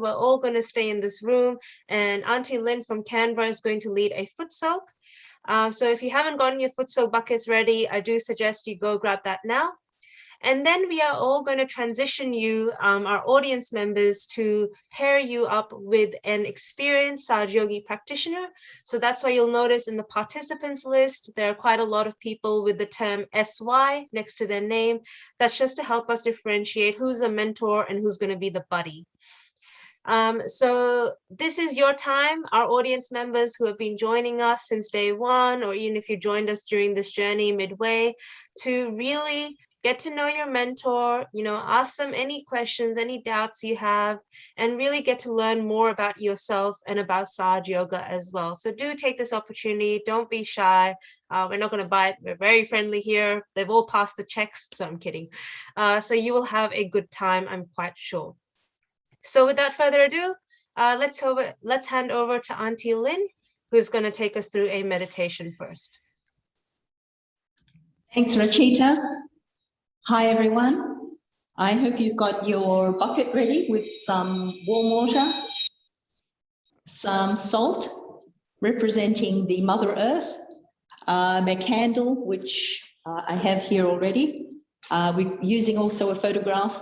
we're all going to stay in this room, and Aunty Lyn from Canberra is going to lead a foot soak. So if you haven't gotten your foot soak buckets ready, I do suggest you go grab that now. And then we are all going to transition you, our audience members, to pair you up with an experienced Sahaja Yogi practitioner. So that's why you'll notice in the participants list, there are quite a lot of people with the term SY next to their name. That's just to help us differentiate who's a mentor and who's going to be the buddy. So this is your time, our audience members who have been joining us since day one, or even if you joined us during this journey midway, to really get to know your mentor, ask them any questions, any doubts you have, and really get to learn more about yourself and about Sahaja Yoga as well. So do take this opportunity. Don't be shy. We're not going to bite. We're very friendly here. They've all passed the checks, so I'm kidding. So you will have a good time, I'm quite sure. So without further ado, let's hand over to Aunty Lyn, who's going to take us through a meditation first. Thanks, Rachita. Hi, everyone. I hope you've got your bucket ready with some warm water, some salt representing the Mother Earth, a candle, which I have here already. We're using also a photograph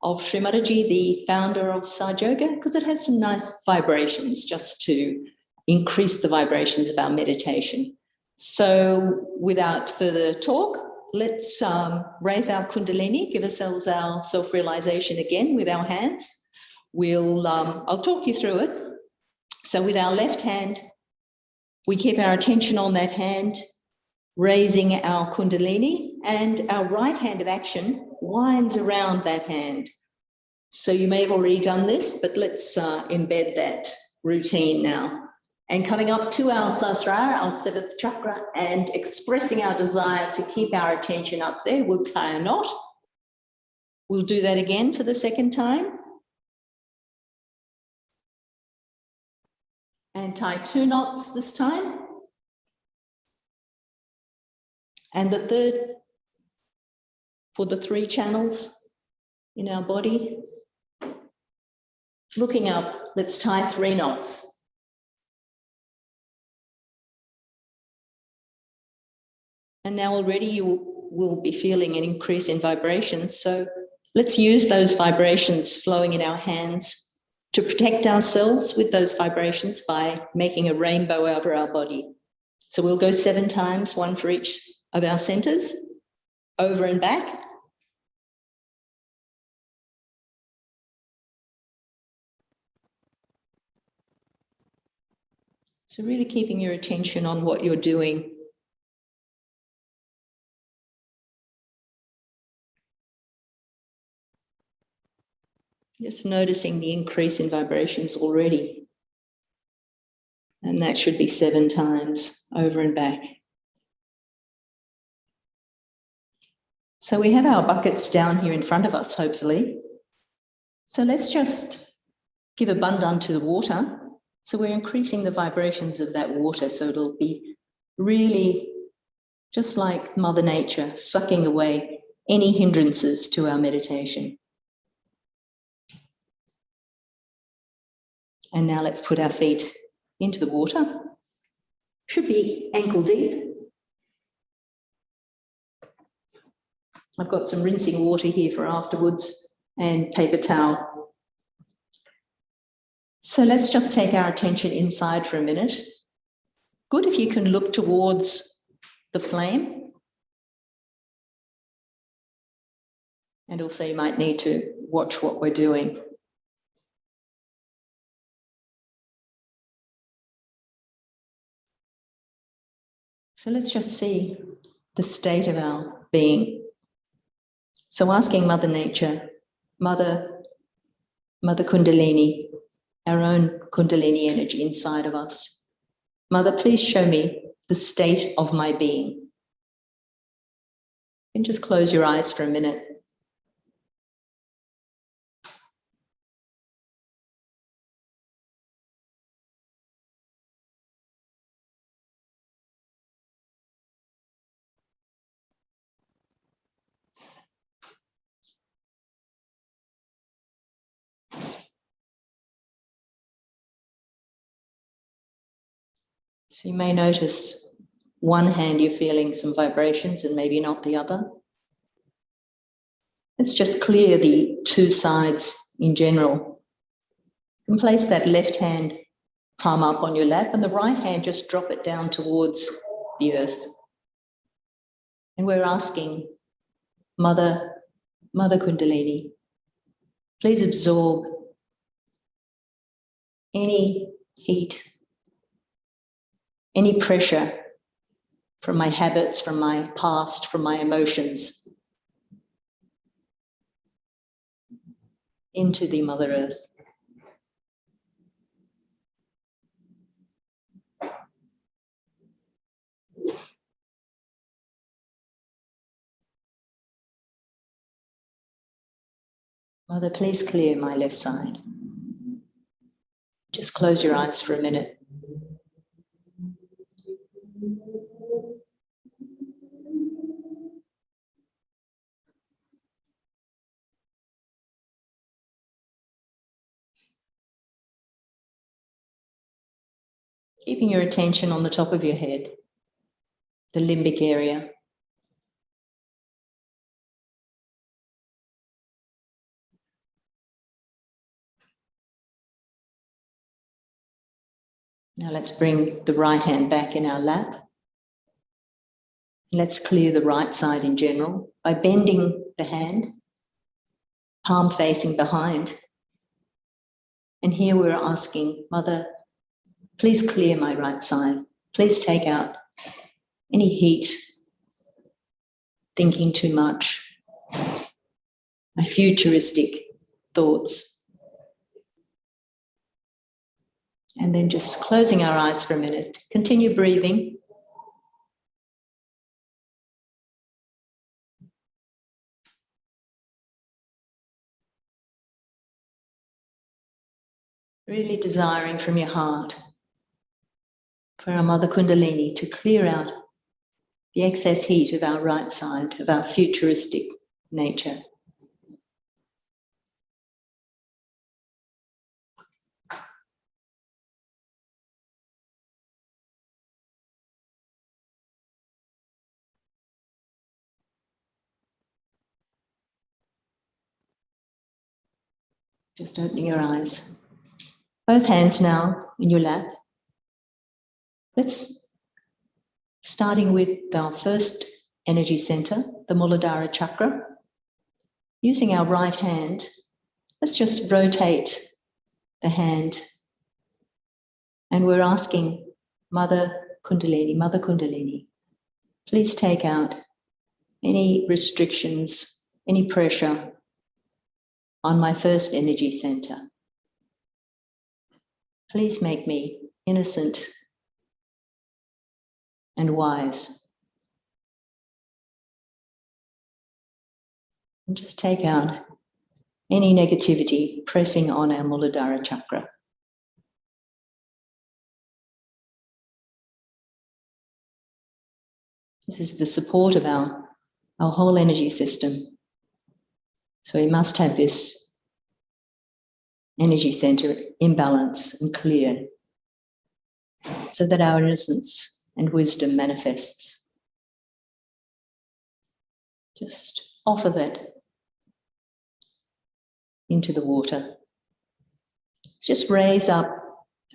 of Shri Mataji, the founder of Sahaja Yoga, because it has some nice vibrations just to increase the vibrations of our meditation. So without further talk, let's raise our Kundalini, give ourselves our self-realization again with our hands. I'll talk you through it. So with our left hand, we keep our attention on that hand, raising our Kundalini, and our right hand of action winds around that hand. So you may have already done this, but let's embed that routine now. And coming up to our Sahasrara, our seventh chakra, and expressing our desire to keep our attention up there, we'll tie a knot. We'll do that again for the second time. And tie 2 knots this time. And the third for the 3 channels in our body. Looking up, let's tie 3 knots. And now already you will be feeling an increase in vibrations. So let's use those vibrations flowing in our hands to protect ourselves with those vibrations by making a rainbow over our body. So we'll go 7 times, 1 for each of our centers, over and back. So really keeping your attention on what you're doing. Just noticing the increase in vibrations already. And that should be 7 times over and back. So we have our buckets down here in front of us, hopefully. So let's just give a bandhan to the water. So we're increasing the vibrations of that water. So it'll be really just like Mother Nature, sucking away any hindrances to our meditation. And now let's put our feet into the water. Should be ankle deep. I've got some rinsing water here for afterwards and paper towel. So let's just take our attention inside for a minute. Good if you can look towards the flame. And also you might need to watch what we're doing. So let's just see the state of our being. So asking Mother Nature, Mother Kundalini, our own Kundalini energy inside of us. Mother, please show me the state of my being. You can just close your eyes for a minute. So you may notice one hand you're feeling some vibrations and maybe not the other. Let's just clear the two sides in general. You can place that left hand palm up on your lap and the right hand just drop it down towards the earth. And we're asking Mother Kundalini, please absorb any heat, any pressure from my habits, from my past, from my emotions into the Mother Earth. Mother, please clear my left side. Just close your eyes for a minute. Keeping your attention on the top of your head, the limbic area. Now let's bring the right hand back in our lap. Let's clear the right side in general by bending the hand, palm facing behind. And here we're asking, Mother, please clear my right side. Please take out any heat, thinking too much, my futuristic thoughts. And then just closing our eyes for a minute. Continue breathing. Really desiring from your heart for our Mother Kundalini to clear out the excess heat of our right side, of our futuristic nature. Just opening your eyes. Both hands now in your lap. Let's, starting with our first energy center, the Muladhara chakra. Using our right hand, let's just rotate the hand. And we're asking Mother Kundalini, please take out any restrictions, any pressure on my first energy center. Please make me innocent and wise. And just take out any negativity pressing on our Muladhara chakra. This is the support of our whole energy system. So we must have this energy center in balance and clear so that our innocence and wisdom manifests. Just offer that into the water. Let's just raise up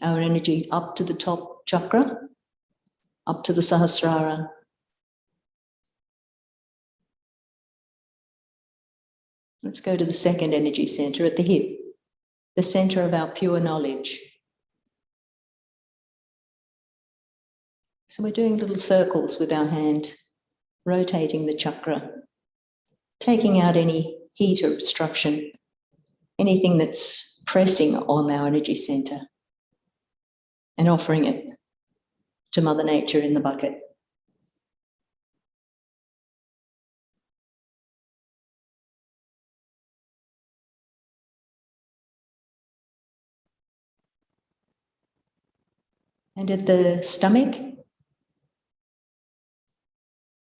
our energy up to the top chakra, up to the Sahasrara. Let's go to the second energy center at the hip, the center of our pure knowledge. So we're doing little circles with our hand, rotating the chakra, taking out any heat or obstruction, anything that's pressing on our energy center, and offering it to Mother Nature in the bucket. And at the stomach,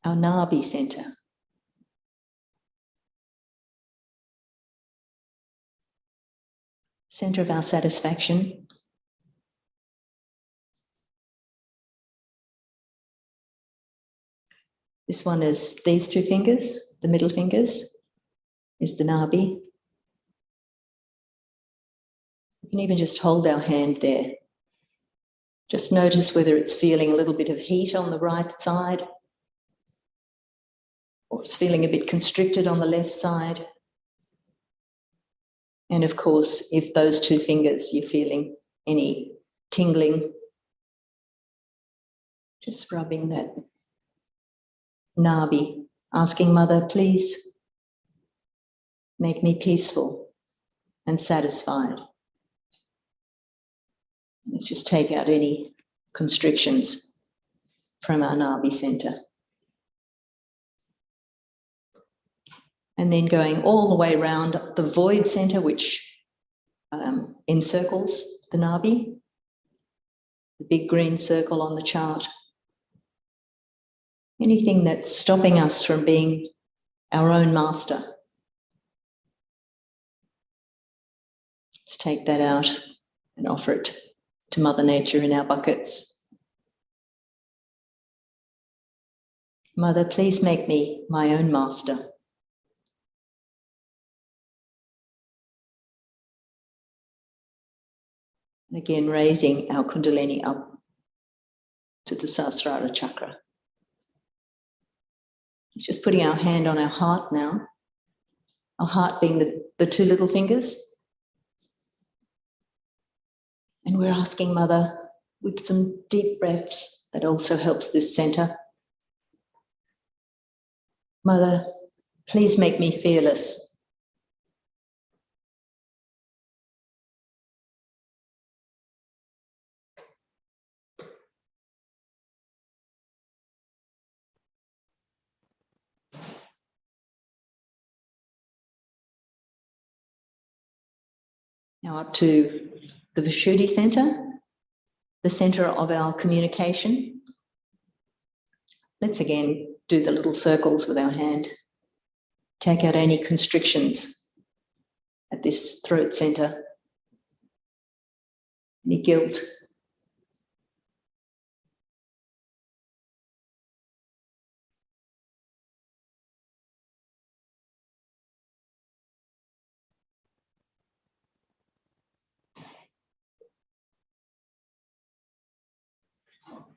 our Nabi center. Center of our satisfaction. This one is these two fingers, the middle fingers, is the nabi. We can even just hold our hand there. Just notice whether it's feeling a little bit of heat on the right side, or it's feeling a bit constricted on the left side. And of course, if those two fingers, you're feeling any tingling, just rubbing that nabi, asking Mother, please make me peaceful and satisfied. Let's just take out any constrictions from our nabi center. And then going all the way around the void center, which encircles the nabi, the big green circle on the chart. Anything that's stopping us from being our own master. Let's take that out and offer it to Mother Nature in our buckets. Mother, please make me my own master. And again, raising our Kundalini up to the Sahasrara chakra. It's just putting our hand on our heart now. Our heart being the two little fingers. And we're asking Mother, with some deep breaths, that also helps this center. Mother, please make me fearless. Now up to the Vishuddhi center, the center of our communication. Let's again do the little circles with our hand. Take out any constrictions at this throat center, any guilt.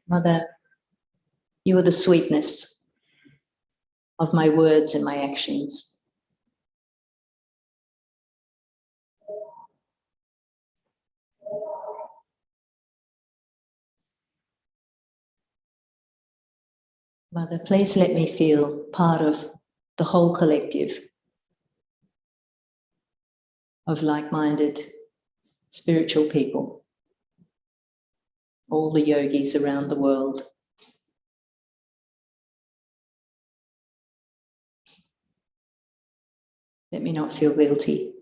Mother, you are the sweetness of my words and my actions. Mother, please let me feel part of the whole collective of like-minded spiritual people, all the yogis around the world. Let me not feel guilty,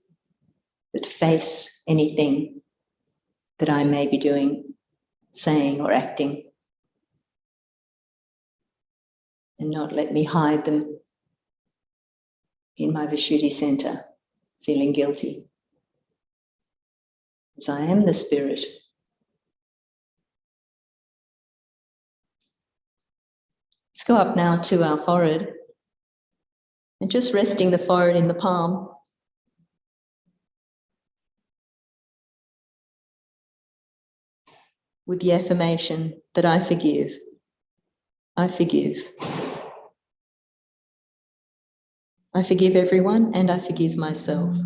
but face anything that I may be doing, saying or acting, and not let me hide them in my Vishuddhi center, feeling guilty. Because I am the spirit. Let's go up now to our forehead and just resting the forehead in the palm. With the affirmation that I forgive. I forgive. I forgive everyone and I forgive myself.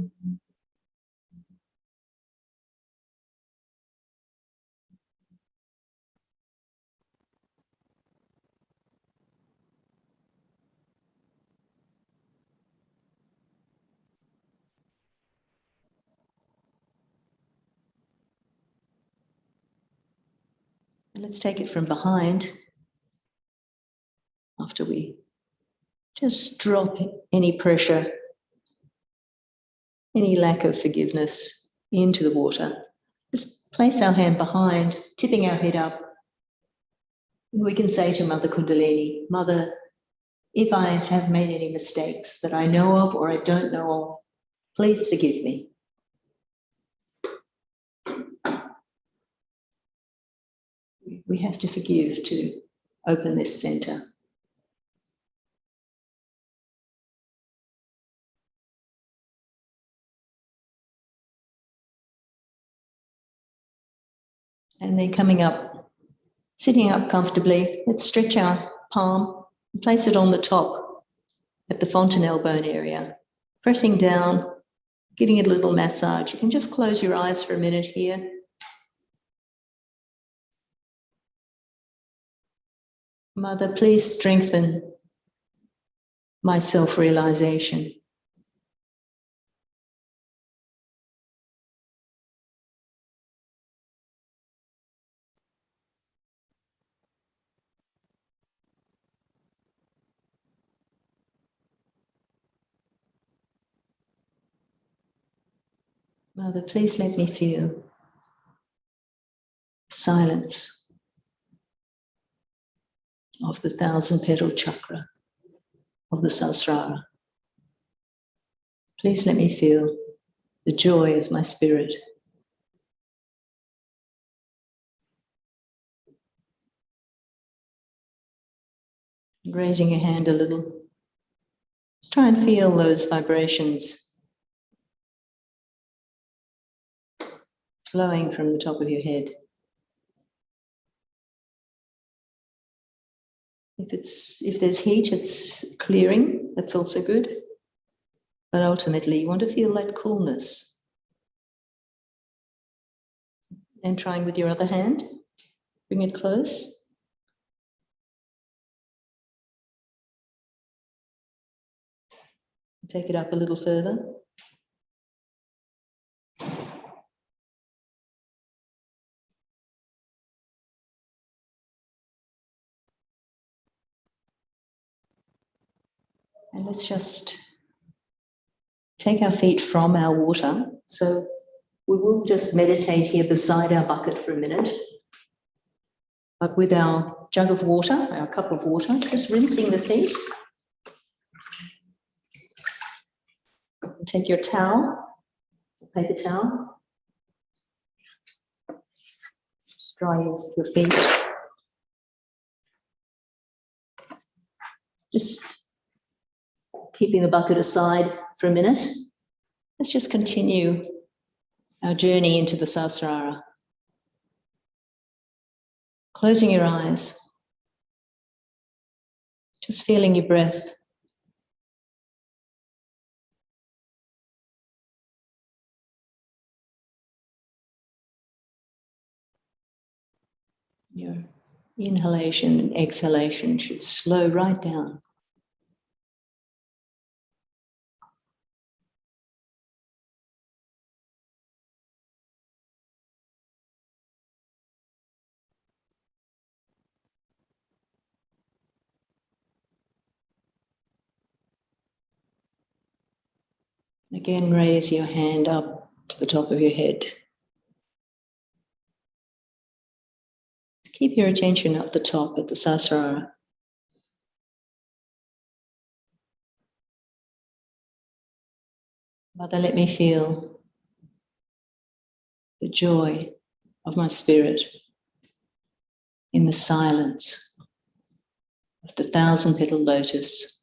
And let's take it from behind after we just drop any pressure, any lack of forgiveness into the water. Just place our hand behind, tipping our head up. And we can say to Mother Kundalini, Mother, if I have made any mistakes that I know of or I don't know of, please forgive me. We have to forgive to open this center. And then coming up, sitting up comfortably, let's stretch our palm and place it on the top at the fontanelle bone area, pressing down, giving it a little massage. You can just close your eyes for a minute here. Mother, please strengthen my self-realization. Mother, please let me feel silence of the 1,000-petal chakra of the Sahasrara. Please let me feel the joy of my spirit. Raising your hand a little, just try and feel those vibrations flowing from the top of your head. If there's heat, it's clearing, that's also good. But ultimately, you want to feel that coolness. And trying with your other hand, bring it close. Take it up a little further. And let's just take our feet from our water. So we will just meditate here beside our bucket for a minute. But with our jug of water, our cup of water, just rinsing the feet. Take your towel, paper towel. Just dry your feet. Just keeping the bucket aside for a minute. Let's just continue our journey into the Sahasrara. Closing your eyes. Just feeling your breath. Your inhalation and exhalation should slow right down. Again, raise your hand up to the top of your head. Keep your attention up the top at the Sahasrara. Mother, let me feel the joy of my spirit in the silence of the 1,000-petal lotus.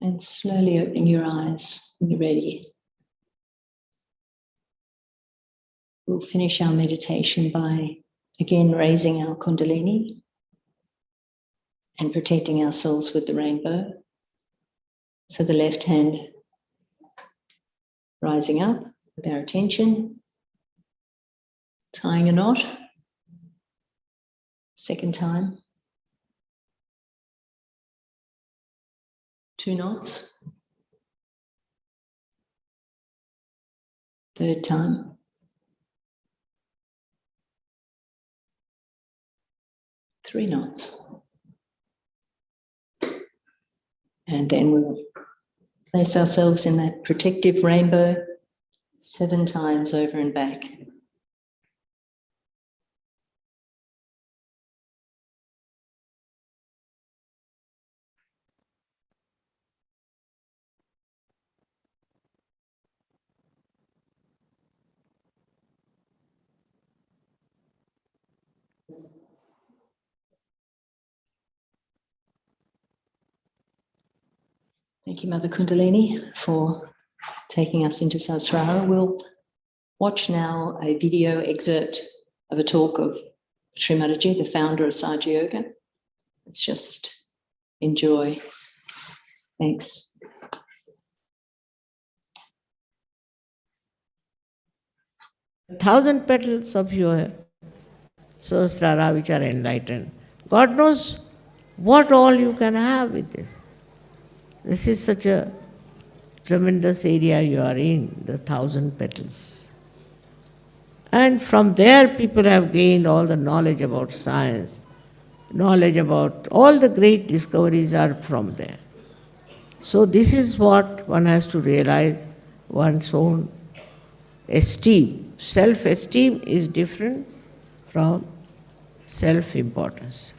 And slowly opening your eyes when you're ready. We'll finish our meditation by again raising our Kundalini and protecting ourselves with the rainbow. So the left hand rising up with our attention, tying a knot. Second time. 2 knots. Third time. Three knots. And then we'll place ourselves in that protective rainbow 7 times over and back. Thank you, Mother Kundalini, for taking us into Sahasrara. We'll watch now a video excerpt of a talk of Shri Mataji, the founder of Sahaja Yoga. Let's just enjoy. Thanks. Thousand petals of your Sahasrara which are enlightened. God knows what all you can have with this. This is such a tremendous area you are in, the 1,000 petals. And from there people have gained all the knowledge about science, knowledge about all the great discoveries are from there. So this is what one has to realize, one's own esteem. Self-esteem is different from self-importance.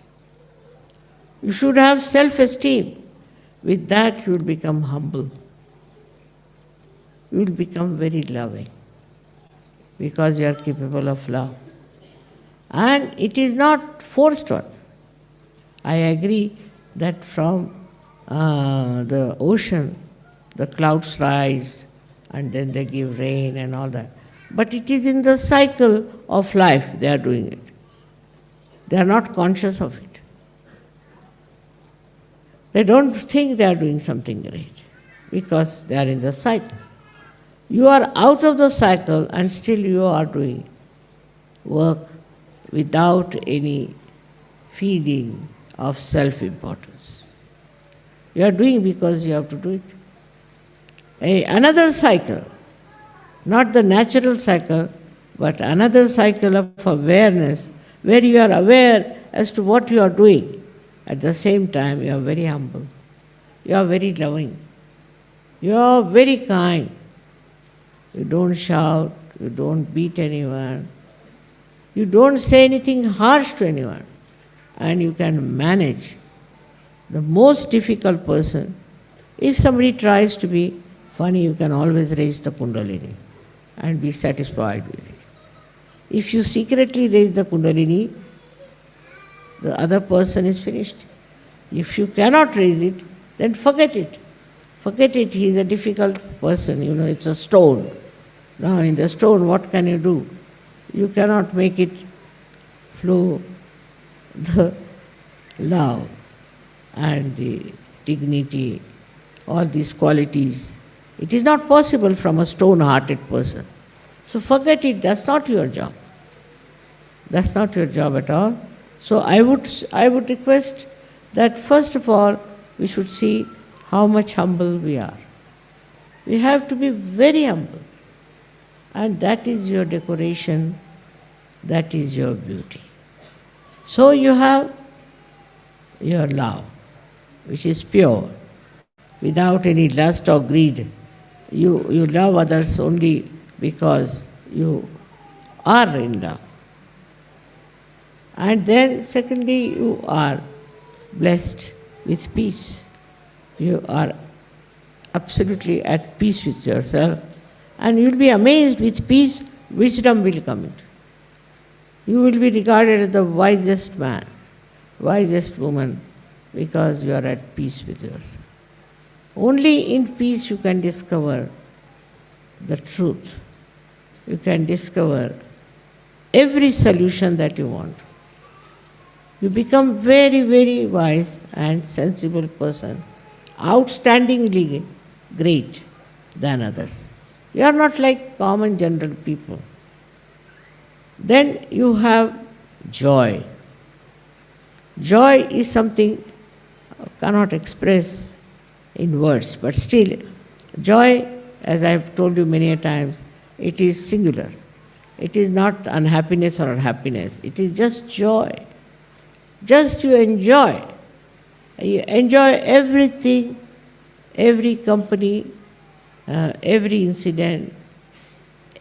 You should have self-esteem. With that you will become humble. You will become very loving because you are capable of love. And it is not forced on. I agree that from the ocean, the clouds rise and then they give rain and all that. But it is in the cycle of life they are doing it. They are not conscious of it. They don't think they are doing something great because they are in the cycle. You are out of the cycle and still you are doing work without any feeling of self-importance. You are doing because you have to do it. Another cycle, not the natural cycle, but another cycle of awareness where you are aware as to what you are doing. At the same time, you are very humble. You are very loving. You are very kind. You don't shout. You don't beat anyone. You don't say anything harsh to anyone. And you can manage the most difficult person. If somebody tries to be funny, you can always raise the Kundalini and be satisfied with it. If you secretly raise the Kundalini, the other person is finished. If you cannot raise it, then forget it. Forget it, he is a difficult person, it's a stone. Now in the stone, what can you do? You cannot make it flow the love and the dignity, all these qualities. It is not possible from a stone-hearted person. So forget it, that's not your job. That's not your job at all. So I would request that first of all, we should see how much humble we are. We have to be very humble. And that is your decoration, that is your beauty. So you have your love, which is pure, without any lust or greed. You love others only because you are in love. And then secondly, you are blessed with peace. You are absolutely at peace with yourself. And you will be amazed with peace, wisdom will come into. You will be regarded as the wisest man, wisest woman, because you are at peace with yourself. Only in peace you can discover the truth. You can discover every solution that you want. You become very, very wise and sensible person, outstandingly great than others. You are not like common general people. Then you have joy. Joy is something I cannot express in words, but still, joy, as I have told you many a times, it is singular. It is not unhappiness or happiness. It is just joy. Just you enjoy. You enjoy everything, every company, every incident,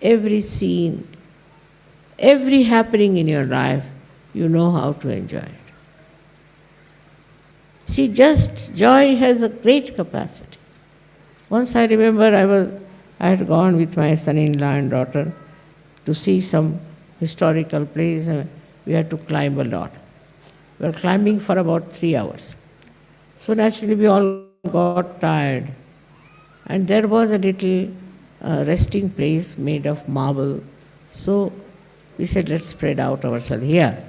every scene, every happening in your life. You know how to enjoy it. See, just joy has a great capacity. Once I remember I had gone with my son-in-law and daughter to see some historical place. We had to climb a lot. We were climbing for about 3 hours. So naturally we all got tired. And there was a little resting place made of marble. So we said, let's spread out ourselves here.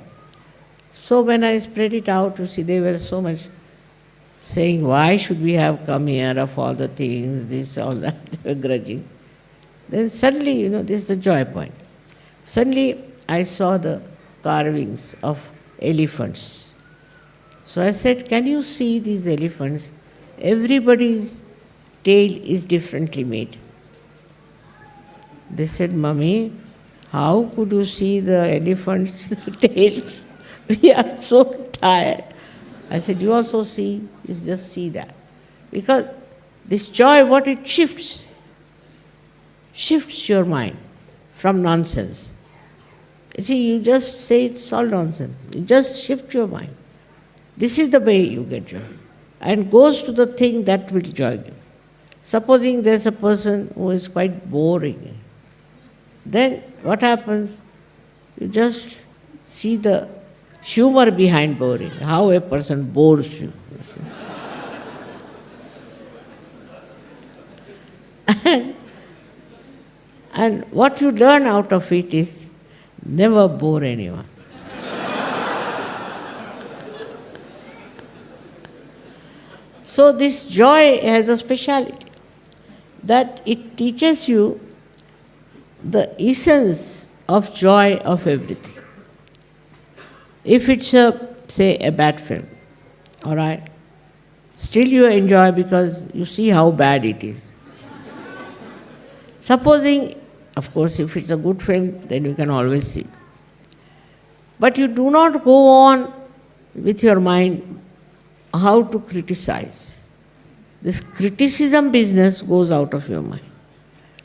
So when I spread it out, you see, they were so much saying, why should we have come here of all the things, this, all that, they were grudging. Then suddenly, this is the joy point. Suddenly I saw the carvings of elephants. So I said, can you see these elephants? Everybody's tail is differently made. They said, Mummy, how could you see the elephants' tails? We are so tired. I said, you also see, you just see that. Because this joy, what it shifts your mind from nonsense. You see, you just say it's all nonsense. You just shift your mind. This is the way you get joy. And goes to the thing that will joy you. Supposing there's a person who is quite boring, then what happens? You just see the humor behind boring, how a person bores you. And what you learn out of it is never bore anyone. So this joy has a speciality, that it teaches you the essence of joy of everything. If it's say a bad film, all right, still you enjoy because you see how bad it is. Supposing, of course, if it's a good film, then you can always see. But you do not go on with your mind how to criticize. This criticism business goes out of your mind.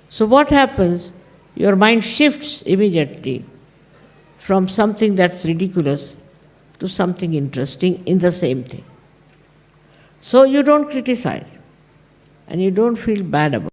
So what happens? Your mind shifts immediately from something that's ridiculous to something interesting in the same thing. So you don't criticize and you don't feel bad about it.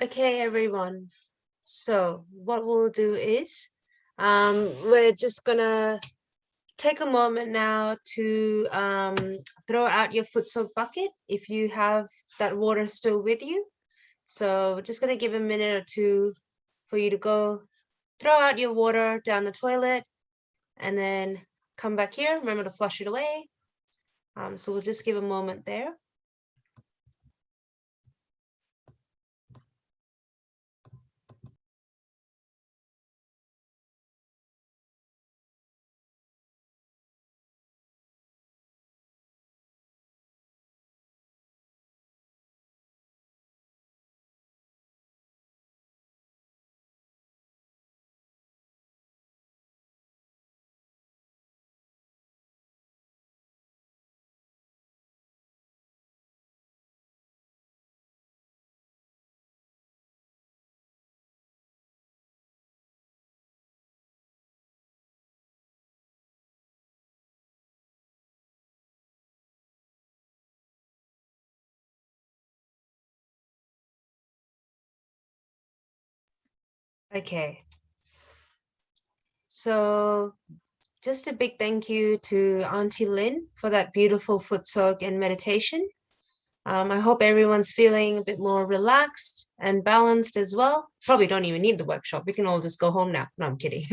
Okay, everyone. So what we'll do is we're just gonna take a moment now to throw out your foot soak bucket if you have that water still with you. So we're just gonna give a minute or two for you to go throw out your water down the toilet and then come back here. Remember to flush it away. So we'll just give a moment there. Okay. So just a big thank you to Aunty Lyn for that beautiful foot soak and meditation. I hope everyone's feeling a bit more relaxed and balanced as well. Probably don't even need the workshop. We can all just go home now. No, I'm kidding.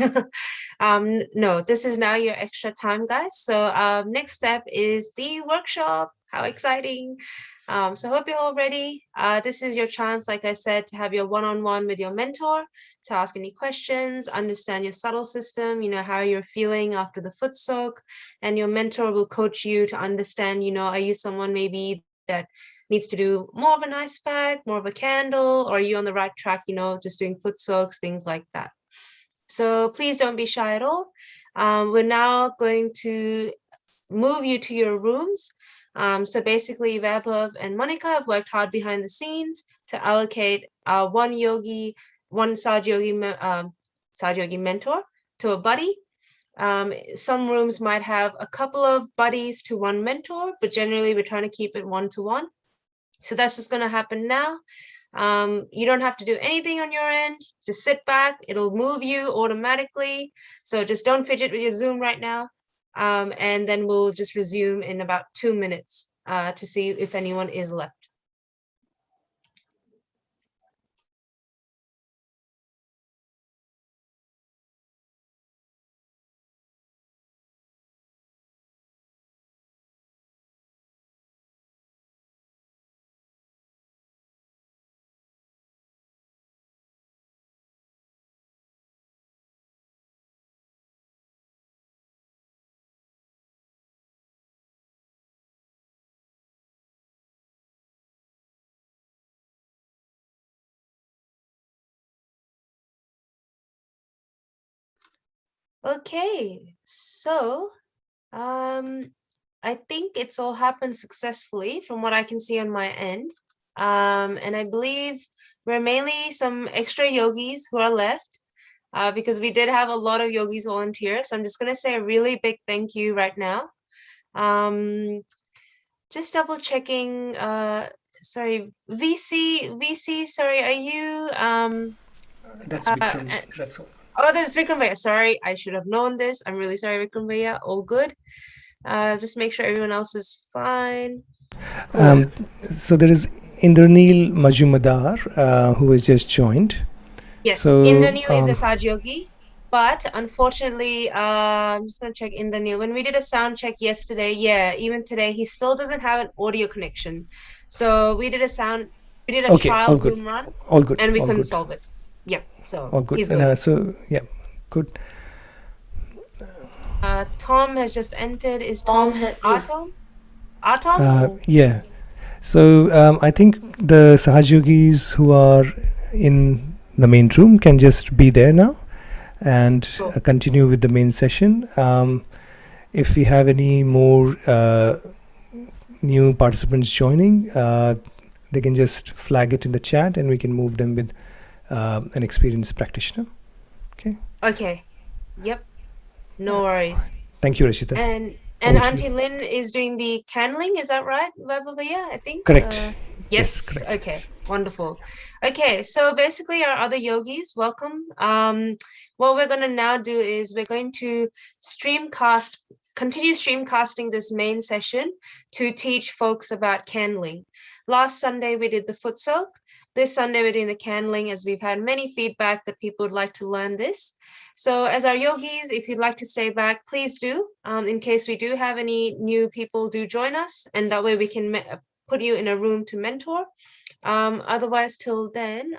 No, this is now your extra time, guys. So next step is the workshop. How exciting. So I hope you're all ready. This is your chance, like I said, to have your one-on-one with your mentor, to ask any questions, understand your subtle system, how you're feeling after the foot soak, and your mentor will coach you to understand, are you someone maybe that needs to do more of an ice pack, more of a candle, or are you on the right track, just doing foot soaks, things like that. So please don't be shy at all. We're now going to move you to your rooms. So basically, Vaibhav and Monica have worked hard behind the scenes to allocate one Sahaja Yogi mentor to a buddy. Some rooms might have a couple of buddies to one mentor, but generally we're trying to keep it one-to-one. So that's just going to happen now. You don't have to do anything on your end. Just sit back. It'll move you automatically. So just don't fidget with your Zoom right now. And then we'll just resume in about 2 minutes to see if anyone is left. Okay, so I think it's all happened successfully from what I can see on my end. And I believe we're mainly some extra yogis who are left because we did have a lot of yogis volunteer. So I'm just going to say a really big thank you right now. Just double checking. Sorry, VC, sorry, are you That's Vikram. That's all. Oh, that's Vikram Bhaiya. Sorry, I should have known this. I'm really sorry, Vikram Bhaiya. All good. Just make sure everyone else is fine. Cool. So there is Indraneel Majumdar who has just joined. Yes, So, Indraneel is a Sahaja Yogi, but unfortunately, I'm just gonna check Indraneel. When we did a sound check yesterday, yeah, even today, he still doesn't have an audio connection. So we did a Okay, trial all good. Zoom run, All good. and we all couldn't good. solve it. Yep, so All good. he's good. So yeah, good. Tom has just entered. Is Tom Atom? Atom? Or- Yeah. So I think the Sahaja Yogis who are in the main room can just be there now and Sure. continue with the main session. If we have any more new participants joining, they can just flag it in the chat and we can move them with an experienced practitioner. Okay. Yep. No worries. Thank you, Rashita. And Over to Aunty you. Lyn is doing the candling, is that right, Vaibhavaya? I think. Correct. Yes. correct. Okay. Wonderful. Okay. So basically, our other yogis, welcome. What we're going to now do is we're going to continue streamcasting this main session to teach folks about candling. Last Sunday we did the foot soak. This Sunday we're doing the candling, as we've had many feedback that people would like to learn this. So as our yogis, if you'd like to stay back, please do. In case we do have any new people, do join us, and that way we can put you in a room to mentor. Otherwise, till then,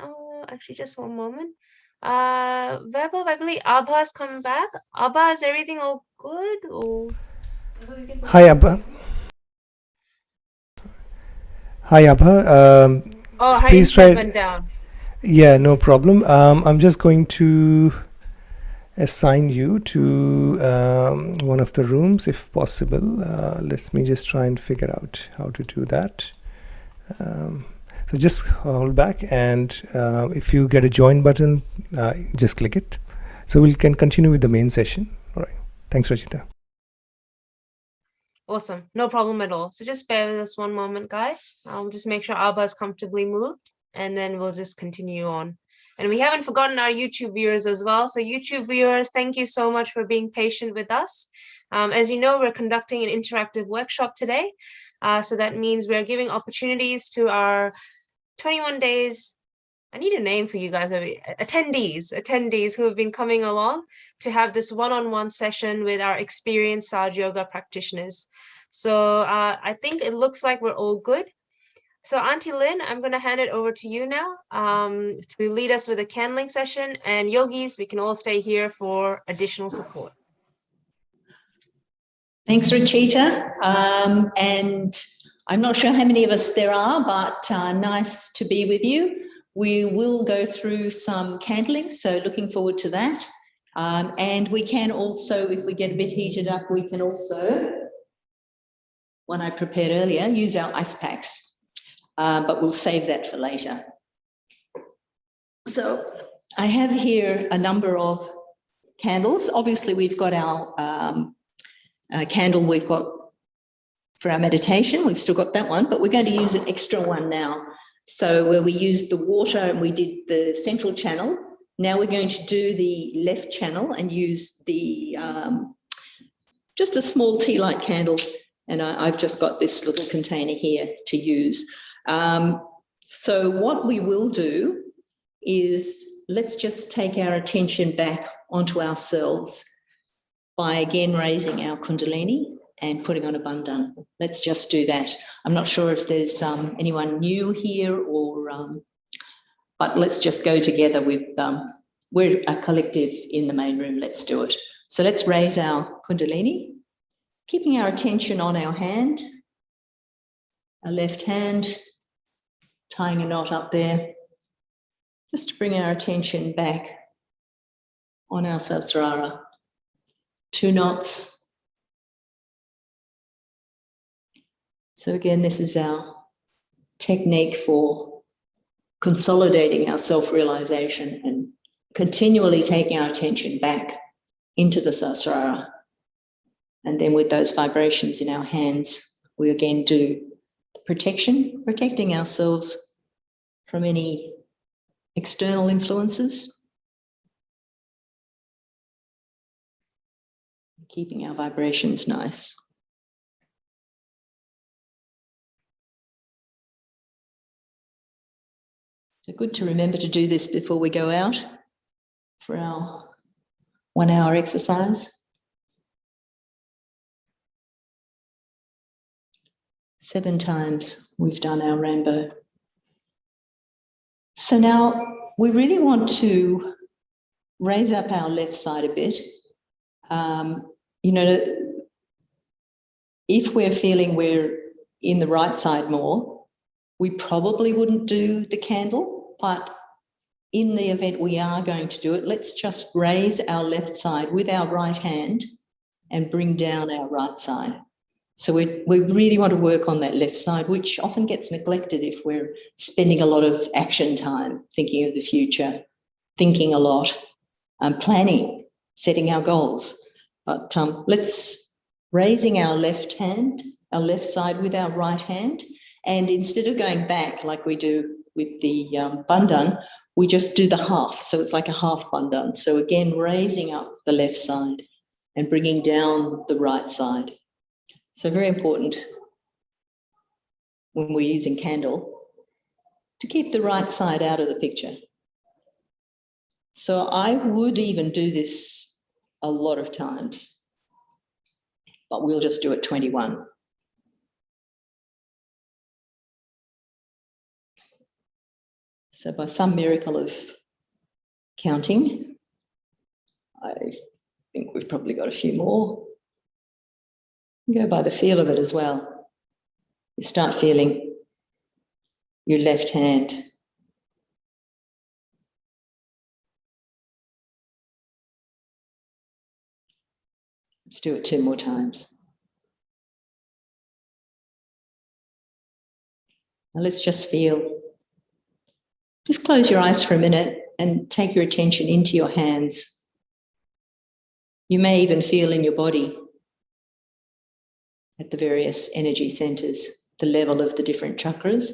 actually, just one moment. Vaibhav, I believe Abha has come back. Abha, is everything all good? Or Hi, Abha. Hi, Abha. oh, her please internet try. went down. Yeah, no problem. I'm just going to assign you to one of the rooms if possible. Let me just try and figure out how to do that. So just hold back, and if you get a join button, just click it. So we can continue with the main session. All right. Thanks, Rachita. Awesome. No problem at all. So just bear with us one moment, guys. I'll just make sure Abha is comfortably moved, and then we'll just continue on. And we haven't forgotten our YouTube viewers as well. So YouTube viewers, thank you so much for being patient with us. As you know, we're conducting an interactive workshop today. So that means we're giving opportunities to our 21 days, I need a name for you guys, attendees who have been coming along to have this one-on-one session with our experienced Sahaja yoga practitioners. So I think it looks like we're all good. So Aunty Lyn, I'm going to hand it over to you now to lead us with a candling session, and yogis, we can all stay here for additional support. Thanks, Rachita. And I'm not sure how many of us there are, but nice to be with you. We will go through some candling, so looking forward to that. And we can also, if we get a bit heated up, we can also, one I prepared earlier, use our ice packs, but we'll save that for later. So I have here a number of candles. Obviously, we've got our candle we've got for our meditation. We've still got that one, but we're going to use an extra one now. So where we used the water and we did the central channel, now we're going to do the left channel and use the just a small tea light candle. And I've just got this little container here to use. So what we will do is let's just take our attention back onto ourselves by again raising our Kundalini and putting on a bandhan. Let's just do that. I'm not sure if there's anyone new here or, but let's just go together with, we're a collective in the main room, let's do it. So let's raise our Kundalini, keeping our attention on our hand, our left hand, tying a knot up there, just to bring our attention back on our Sahasrara. 2 knots. So again, this is our technique for consolidating our self-realization and continually taking our attention back into the Sahasrara. And then with those vibrations in our hands, we again do protection, protecting ourselves from any external influences, keeping our vibrations nice. So good to remember to do this before we go out for our 1 hour exercise. 7 times we've done our rainbow. So now we really want to raise up our left side a bit. You know, if we're feeling we're in the right side more, we probably wouldn't do the candle, but in the event we are going to do it, let's just raise our left side with our right hand and bring down our right side. So we really want to work on that left side, which often gets neglected if we're spending a lot of action time thinking of the future, thinking a lot, planning, setting our goals. But let's raising our left hand, our left side with our right hand, and instead of going back like we do with the bandhan, we just do the half. So it's like a half bandhan. So again, raising up the left side and bringing down the right side. So very important when we're using candle to keep the right side out of the picture. So I would even do this a lot of times, but we'll just do it 21. So by some miracle of counting, I think we've probably got a few more. Go by the feel of it as well. You start feeling your left hand. Let's do it 2 more times. Now let's just feel. Just close your eyes for a minute and take your attention into your hands. You may even feel in your body at the various energy centers, the level of the different chakras.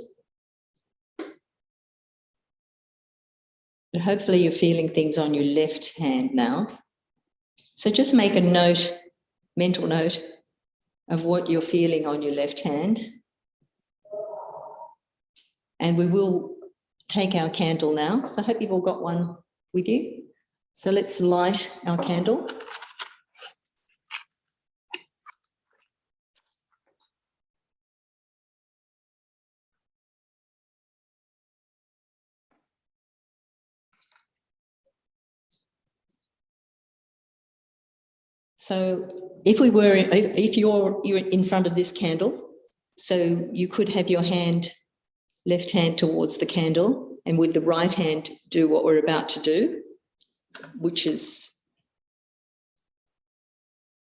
But hopefully you're feeling things on your left hand now. So just make a note, mental note, of what you're feeling on your left hand. And we will take our candle now. So I hope you've all got one with you. So let's light our candle. So if you're in front of this candle, so you could have your left hand towards the candle, and with the right hand do what we're about to do, which is,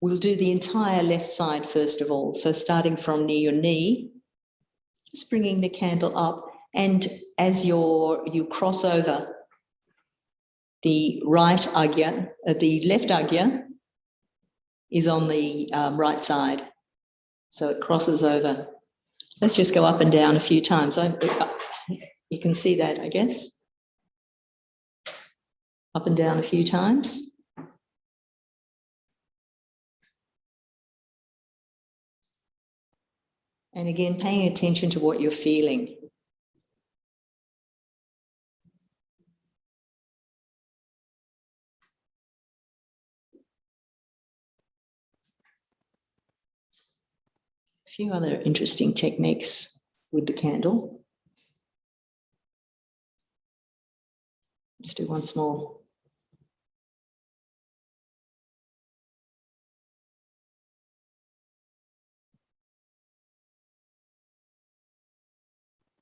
we'll do the entire left side first of all. So starting from near your knee, just bringing the candle up, and as you cross over the right agya, the left agya is on the right side. So it crosses over. Let's just go up and down a few times. You can see that, I guess. Up and down a few times. And again, paying attention to what you're feeling. A few other interesting techniques with the candle. Let's do once more.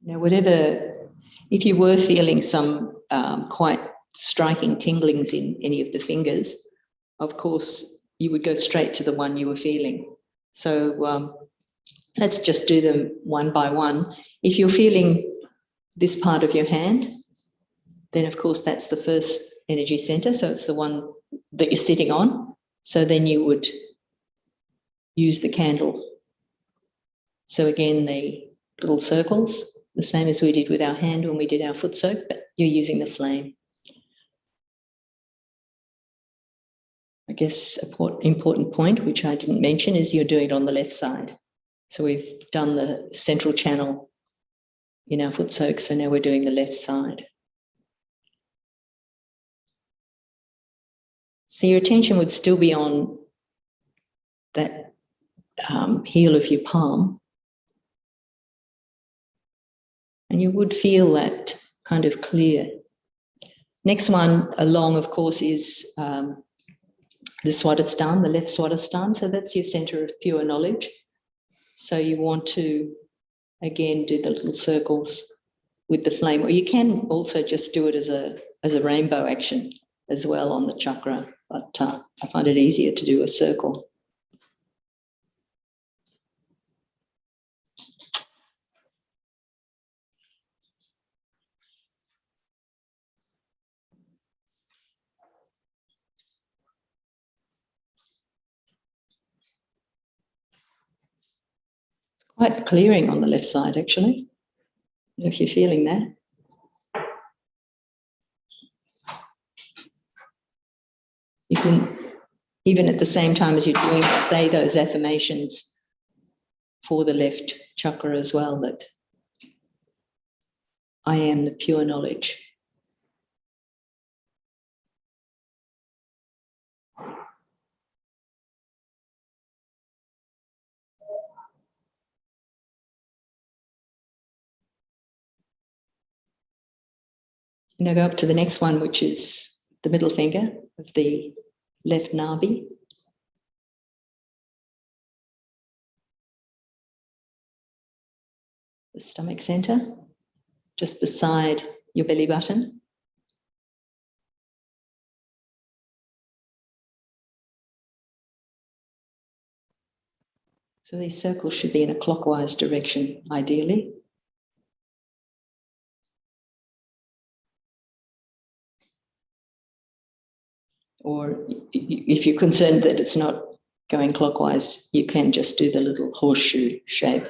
Now, if you were feeling some quite striking tinglings in any of the fingers, of course, you would go straight to the one you were feeling. So let's just do them one by one. If you're feeling this part of your hand, then of course that's the first energy center. So it's the one that you're sitting on. So then you would use the candle. So again, the little circles, the same as we did with our hand when we did our foot soak, but you're using the flame. I guess an important point, which I didn't mention, is you're doing it on the left side. So we've done the central channel in our foot soak, so now we're doing the left side. So your attention would still be on that heel of your palm. And you would feel that kind of clear. Next one along, of course, is the Swadhisthana, the left Swadhisthana. So that's your center of pure knowledge. So you want to, again, do the little circles with the flame. Or you can also just do it as a rainbow action as well on the chakra. But I find it easier to do a circle. Quite clearing on the left side, actually, if you're feeling that. You can, even at the same time as you're doing it, say those affirmations for the left chakra as well, that I am the pure knowledge. Now go up to the next one, which is the middle finger of the left nabi. The stomach center, just beside your belly button. So these circles should be in a clockwise direction, ideally. Or if you're concerned that it's not going clockwise, you can just do the little horseshoe shape.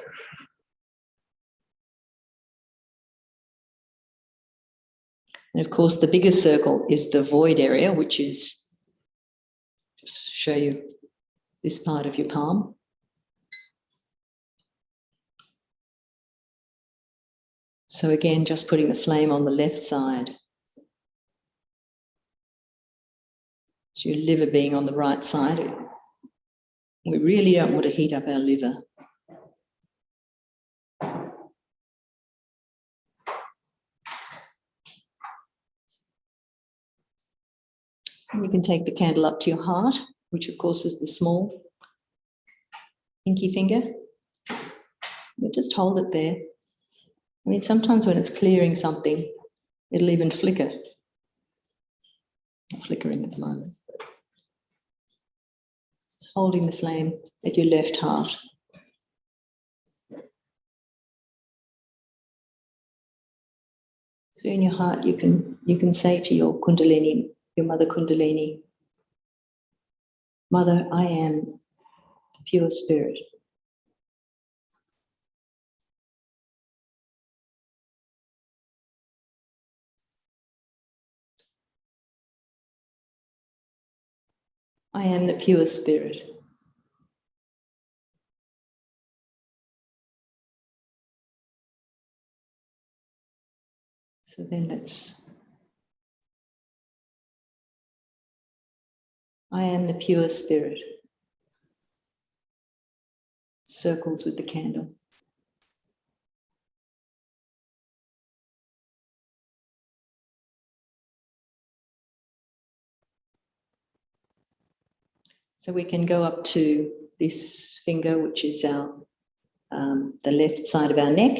And of course, the bigger circle is the void area, which is, just show you this part of your palm. So again, just putting the flame on the left side. So your liver being on the right side. We really don't want to heat up our liver. And you can take the candle up to your heart, which of course is the small pinky finger. You just hold it there. I mean, sometimes when it's clearing something, it'll even flicker. Not flickering at the moment. It's holding the flame at your left heart. So in your heart, you can say to your Kundalini, your Mother Kundalini, Mother, I am pure spirit. I am the pure spirit. So then I am the pure spirit. Circles with the candle. So we can go up to this finger, which is our the left side of our neck,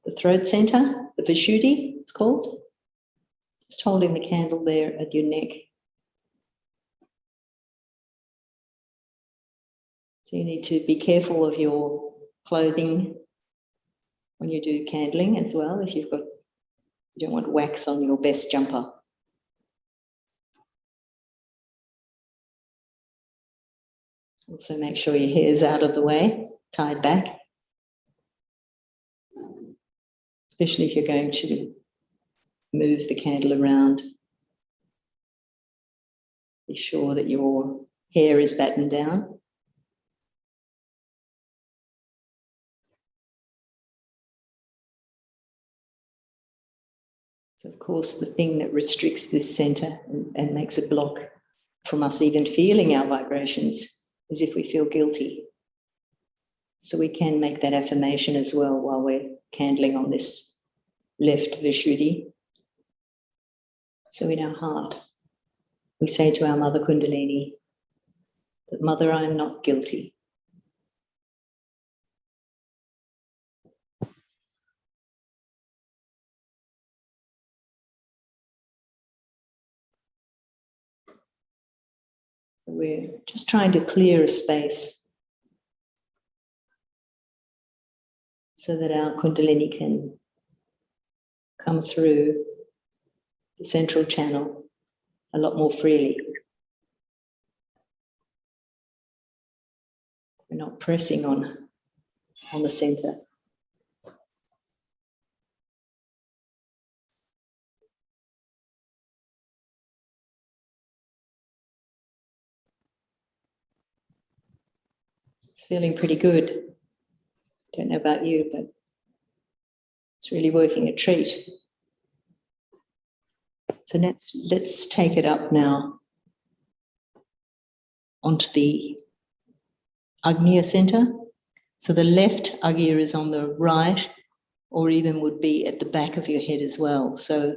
the throat center, the Vishuddhi, it's called. Just holding the candle there at your neck. So you need to be careful of your clothing when you do candling as well. If you don't want wax on your best jumper. Also make sure your hair's out of the way, tied back. Especially if you're going to move the candle around. Be sure that your hair is battened down. So of course, the thing that restricts this center and makes a block from us even feeling our vibrations is if we feel guilty. So we can make that affirmation as well while we're candling on this left Vishuddhi. So in our heart, we say to our Mother Kundalini that, Mother, I am not guilty. So we're just trying to clear a space so that our Kundalini can come through the central channel a lot more freely. We're not pressing on the center. It's feeling pretty good. Don't know about you, but it's really working a treat. So let's take it up now onto the Agnya center. So the left Agnya is on the right, or even would be at the back of your head as well. So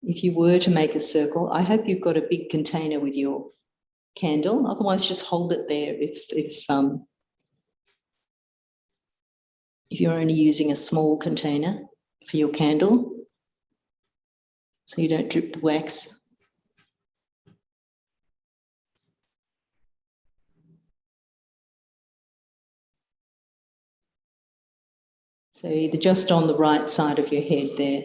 if you were to make a circle, I hope you've got a big container with your candle. Otherwise, just hold it there if you're only using a small container for your candle, so you don't drip the wax. So either just on the right side of your head there.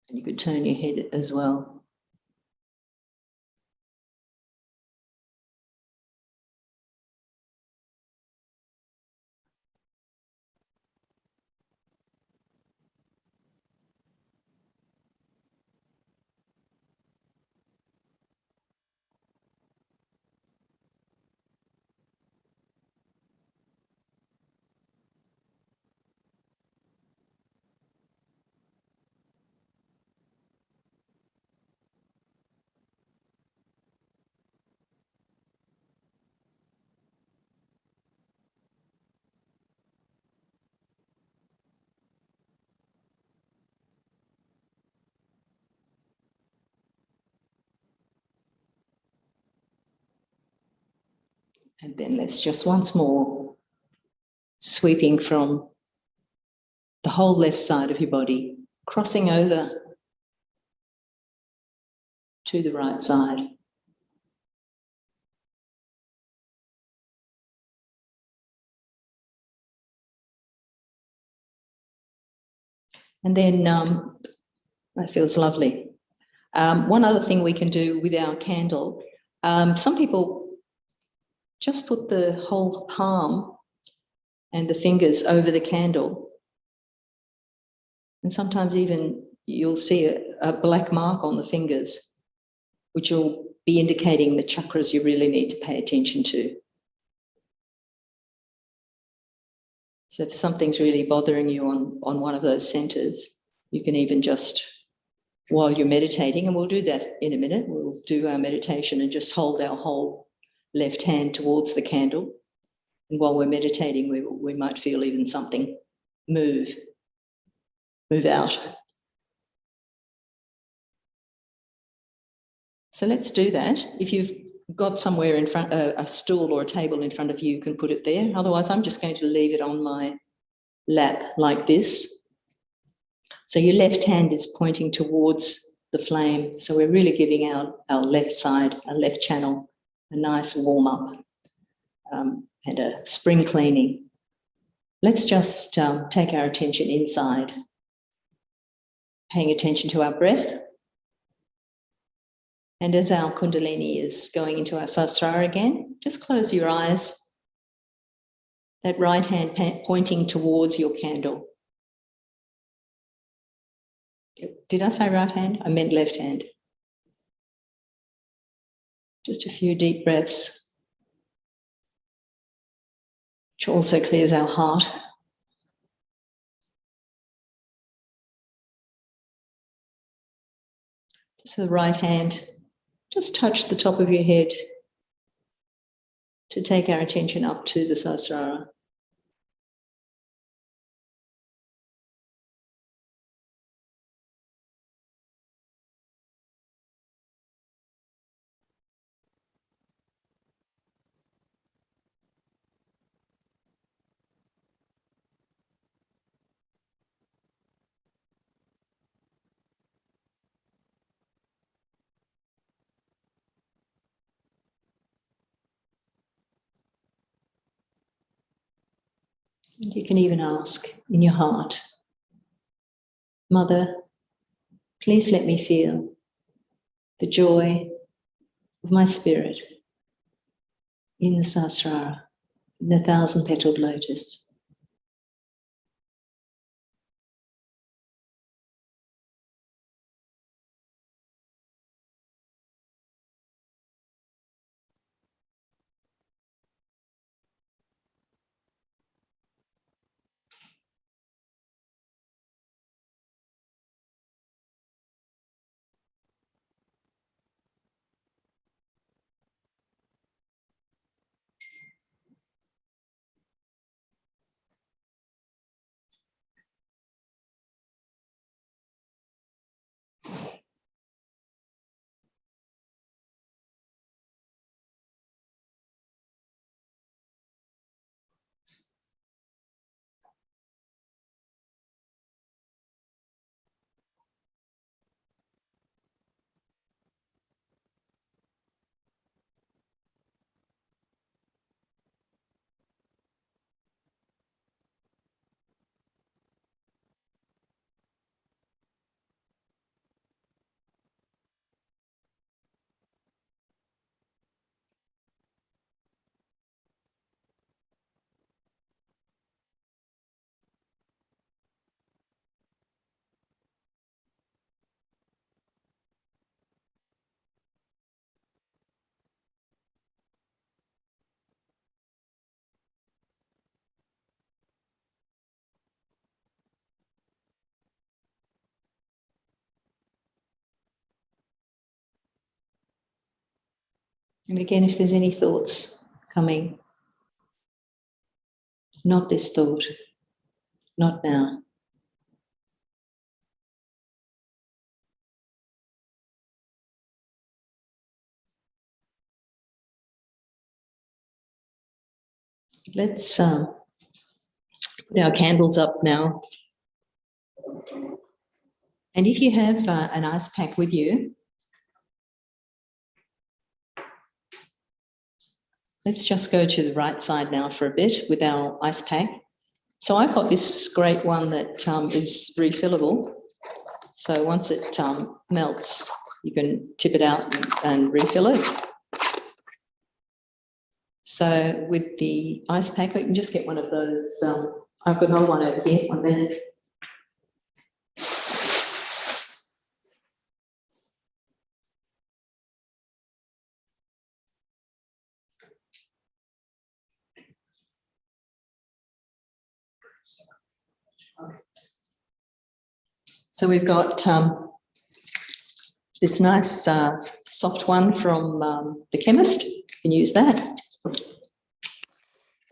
And you could turn your head as well. And then let's just once more, sweeping from the whole left side of your body, crossing over to the right side. And then that feels lovely. One other thing we can do with our candle, some people just put the whole palm and the fingers over the candle. And sometimes even you'll see a black mark on the fingers, which will be indicating the chakras you really need to pay attention to. So if something's really bothering you on one of those centers, you can even just, while you're meditating, and we'll do that in a minute, we'll do our meditation and just hold our whole left hand towards the candle. And while we're meditating, we might feel even something move out. So let's do that. If you've got somewhere in front, a stool or a table in front of you, you can put it there. Otherwise, I'm just going to leave it on my lap like this. So your left hand is pointing towards the flame. So we're really giving our left side, our left channel, a nice warm up and a spring cleaning. Let's just take our attention inside, paying attention to our breath. And as our Kundalini is going into our Sahasrara again, just close your eyes. That right hand pointing towards your candle. Did I say right hand? I meant left hand. Just a few deep breaths, which also clears our heart. So the right hand, just touch the top of your head to take our attention up to the Sahasrara. And you can even ask in your heart, Mother, please let me feel the joy of my spirit in the Sahasrara, in the 1,000-petaled lotus. And again, if there's any thoughts coming, not this thought, not now. let's put our candles up now. And if you have an ice pack with you, let's just go to the right side now for a bit with our ice pack. So I've got this great one that is refillable. So once it melts, you can tip it out and refill it. So with the ice pack, you can just get one of those. I've got another one over here, 1 minute. So we've got this nice soft one from the chemist. You can use that.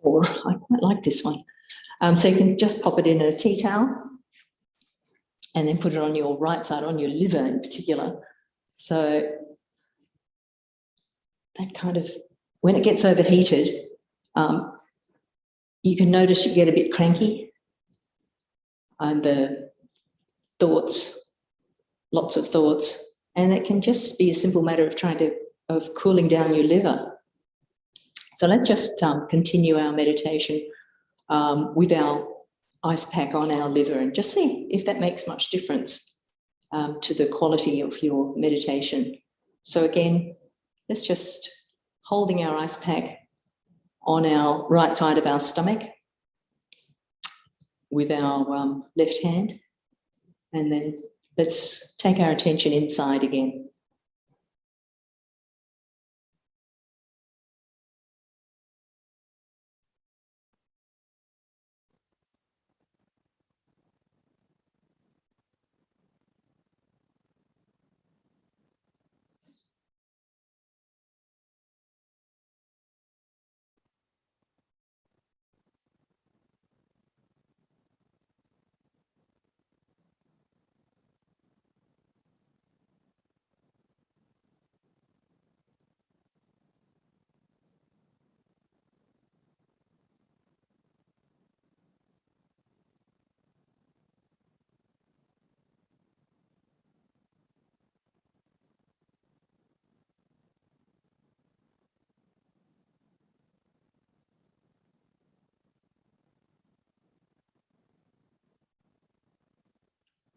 Or I quite like this one. So you can just pop it in a tea towel and then put it on your right side, on your liver in particular. So that kind of, when it gets overheated, you can notice you get a bit cranky and the thoughts, lots of thoughts, and it can just be a simple matter of cooling down your liver. So let's just continue our meditation with our ice pack on our liver and just see if that makes much difference to the quality of your meditation. So again, let's just holding our ice pack on our right side of our stomach with our left hand. And then let's take our attention inside again.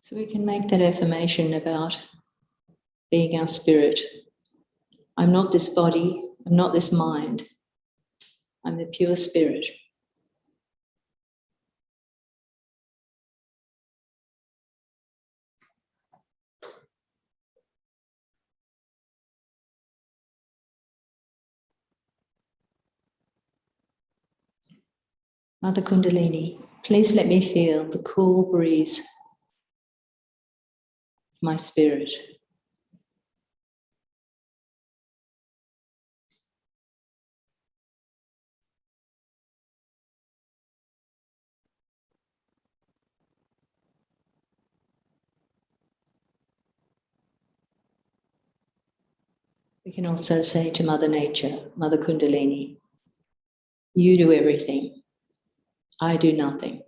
So we can make that affirmation about being our spirit. I'm not this body, I'm not this mind, I'm the pure spirit. Mother Kundalini, please let me feel the cool breeze of my spirit. We can also say to Mother Nature, Mother Kundalini, you do everything, I do nothing.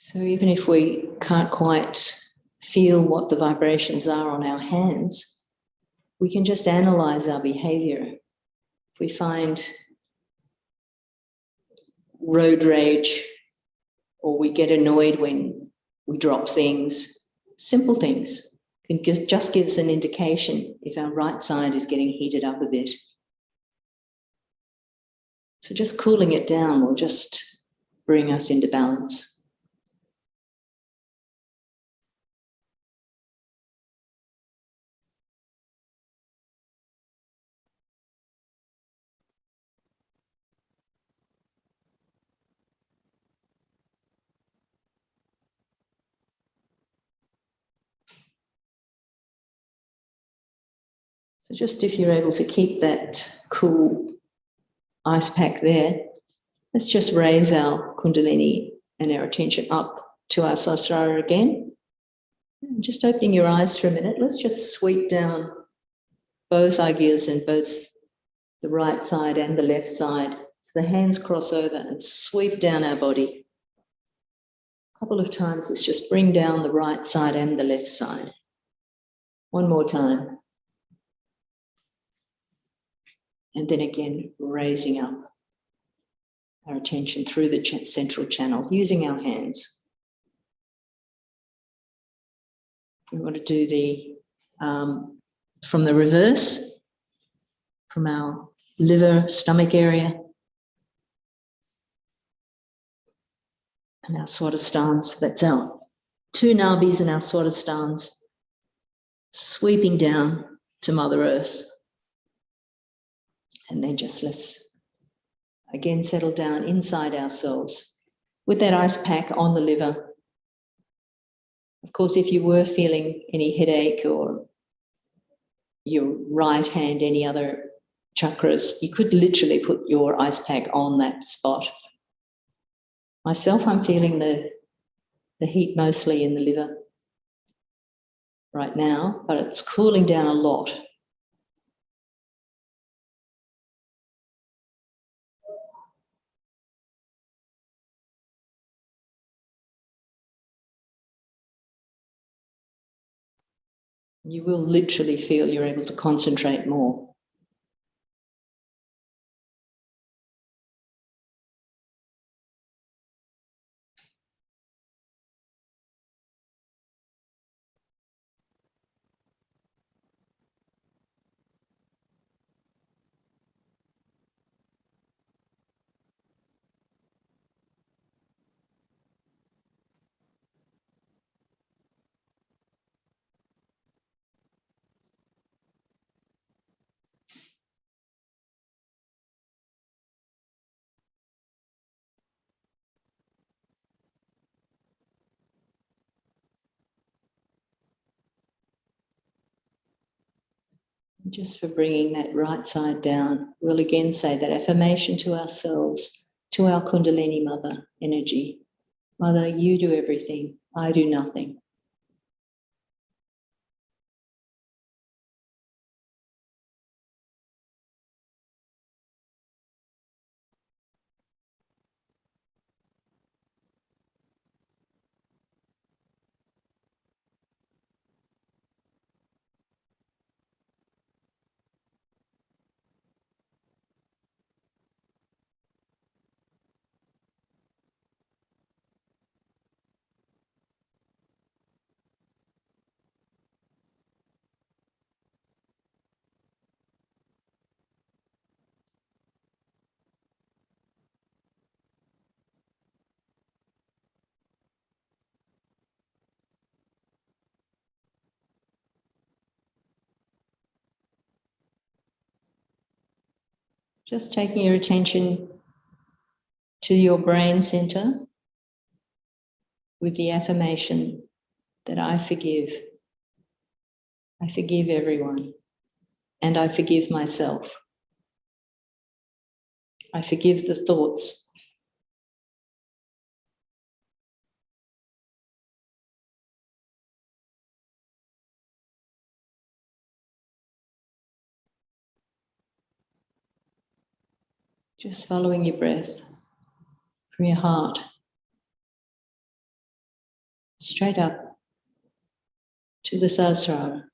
So even if we can't quite feel what the vibrations are on our hands, we can just analyze our behavior. If we find road rage, or we get annoyed when we drop things, simple things, can just give us an indication if our right side is getting heated up a bit. So just cooling it down will just bring us into balance. So just if you're able to keep that cool ice pack there, let's just raise our Kundalini and our attention up to our Sahasrara again. And just opening your eyes for a minute, let's just sweep down both agias and both the right side and the left side. So the hands cross over and sweep down our body. A couple of times, let's just bring down the right side and the left side. One more time. And then again, raising up our attention through the central channel, using our hands. We want to do the, from the reverse, from our liver, stomach area, and our Swadhisthans. That's our two nabis and our Swadhisthans, sweeping down to Mother Earth. And then just let's again settle down inside ourselves with that ice pack on the liver. Of course, if you were feeling any headache or your right hand, any other chakras, you could literally put your ice pack on that spot. Myself, I'm feeling the heat mostly in the liver right now, but it's cooling down a lot. You will literally feel you're able to concentrate more. Just for bringing that right side down, we'll again say that affirmation to ourselves, to our Kundalini Mother energy. Mother, you do everything, I do nothing. Just taking your attention to your brain center with the affirmation that I forgive. I forgive everyone, and I forgive myself. I forgive the thoughts. Just following your breath from your heart, straight up to the Sahasrara.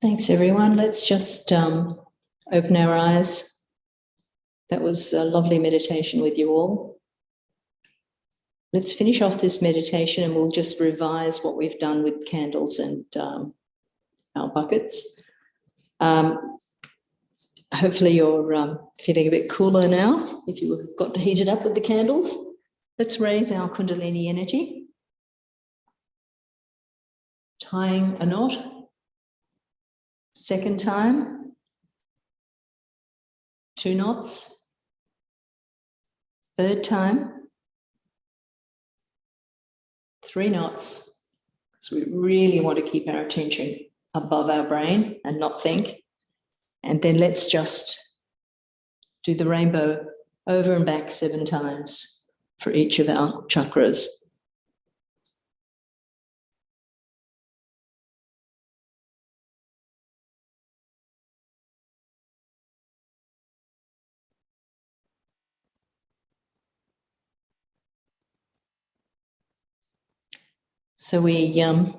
Thanks, everyone. Let's just open our eyes. That was a lovely meditation with you all. Let's finish off this meditation and we'll just revise what we've done with candles and our buckets. Hopefully you're feeling a bit cooler now if you got heated up with the candles. Let's raise our Kundalini energy. Tying a knot. Second time. 2 knots. Third time. 3 knots. So we really want to keep our attention above our brain and not think. And then let's just do the rainbow over and back 7 times for each of our chakras. So we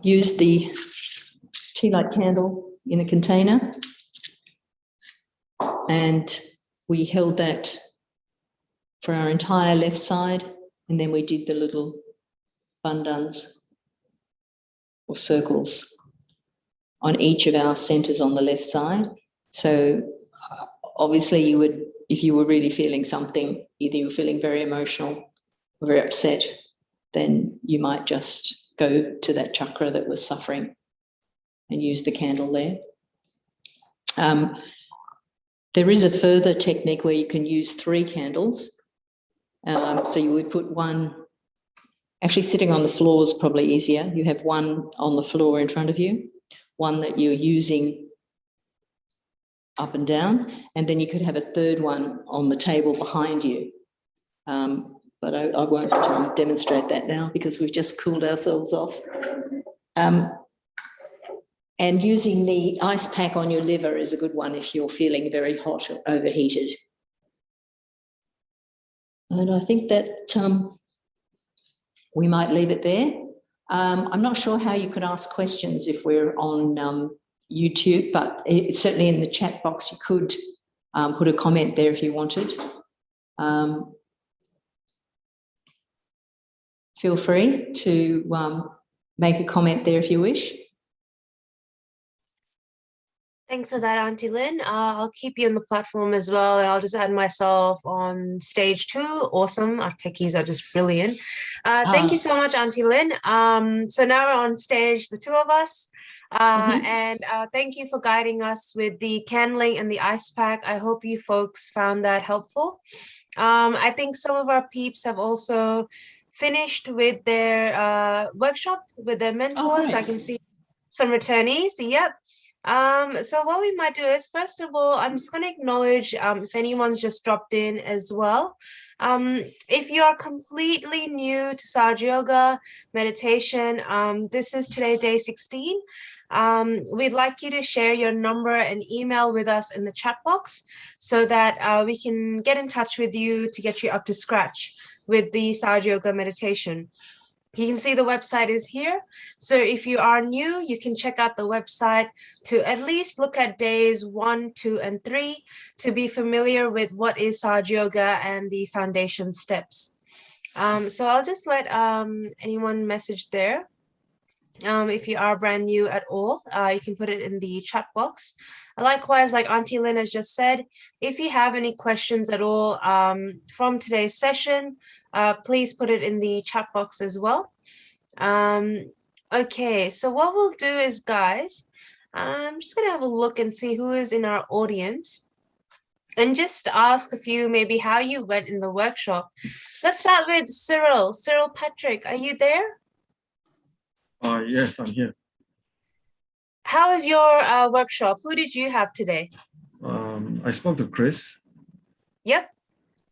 used the tea light candle in a container and we held that for our entire left side, and then we did the little bandhans or circles on each of our centers on the left side. So obviously you would, if you were really feeling something, either you were feeling very emotional or very upset, then you might just go to that chakra that was suffering and use the candle there. There is a further technique where you can use 3 candles. So you would put one, actually sitting on the floor is probably easier. You have one on the floor in front of you, one that you're using up and down, and then you could have a third one on the table behind you. But I won't demonstrate that now because we've just cooled ourselves off. And using the ice pack on your liver is a good one if you're feeling very hot or overheated. And I think that we might leave it there. I'm not sure how you could ask questions if we're on YouTube, but certainly in the chat box you could put a comment there if you wanted. Feel free to make a comment there if you wish. Thanks for that, Aunty Lyn. I'll keep you on the platform as well, and I'll just add myself on stage 2. Awesome. Our techies are just brilliant. Thank you so much, Aunty Lyn. So now we're on stage, the 2 of us. And thank you for guiding us with the candling and the ice pack. I hope you folks found that helpful. I think some of our peeps have also finished with their workshop with their mentors. I can see some returnees. Yep. So what we might do is, first of all, I'm just going to acknowledge if anyone's just dropped in as well. If you are completely new to Sahaja Yoga meditation, this is today day 16. We'd like you to share your number and email with us in the chat box so that we can get in touch with you to get you up to scratch with the Sahaja Yoga meditation. You can see the website is here. So if you are new, you can check out the website to at least look at days 1, 2, and 3 to be familiar with what is Sahaja Yoga and the foundation steps. So I'll just let anyone message there. If you are brand new at all, you can put it in the chat box. Likewise, like Aunty Lyn has just said, if you have any questions at all from today's session, please put it in the chat box as well. Okay, so what we'll do is, guys, I'm just going to have a look and see who is in our audience and just ask a few maybe how you went in the workshop. Let's start with Cyril. Cyril Patrick, are you there? Yes, I'm here. How was your workshop? Who did you have today? I spoke to Chris. Yep.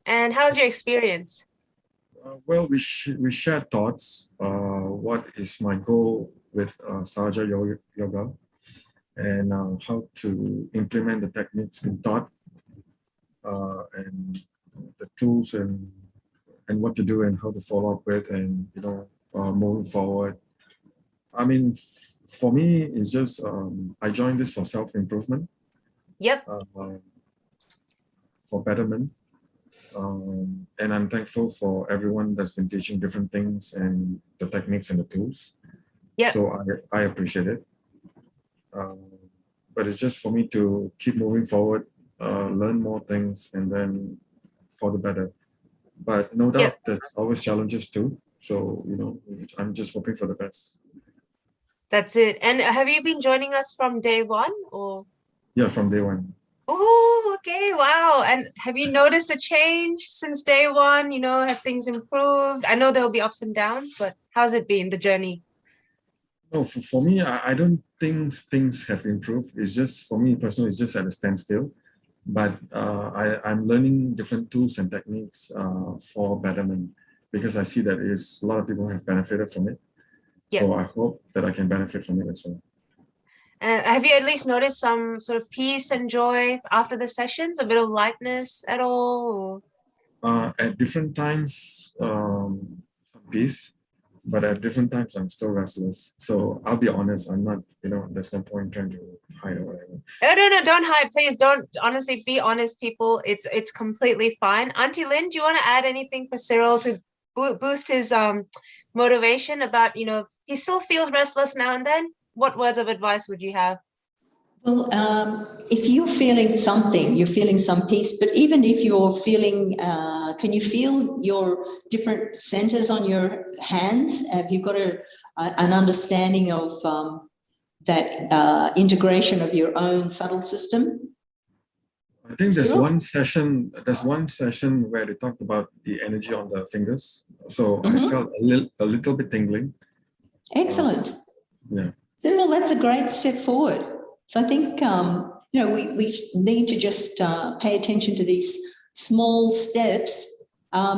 And how's your experience? Well, we shared thoughts. What is my goal with Sahaja Yoga and how to implement the techniques being taught and the tools and what to do and how to follow up with and, moving forward. I mean, for me, it's just I joined this for self-improvement, Yep. For betterment. And I'm thankful for everyone that's been teaching different things and the techniques and the tools. Yep. So I appreciate it. But it's just for me to keep moving forward, learn more things, and then for the better. But no doubt there's always challenges too. So, I'm just hoping for the best. That's it. And have you been joining us from day one or? Yeah, from day one. Oh, okay. Wow. And have you noticed a change since day one? Have things improved? I know there'll be ups and downs, but how's it been, the journey? No, for me, I don't think things have improved. It's just, for me personally, it's just at a standstill. But I'm learning different tools and techniques for betterment, because I see that a lot of people have benefited from it. So I hope that I can benefit from it as well. Have you at least noticed some sort of peace and joy after the sessions, a bit of lightness at all? At different times, some peace, but at different times, I'm still restless. So I'll be honest, I'm not, there's no point trying to hide or whatever. No, don't hide. Please don't. Honestly, be honest, people. It's completely fine. Aunty Lyn, do you want to add anything for Cyril to boost his motivation about, he still feels restless now and then? What words of advice would you have? Well, if you're feeling something, you're feeling some peace, but even if you're feeling, can you feel your different centers on your hands? Have you got an understanding of that integration of your own subtle system? I think there's one session where they talked about the energy on the fingers. So I felt a little bit tingling. Excellent. Yeah. Cyril, that's a great step forward. So I think, we need to just pay attention to these small steps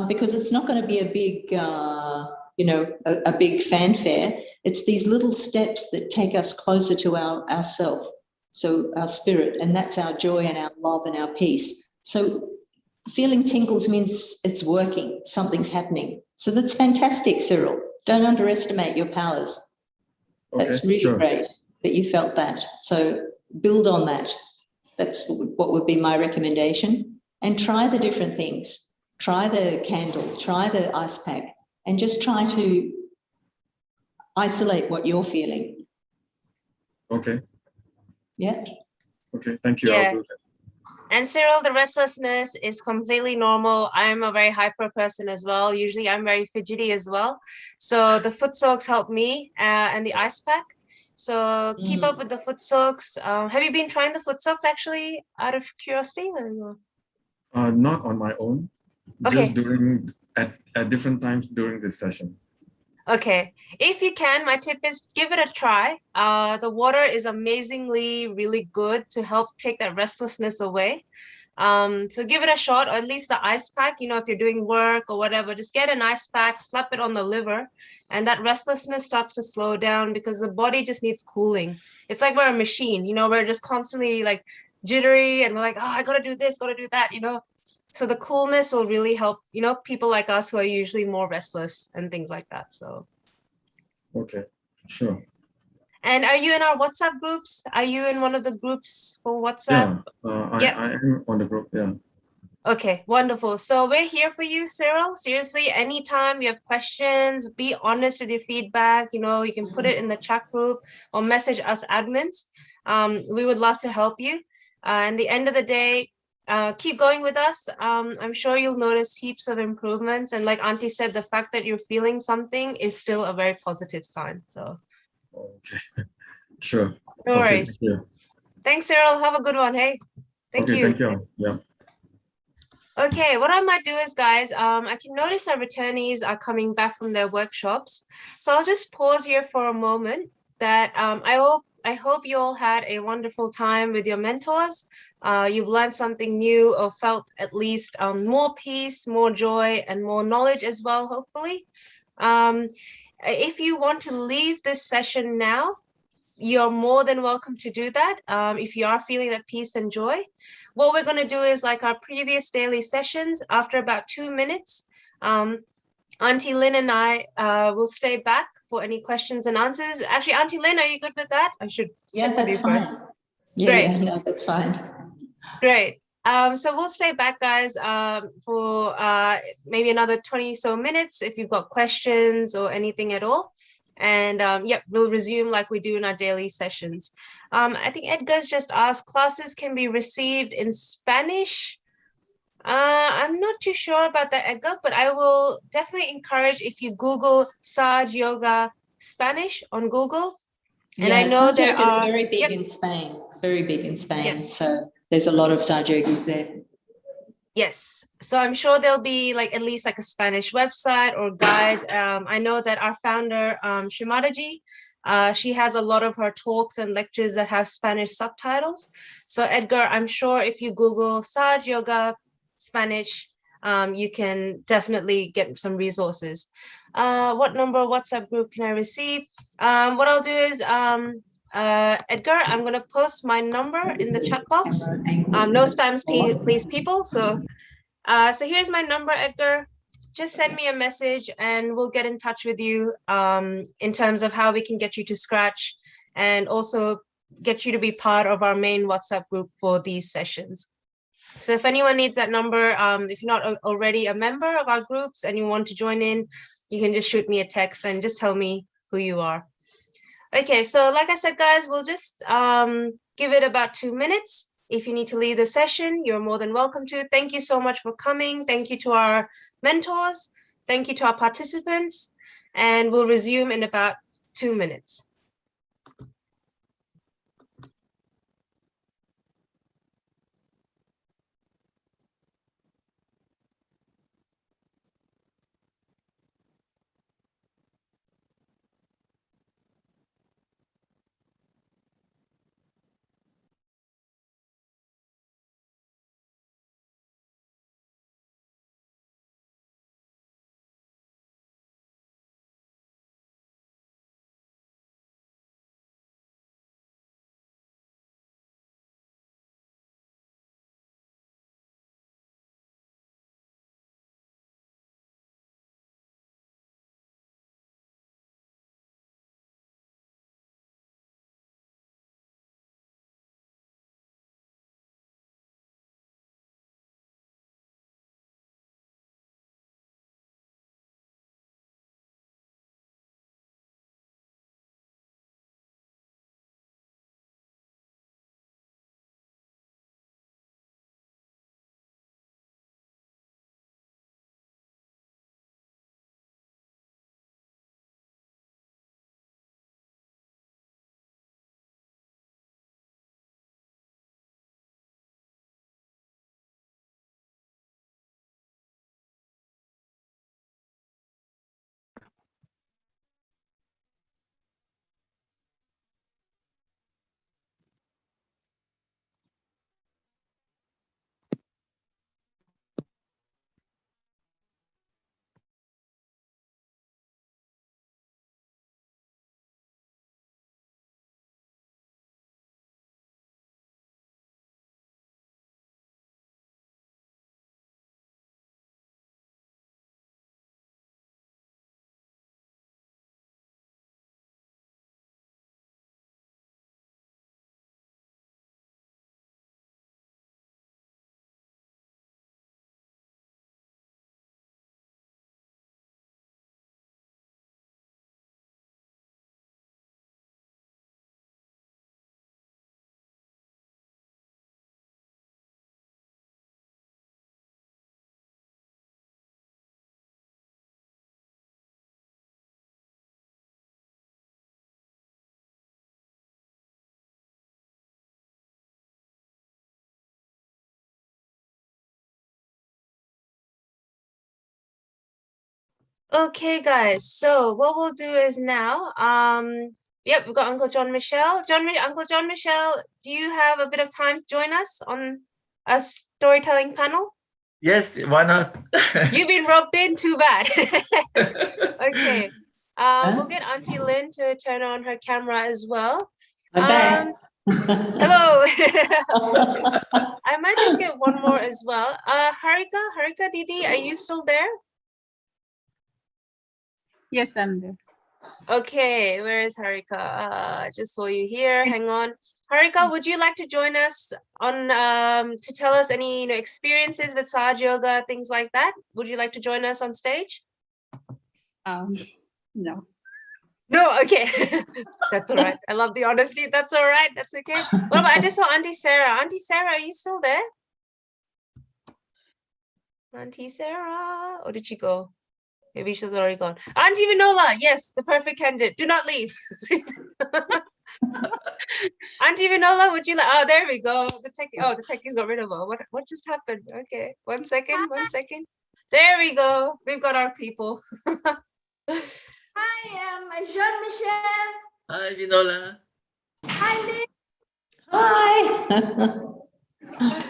because it's not going to be a big, a big fanfare. It's these little steps that take us closer to ourself, so our spirit, and that's our joy and our love and our peace. So feeling tingles means it's working, something's happening. So that's fantastic, Cyril. Don't underestimate your powers. Okay, that's really great that you felt that. So build on that. That's what would be my recommendation. And try the different things. Try the candle, try the ice pack, and just try to isolate what you're feeling. Okay. Yeah. Okay, thank you. Yeah. I'll do that. And Cyril, the restlessness is completely normal. I'm a very hyper person as well. Usually I'm very fidgety as well. So the foot soaks help me and the ice pack. So keep up with the foot soaks. Have you been trying the foot soaks actually out of curiosity? Or? Not on my own, just at different times during this session. Okay, if you can, my tip is give it a try. The water is amazingly really good to help take that restlessness away. So give it a shot, or at least the ice pack, if you're doing work or whatever, just get an ice pack, slap it on the liver, and that restlessness starts to slow down because the body just needs cooling. It's like we're a machine, we're just constantly like jittery and we're like, oh, I gotta do this, gotta do that, So the coolness will really help, people like us who are usually more restless and things like that. So. Okay, sure. And are you in our WhatsApp groups? Are you in one of the groups for WhatsApp? Yeah, I am on the group, yeah. Okay, wonderful. So we're here for you, Cyril. Seriously, anytime you have questions, be honest with your feedback. You can put it in the chat group or message us admins. We would love to help you. And the end of the day, keep going with us. I'm sure you'll notice heaps of improvements. And like Auntie said, the fact that you're feeling something is still a very positive sign. So. Okay, sure. No worries. Thank you. Thanks, Cyril. Have a good one. Hey, thank you. Thank you. Yeah. Okay, what I might do is, guys, I can notice our returnees are coming back from their workshops. So I'll just pause here for a moment. That I hope you all had a wonderful time with your mentors. You've learned something new or felt at least more peace, more joy, and more knowledge as well, hopefully. If you want to leave this session now, you're more than welcome to do that. If you are feeling that peace and joy, what we're going to do is like our previous daily sessions. After about 2 minutes, Aunty Lyn and I will stay back for any questions and answers. Actually, Aunty Lyn, are you good with that? I should check with you fine. first. Yeah, Great. yeah, no, that's fine. Great. So we'll stay back, guys, for maybe another 20 so minutes if you've got questions or anything at all. And yep, we'll resume like we do in our daily sessions. I think Edgar's just asked, classes can be received in Spanish. I'm not too sure about that, Edgar, but I will definitely encourage if you Google Saj Yoga Spanish on Google. And I know there Sahaja is are very big in Spain. It's very big in Spain. Yes. So there's a lot of Sahaja yogis there. Yes, so I'm sure there'll be like at least like a Spanish website or guides. I know that our founder, Shri Mataji, she has a lot of her talks and lectures that have Spanish subtitles. So Edgar, I'm sure if you Google Saj Yoga Spanish, you can definitely get some resources. What number WhatsApp group can I receive? What I'll do is, Edgar, I'm going to post my number in the chat box. No spams, please, people. So here's my number, Edgar. Just send me a message and we'll get in touch with you in terms of how we can get you to Scratch and also get you to be part of our main WhatsApp group for these sessions. So if anyone needs that number, if you're not already a member of our groups and you want to join in, you can just shoot me a text and just tell me who you are. Okay, so like I said, guys, we'll just give it about 2 minutes. If you need to leave the session, you're more than welcome to. Thank you so much for coming. Thank you to our mentors. Thank you to our participants. And we'll resume in about 2 minutes. Okay, guys, so what we'll do is now, yep, we've got Uncle John Michelle. Uncle John Michelle, do you have a bit of time to join us on a storytelling panel? Yes, why not? You've been roped in, too bad. Okay, we'll get Aunty Lyn to turn on her camera as well. I'm back. Hello. I might just get one more as well. Harika Didi, are you still there? Yes, I'm there. Okay, where is Harika? I just saw you here. Hang on. Harika, would you like to join us on to tell us any experiences with Sahaja Yoga, things like that? Would you like to join us on stage? No. No, okay. That's all right. I love the honesty. That's all right. That's okay. What about, I just saw Auntie Sarah. Auntie Sarah, are you still there? Auntie Sarah, or did she go? Maybe she's already gone. Auntie Vinola, yes, the perfect candidate. Do not leave. Auntie Vinola, would you like? Oh, there we go. The techies got rid of her. What just happened? Okay, 1 second, 1 second. There we go. We've got our people. Hi, I'm Jean-Michel. Hi, Vinola. Hi, Lynn. Hi.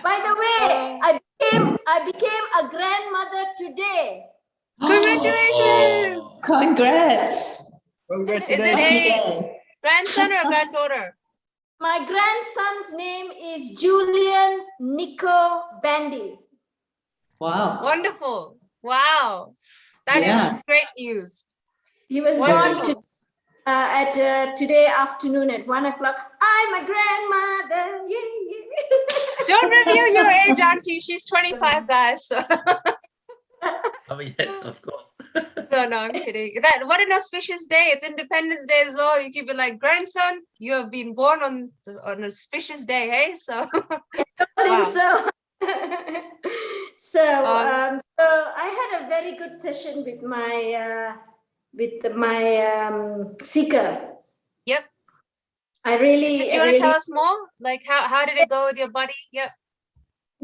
By the way, I became a grandmother today. Congratulations! Congrats. Is it a grandson or a granddaughter? My grandson's name is Julian Nico Bandy. Wow. Wonderful. Wow. That is great news. He was born today afternoon at 1 o'clock. I'm a grandmother. Yeah. Don't reveal your age, Auntie. She's 25, guys. So. Oh, yes, of course. No, I'm kidding. What an auspicious day. It's Independence Day as well. You keep it like, grandson, you have been born on an auspicious day, hey? So, Wow. So I had a very good session with my seeker. Yep. I really. Do you want to tell us more? Like, how did it go with your body? Yep.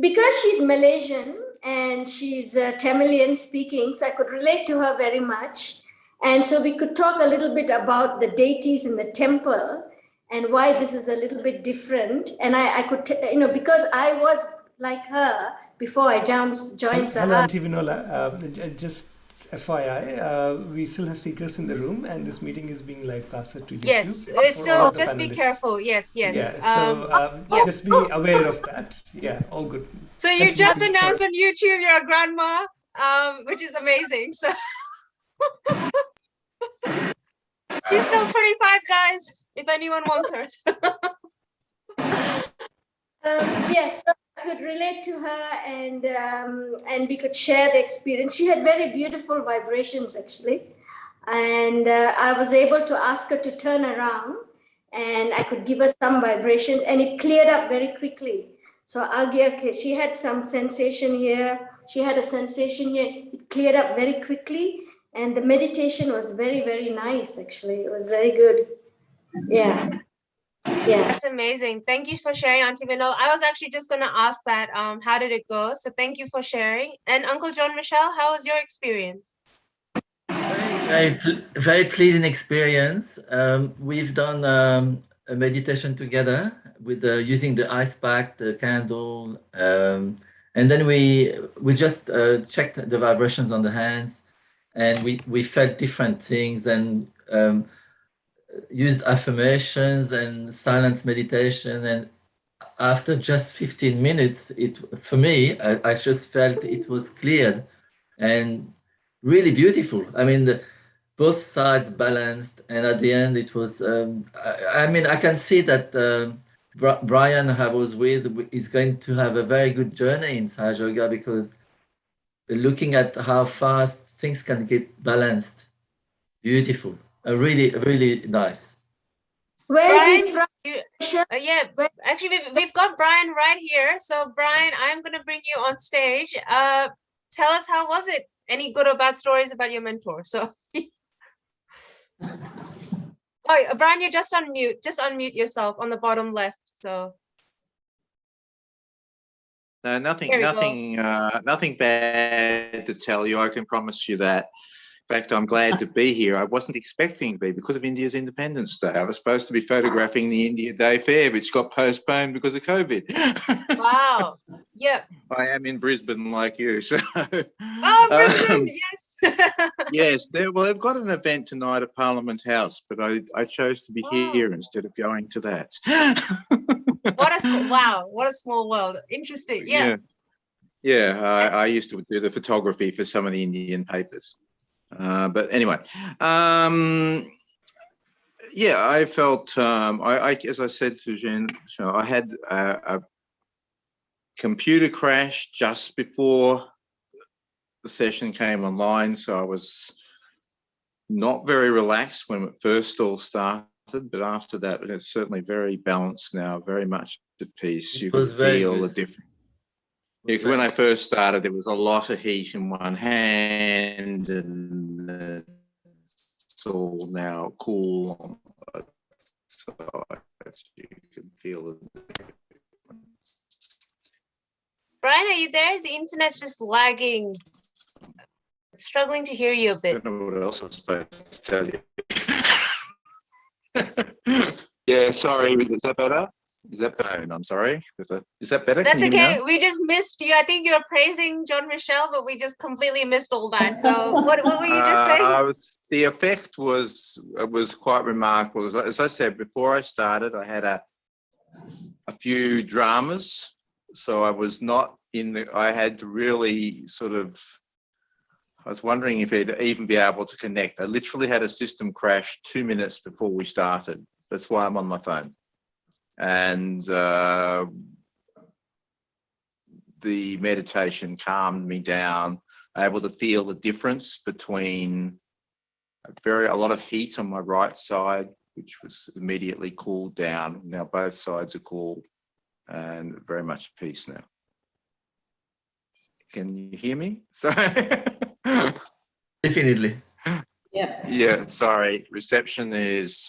Because she's Malaysian and she's Tamilian speaking, so I could relate to her very much. And so we could talk a little bit about the deities in the temple and why this is a little bit different. And I could, because I was like her before I joined Sahaja. Hello, Auntie Vinola. Just FYI, we still have seekers in the room, and this meeting is being live casted to YouTube. Yes, so just be careful. Yes. Yeah, so just be aware of that. Yeah, all good. So you just announced on YouTube you're a grandma, which is amazing. So she's still 25, guys, if anyone wants her. Yes, so I could relate to her and we could share the experience. She had very beautiful vibrations, actually. And I was able to ask her to turn around and I could give her some vibrations and it cleared up very quickly. So okay, she had some sensation here. She had a sensation here. It cleared up very quickly. And the meditation was very, very nice, actually. It was very good. Yeah. Yeah. That's amazing. Thank you for sharing, Auntie Vinol. I was actually just going to ask that, how did it go? So thank you for sharing. And Uncle John Michelle, how was your experience? Very pleasing experience. We've done a meditation together with using the ice pack, the candle, and then we just checked the vibrations on the hands, and we felt different things and used affirmations and silence meditation. And after just 15 minutes, for me, I just felt it was cleared and really beautiful. I mean, both sides balanced, and at the end it was I can see that Brian I was with is going to have a very good journey in Sahaja Yoga, because looking at how fast things can get balanced, beautiful, really nice. Where Brian, is he from? Yeah, actually we've got Brian right here. So Brian, I'm going to bring you on stage. Tell us, how was it? Any good or bad stories about your mentor? So oh, Brian, you're just on mute. Just unmute yourself on the bottom left. So no, nothing bad to tell you. I can promise you that. In fact, I'm glad to be here. I wasn't expecting to be because of India's Independence Day. I was supposed to be photographing the India Day Fair, which got postponed because of COVID. Wow. Yep. I am in Brisbane like you. So. Oh, Brisbane, yes. Yes. Well, they've got an event tonight at Parliament House, but I chose to be here instead of going to that. What a small world. Interesting. Yeah. Yeah. I used to do the photography for some of the Indian papers. But anyway, yeah, I felt, as I said to Jen, so I had a computer crash just before the session came online, so I was not very relaxed when it first all started, but after that, it's certainly very balanced now, very much at peace. You could feel the difference. When I first started, there was a lot of heat in one hand, and it's all now cool on both sides. You can feel the difference. Brian, are you there? The internet's just lagging. Struggling to hear you a I bit. don't know what else I'm supposed to tell you. Yeah, sorry. Is that better? Is that better? I'm sorry. Is that better? That's Can you hear me okay. now? We just missed you. I think you're praising John Michel, but we just completely missed all that. So what were you just saying? The effect was quite remarkable. As I said, before I started, I had a few dramas. So I was not I had to really sort of, I was wondering if it'd even be able to connect. I literally had a system crash 2 minutes before we started. That's why I'm on my phone. And the meditation calmed me down, able to feel the difference between a lot of heat on my right side, which was immediately cooled down. Now both sides are cool and very much at peace now. Can you hear me? Sorry. Definitely. Yeah. Yeah, sorry. Reception is,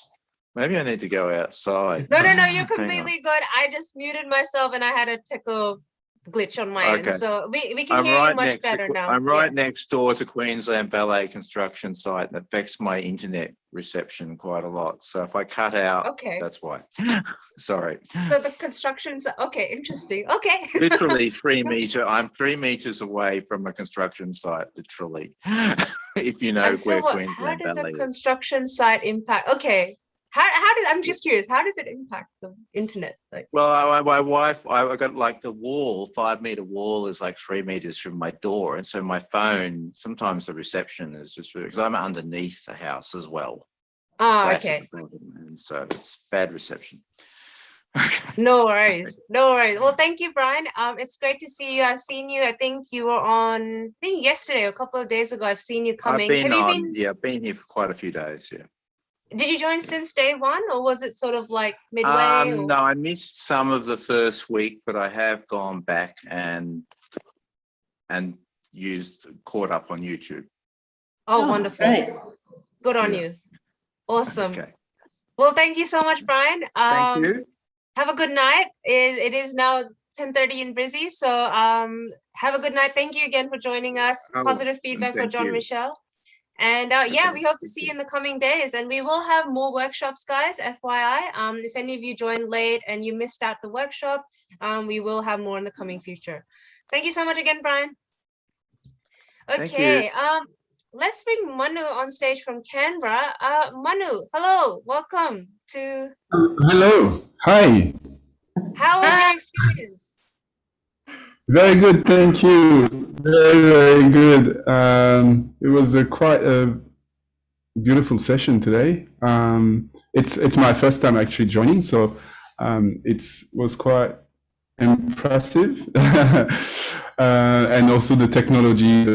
maybe I need to go outside. No, you're completely good. I just muted myself and I had a technical glitch on my end. So we can hear you much better now. I'm right next door to Queensland Ballet construction site, and it affects my internet reception quite a lot. So if I cut out, that's why. Sorry. So the construction's okay, interesting. Okay. Literally 3 meters. I'm 3 meters away from a construction site, literally. If you know where Queensland how does Ballet a construction site impact? Okay. I'm just curious, how does it impact the internet? Like, well, my wife, I got like the wall, 5 meter wall is like 3 meters from my door. And so my phone, sometimes the reception is just, because I'm underneath the house as well. Oh, okay. And so it's bad reception. No worries. No worries. Well, thank you, Brian. It's great to see you. I've seen you. I think you were on, I think yesterday, a couple of days ago, I've seen you coming. I've been here for quite a few days, yeah. Did you join since day one, or was it sort of like midway? No, I missed some of the first week, but I have gone back and caught up on YouTube. Oh, wonderful. Great. Good on you. Awesome. Okay. Well, thank you so much, Brian. Thank you. Have a good night. It is now 10:30 in Brizzy, so have a good night. Thank you again for joining us. Positive feedback for John Michel. And yeah, we hope to see you in the coming days, and we will have more workshops, guys, FYI. If any of you joined late and you missed out the workshop, we will have more in the coming future. Thank you so much again, Brian. Okay, let's bring Manu on stage from Canberra. Manu, hello, welcome to... Hello, hi. How was your experience? Very good, thank you. Very, very good. It was quite a beautiful session today. It's my first time actually joining, so it was quite impressive. And also the technology,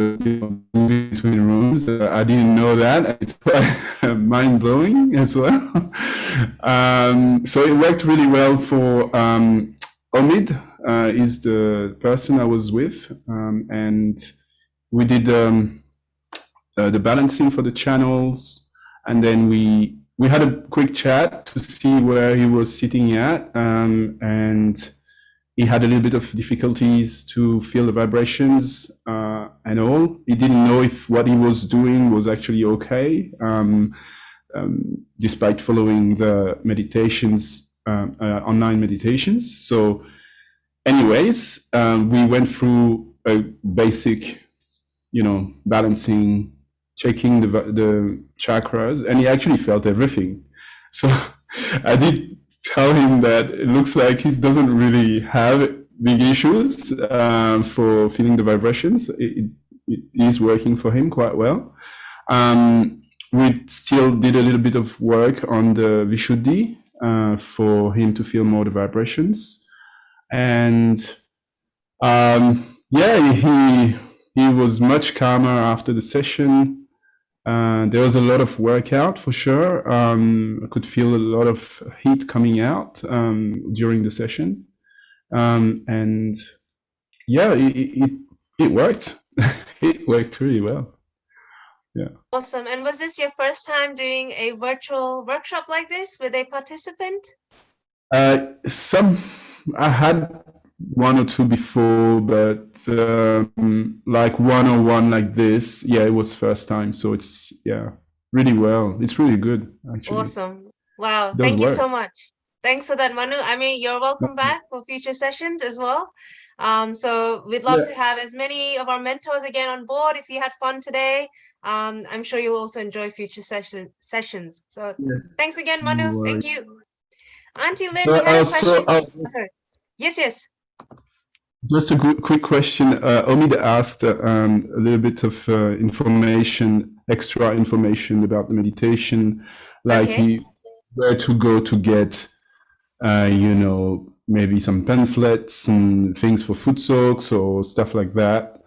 moving between rooms. I didn't know that. It's quite mind-blowing as well. So it worked really well for Omid. Is the person I was with, and we did the balancing for the channels, and then we had a quick chat to see where he was sitting at, and he had a little bit of difficulties to feel the vibrations and all. He didn't know if what he was doing was actually okay, despite following the meditations, online meditations. So anyways, we went through a basic, balancing, checking the chakras, and he actually felt everything. So I did tell him that it looks like he doesn't really have big issues for feeling the vibrations. It is working for him quite well. We still did a little bit of work on the Vishuddhi for him to feel more the vibrations. And he was much calmer after the session. There was a lot of workout for sure. I could feel a lot of heat coming out during the session. And yeah, it worked. It worked really well. Yeah. Awesome. And was this your first time doing a virtual workshop like this with a participant? I had one or two before, but like one-on-one like this, yeah, it was first time. So it's, yeah, really well. It's really good, actually. Awesome. Wow. Thank you so much. Thanks for that, Manu. I mean, you're welcome back for future sessions as well. So we'd love to have as many of our mentors again on board. If you had fun today, I'm sure you'll also enjoy future sessions. So thanks again, Manu. Thank you. Aunty Lyn, we had a question. Sorry. Yes. Just a quick question. Omid asked a little bit of extra information about the meditation, like where to go to get, maybe some pamphlets and things for Footsoaks or stuff like that.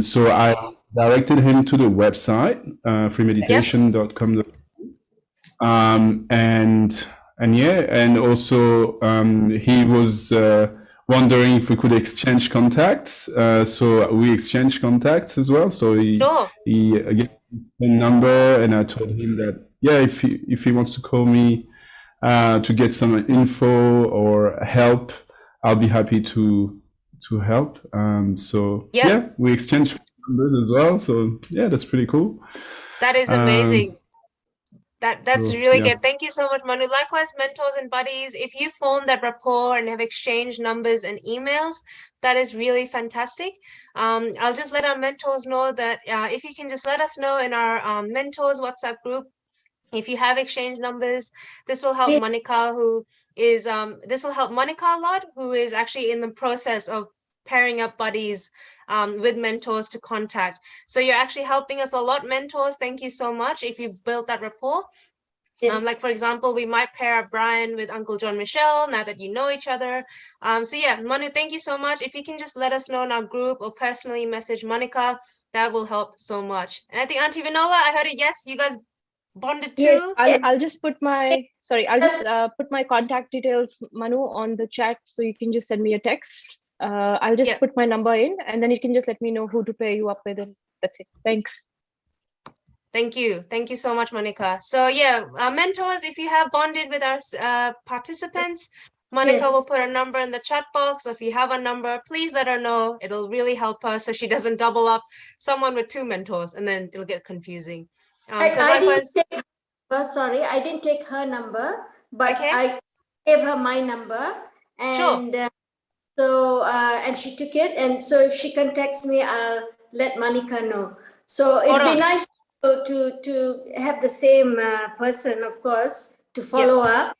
So I directed him to the website, freemeditation.com. And also he was wondering if we could exchange contacts. So we exchanged contacts as well. So he gave me a number, and I told him that if he wants to call me to get some info or help, I'll be happy to help. We exchanged numbers as well. So yeah, that's pretty cool. That is amazing. That's really good. Thank you so much, Manu. Likewise, mentors and buddies, if you form that rapport and have exchanged numbers and emails, that is really fantastic. I'll just let our mentors know that if you can just let us know in our mentors WhatsApp group, if you have exchanged numbers, this will help Monica, this will help Monica a lot, who is actually in the process of pairing up buddies with mentors to contact. So you're actually helping us a lot, mentors. Thank you so much if you've built that rapport. Like, for example, we might pair up Brian with Uncle John Michelle now that you know each other. So yeah, Manu, thank you so much. If you can just let us know in our group or personally message Monica, that will help so much. And I think Auntie Vinola, I heard a yes, you guys bonded too. Yes, I'll just put my put my contact details, Manu, on the chat, so you can just send me a text. I'll just put my number in, and then you can just let me know who to pair you up with, and that's it. Thanks. Thank you so much, Monica. So yeah, mentors, if you have bonded with our participants, Monica will put a number in the chat box. So if you have a number, please let her know. It'll really help her so she doesn't double up someone with two mentors, and then it'll get confusing. I didn't take her number, but I gave her my number, and and she took it. And so if she contacts me, I'll let Monica know. So it'd be nice to have the same person, of course, to follow up.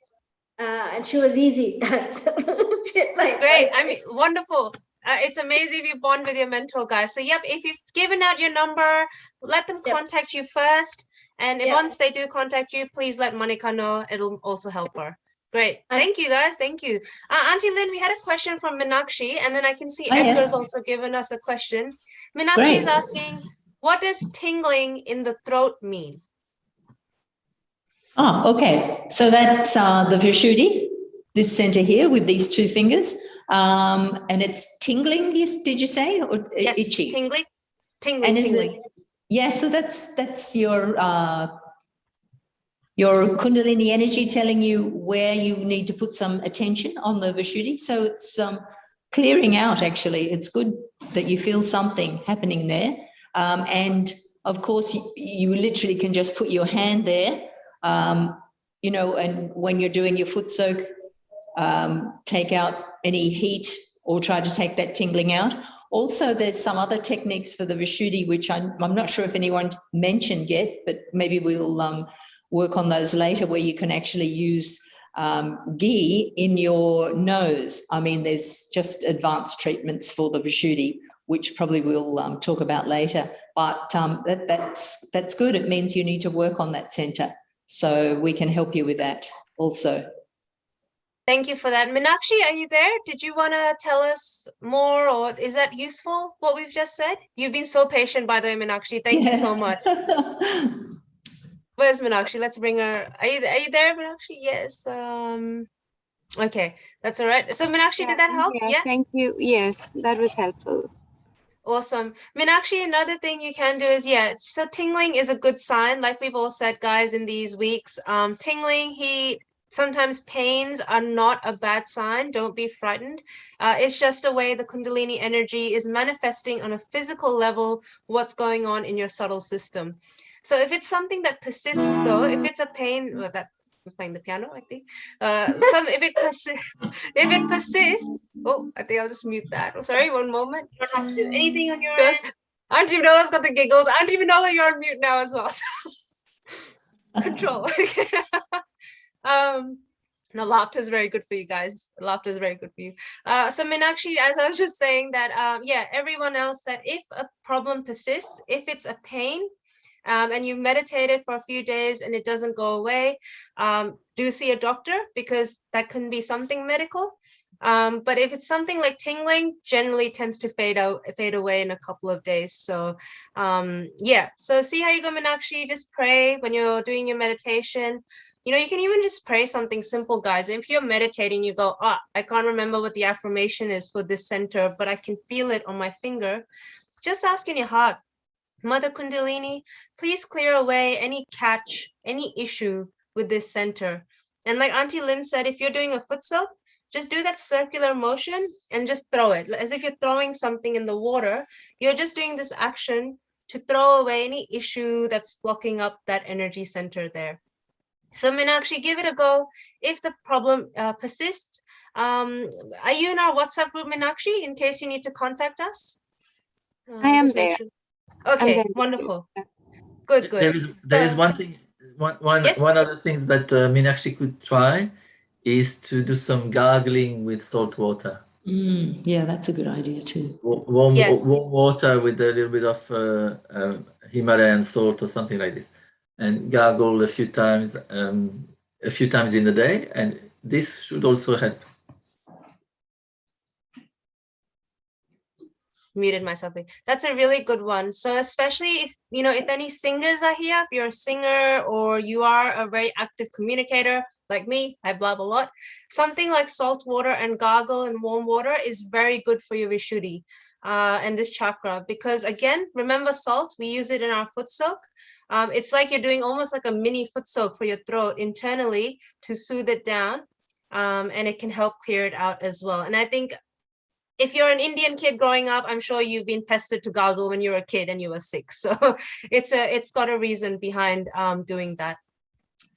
And she was easy. Great. I mean, wonderful. It's amazing if you bond with your mentor, guys. So yep, if you've given out your number, let them contact you first. And if once they do contact you, please let Monica know. It'll also help her. Great. Thank you, guys. Thank you. Aunty Lyn, we had a question from Meenakshi, and then I can see Edgar's also given us a question. Meenakshi is asking, what does tingling in the throat mean? Oh, okay. So that's the Vishuddhi, this center here with these two fingers. And it's tingling, did you say? Or yes, itchy? Tingling. So that's your Kundalini energy telling you where you need to put some attention on the Vishuddhi. So it's clearing out, actually. It's good that you feel something happening there. And of course, you literally can just put your hand there, and when you're doing your Footsoak, take out any heat or try to take that tingling out. Also, there's some other techniques for the Vishuddhi, which I'm not sure if anyone mentioned yet, but maybe we'll work on those later, where you can actually use ghee in your nose. I mean, there's just advanced treatments for the Vishuddhi which probably we'll talk about later. But that's good. It means you need to work on that center. So we can help you with that also. Thank you for that. Meenakshi, are you there? Did you want to tell us more, or is that useful, what we've just said? You've been so patient, by the way, Meenakshi. Thank you so much. Where's Meenakshi? Let's bring her. Are you there, Meenakshi? Yes. Okay, that's all right. So Meenakshi, did that help? Yeah, thank you. Yes, that was helpful. Awesome. Meenakshi, another thing you can do is, so tingling is a good sign. Like we've all said, guys, in these weeks, tingling, sometimes pains are not a bad sign. Don't be frightened. It's just a way the Kundalini energy is manifesting on a physical level what's going on in your subtle system. So if it's something that persists, though, if it's a pain, well, that was playing the piano, I think. If it persists, oh, I think I'll just mute that. Oh, sorry, one moment. You don't have to do anything on your end. Auntie Vinola's got the giggles. Auntie Vinola, you're on mute now as well. Control. No, laughter is very good for you guys. Laughter is very good for you. So Meenakshi, as I was just saying that, everyone else said if a problem persists, if it's a pain, and you meditated for a few days and it doesn't go away, do see a doctor, because that can be something medical. But if it's something like tingling, generally tends to fade away in a couple of days. So so see how you go, Meenakshi. Just pray when you're doing your meditation. You can even just pray something simple, guys. If you're meditating, you go, I can't remember what the affirmation is for this center, but I can feel it on my finger. Just ask in your heart, Mother Kundalini, please clear away any catch, any issue with this center. And like Aunty Lyn said, if you're doing a Footsoak, just do that circular motion and just throw it. As if you're throwing something in the water, you're just doing this action to throw away any issue that's blocking up that energy center there. So Meenakshi, give it a go. If the problem persists, are you in our WhatsApp group, Meenakshi, in case you need to contact us? I am there. Sure. Okay, wonderful. Good. There is one thing, one other thing that Meenakshi could try is to do some gargling with salt water. Yeah, that's a good idea too. Warm water with a little bit of Himalayan salt or something like this, and gargle a few times in the day, and this should also help. Muted myself. That's a really good one. So especially if any singers are here, if you're a singer or you are a very active communicator like me, I blab a lot, something like salt water and gargle in warm water is very good for your Vishuddhi and this chakra, because again, remember salt, we use it in our Footsoak. It's like you're doing almost like a mini Footsoak for your throat internally to soothe it down, and it can help clear it out as well. And I think if you're an Indian kid growing up, I'm sure you've been pestered to gargle when you were a kid and you were sick. So it's got a reason behind doing that.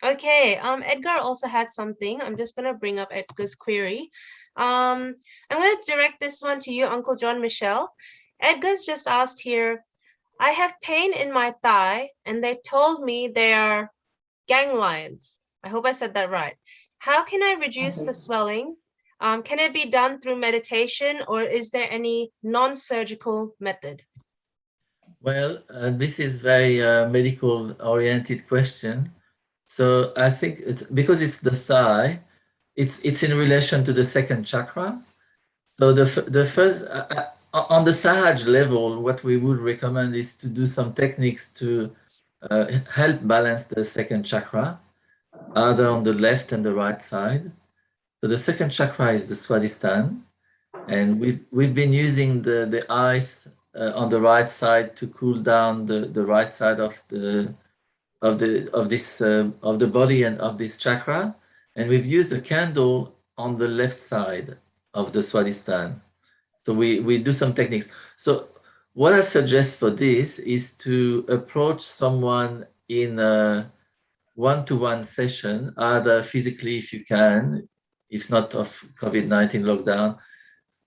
Okay, Edgar also had something. I'm just going to bring up Edgar's query. I'm going to direct this one to you, Uncle John Michelle. Edgar's just asked here, I have pain in my thigh and they told me they are ganglions. I hope I said that right. How can I reduce the swelling? Can it be done through meditation, or is there any non-surgical method? Well, this is very medical-oriented question. So I think because it's the thigh, it's in relation to the second chakra. So the first on the Sahaja level, what we would recommend is to do some techniques to help balance the second chakra, either on the left and the right side. So the second chakra is the Swadhisthana, and we've been using the ice on the right side to cool down the right side of the body and of this chakra, and we've used a candle on the left side of the Swadhisthana. So we do some techniques. So what I suggest for this is to approach someone in a one-to-one session, either physically if you can, if not of COVID-19 lockdown,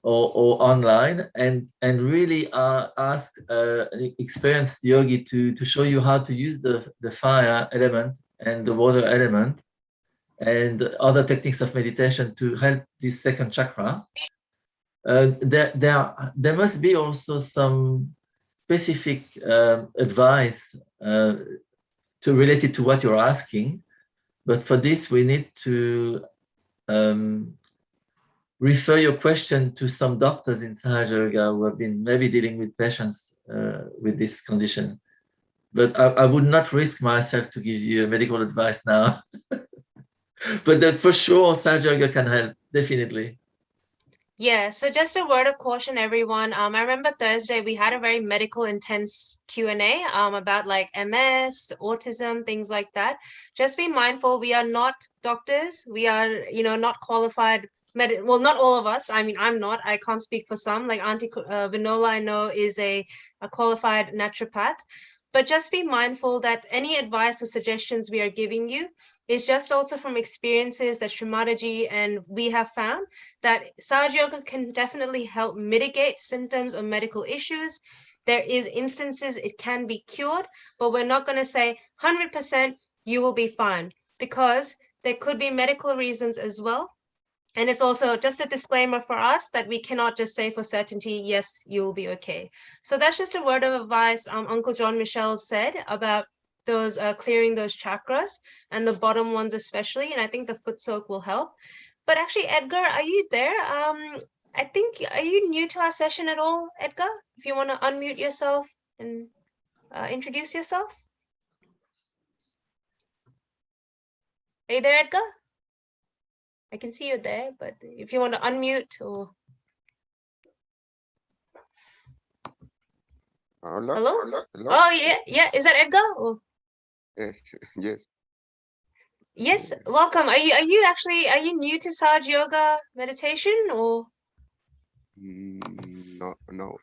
or online, and really ask an experienced yogi to show you how to use the fire element and the water element and other techniques of meditation to help this second chakra. there must be also some specific advice to relate it to what you're asking. But for this, we need to refer your question to some doctors in Sahaja Yoga who have been maybe dealing with patients with this condition. But I would not risk myself to give you medical advice now. But for sure, Sahaja Yoga can help, definitely. Yeah, so just a word of caution, everyone. I remember Thursday we had a very medical intense Q&A about like MS, autism, things like that. Just be mindful, we are not doctors. We are, not qualified. Well, not all of us. I mean, I'm not. I can't speak for some. Like Auntie Vinola, I know, is a qualified naturopath. But just be mindful that any advice or suggestions we are giving you is just also from experiences that Shri Mataji and we have found that Sahaja Yoga can definitely help mitigate symptoms of medical issues. There is instances it can be cured, but we're not going to say 100% you will be fine, because there could be medical reasons as well. And it's also just a disclaimer for us that we cannot just say for certainty, yes, you'll be okay. So that's just a word of advice Uncle John Michel said about those clearing those chakras, and the bottom ones especially. And I think the Footsoak will help. But actually, Edgar, are you there? I think, are you new to our session at all, Edgar? If you want to unmute yourself and introduce yourself. Are you there, Edgar? I can see you there, but if you want to unmute or... Hola. Hello? Hello. Oh, yeah. Is that Edgar? Or... Yes. Yes, welcome. Are you new to Sahaja Yoga meditation or? No.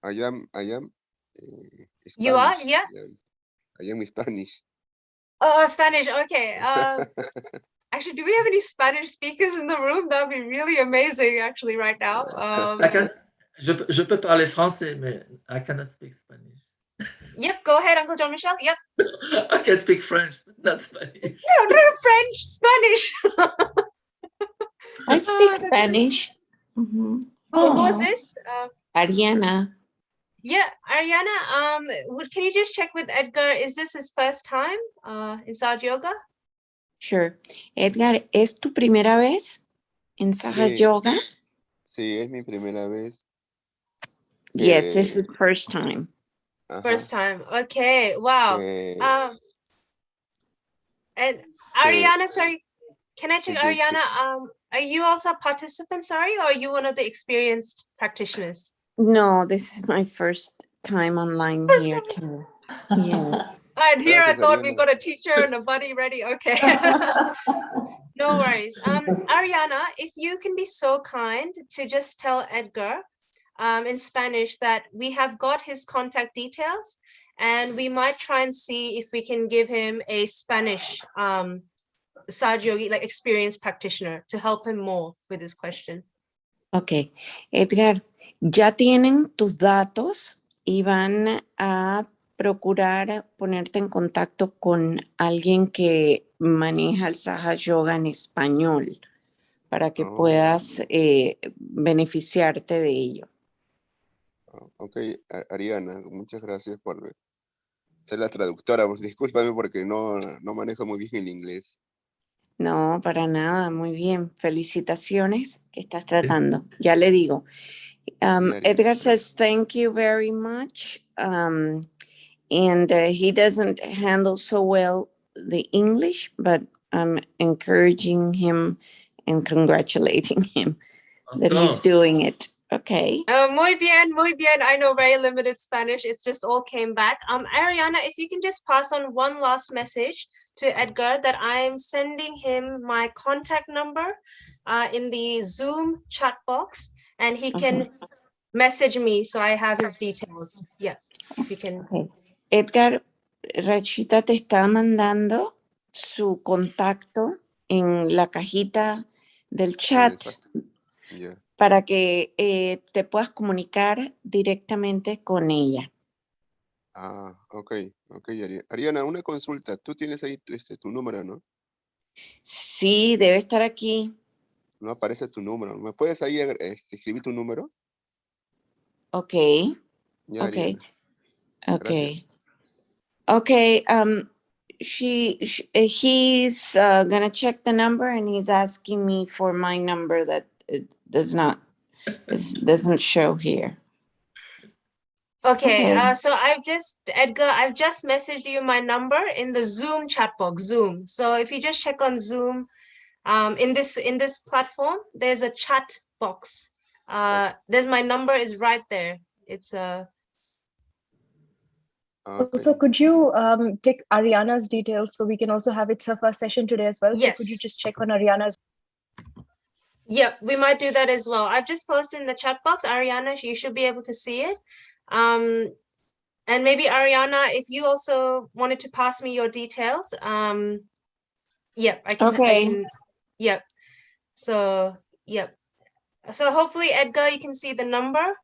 I am Spanish. You are, yeah. I am Spanish. Oh, Spanish. Okay. Actually, do we have any Spanish speakers in the room? That would be really amazing, actually, right now. Je peux parler français, mais I cannot speak Spanish. Yep, go ahead, Uncle John Michel. Yep. I can speak French, but not Spanish. No, French, Spanish. I speak Spanish. Mm-hmm. Who was this? Ariana. Yeah, Ariana, can you just check with Edgar? Is this his first time in Sahaja Yoga? Sure. Edgar, ¿es tu primera vez en Sahaja Yoga? Sí, es mi primera vez. Yes, this is the first time. First time. Okay. Wow. And Ariana, sorry, can I check, Ariana? Are you also a participant, sorry, or are you one of the experienced practitioners? No, this is my first time online here too. Yeah. And here I thought we've got a teacher and a buddy ready. Okay. No worries. Ariana, if you can be so kind to just tell Edgar in Spanish that we have got his contact details, and we might try and see if we can give him a Spanish Sahaja Yogi, like experienced practitioner, to help him more with his question. Okay. Edgar, ya tienen tus datos y van a procurar ponerte en contacto con alguien que maneja el Sahaja Yoga en español para que puedas beneficiarte de ello. Ok, Ariana, muchas gracias por ser la traductora. Discúlpame porque no manejo muy bien el inglés. No, para nada, muy bien. Felicitaciones que estás tratando. Ya le digo. Edgar says thank you very much. And he doesn't handle so well the English, but I'm encouraging him and congratulating him that he's doing it. Okay. Muy bien, muy bien. I know very limited Spanish. It's just all came back. Ariana, if you can just pass on one last message to Edgar that I'm sending him my contact number in the Zoom chat box, and he can message me so I have his details. Yeah, if you can. Okay. Edgar, Rachita te está mandando su contacto en la cajita del chat. Yeah. Para que te puedas comunicar directamente con ella. Ok, Ariana, una consulta. Tú tienes ahí tu número, ¿no? Sí, debe estar aquí. no aparece tu número. ¿Me puedes ahí escribir tu número? Okay. Ya, Okay. Ariana. Okay. Okay. He's gonna check the number and he's asking me for my number that it doesn't show here. Okay, Okay. so Edgar, I've just messaged you my number in the Zoom chat box, Zoom. So if you just check on Zoom, in this platform, there's a chat box. There's my number is right there. It's Also, could you take Ariana's details so we can also have it's her first session today as well? Yes. So could you just check on Ariana's? Yep, we might do that as well. I've just posted in the chat box, Ariana, you should be able to see it. And maybe Ariana, if you also wanted to pass me your details, yep, I can, yep. So, yep. So hopefully, Edgar, you can see the number.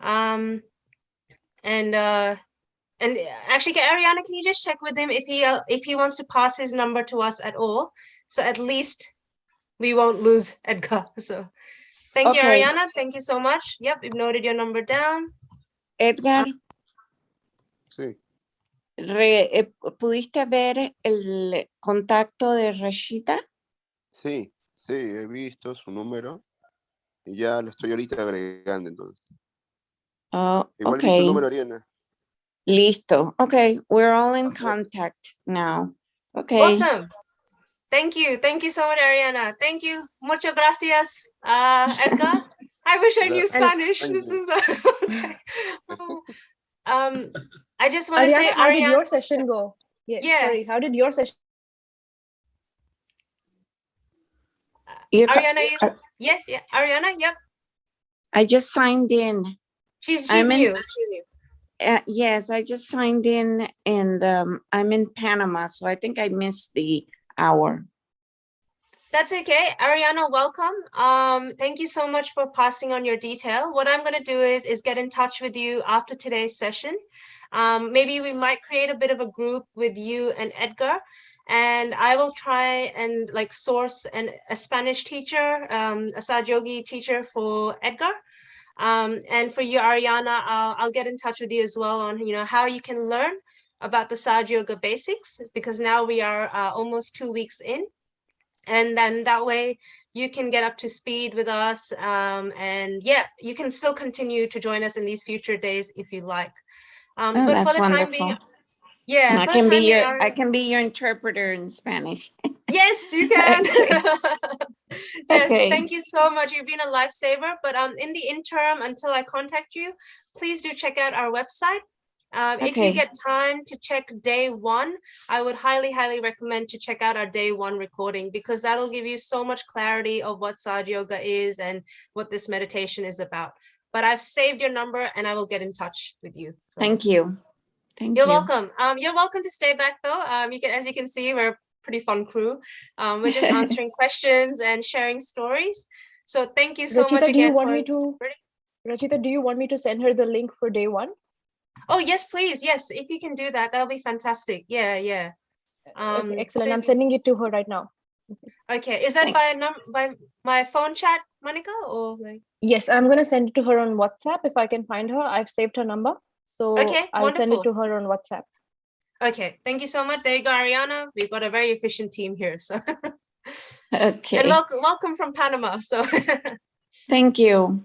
And actually, Ariana, can you just check with him if he wants to pass his number to us at all? So at least we won't lose Edgar. So thank you, Ariana. Thank you so much. Yep, we've noted your number down. Edgar. Sí. ¿Pudiste ver el contacto de Rashida? Sí, he visto su número y ya lo estoy ahorita agregando entonces. Igual vi tu número, Ariana. Listo. Okay, we're all in contact now. Okay. Awesome. Thank you so much, Ariana. Thank you. Muchas gracias, Edgar. I wish I knew Spanish. This is I just want to say, how did your session go? Yeah. Sorry, how did your session? Ariana, yeah, Ariana, yep. I just signed in. She's new. Yes, I just signed in and I'm in Panama, so I think I missed the hour. That's okay. Ariana, welcome. Thank you so much for passing on your detail. What I'm going to do is get in touch with you after today's session. Maybe we might create a bit of a group with you and Edgar, and I will try and source a Spanish teacher, a Sahaja Yogi teacher for Edgar. And for you, Ariana, I'll get in touch with you as well on how you can learn about the Sahaja Yoga basics, because now we are almost 2 weeks in. And then that way you can get up to speed with us. And yeah, you can still continue to join us in these future days if you like. But for the time being, yeah, I can be your interpreter in Spanish. Yes, you can. Yes, Okay. Thank you so much. You've been a lifesaver. But in the interim, until I contact you, please do check out our website. If you get time to check day 1, I would highly recommend to check out our day 1 recording, because that'll give you so much clarity of what Sahaja Yoga is and what this meditation is about. But I've saved your number and I will get in touch with you. So. Thank you. You're welcome. You're welcome to stay back though. As you can see, we're a pretty fun crew. We're just answering questions and sharing stories. So thank you so much again. Rachita, do you want me to send her the link for day 1? Oh, yes, please. Yes, if you can do that, that'll be fantastic. Yeah. Okay, excellent. I'm sending it to her right now. Okay, is that by my phone chat, Monica, or like? Yes, I'm gonna send it to her on WhatsApp if I can find her. I've saved her number, so I'll send it to her on WhatsApp. Okay, thank you so much. There you go, Ariana. We've got a very efficient team here. So okay, and welcome from Panama. So thank you.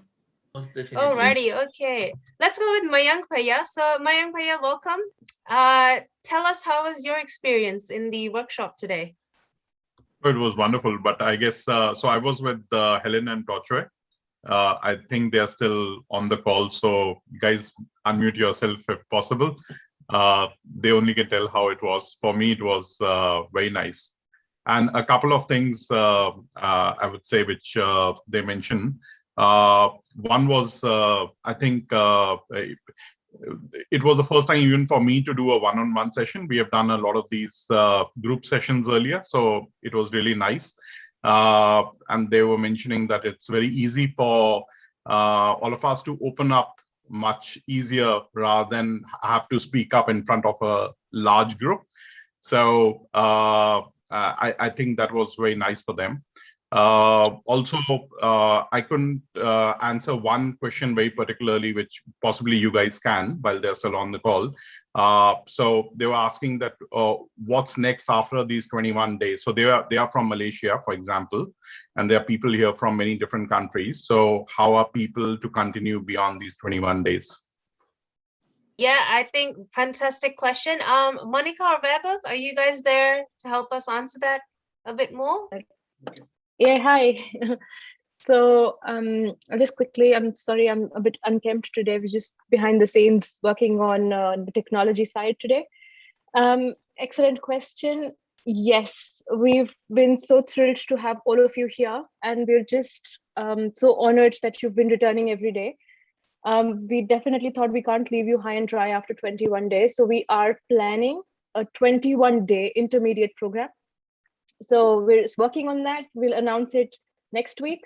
Alrighty, okay. Let's go with Mayank Bhaiya. So Mayank Bhaiya, welcome. Tell us, how was your experience in the workshop today? It was wonderful, but I guess, so I was with Helen and Tochwe. I think they're still on the call, so guys, unmute yourself if possible. They only can tell how it was. For me, it was very nice. And a couple of things I would say which they mentioned. One was, I think it was the first time even for me to do a one-on-one session. We have done a lot of these group sessions earlier, so it was really nice. And they were mentioning that it's very easy for all of us to open up much easier rather than have to speak up in front of a large group. So I think that was very nice for them. Also, I couldn't answer one question very particularly, which possibly you guys can while they're still on the call. So they were asking that what's next after these 21 days. So they are from Malaysia, for example, and there are people here from many different countries. So how are people to continue beyond these 21 days? Yeah, I think fantastic question. Monica or Vaibhav, are you guys there to help us answer that a bit more? Yeah, hi. So I'll just quickly, I'm sorry, I'm a bit unkempt today. We're just behind the scenes working on the technology side today. Excellent question. Yes, we've been so thrilled to have all of you here, and we're just so honored that you've been returning every day. We definitely thought we can't leave you high and dry after 21 days. So we are planning a 21-day intermediate program. So we're working on that. We'll announce it next week.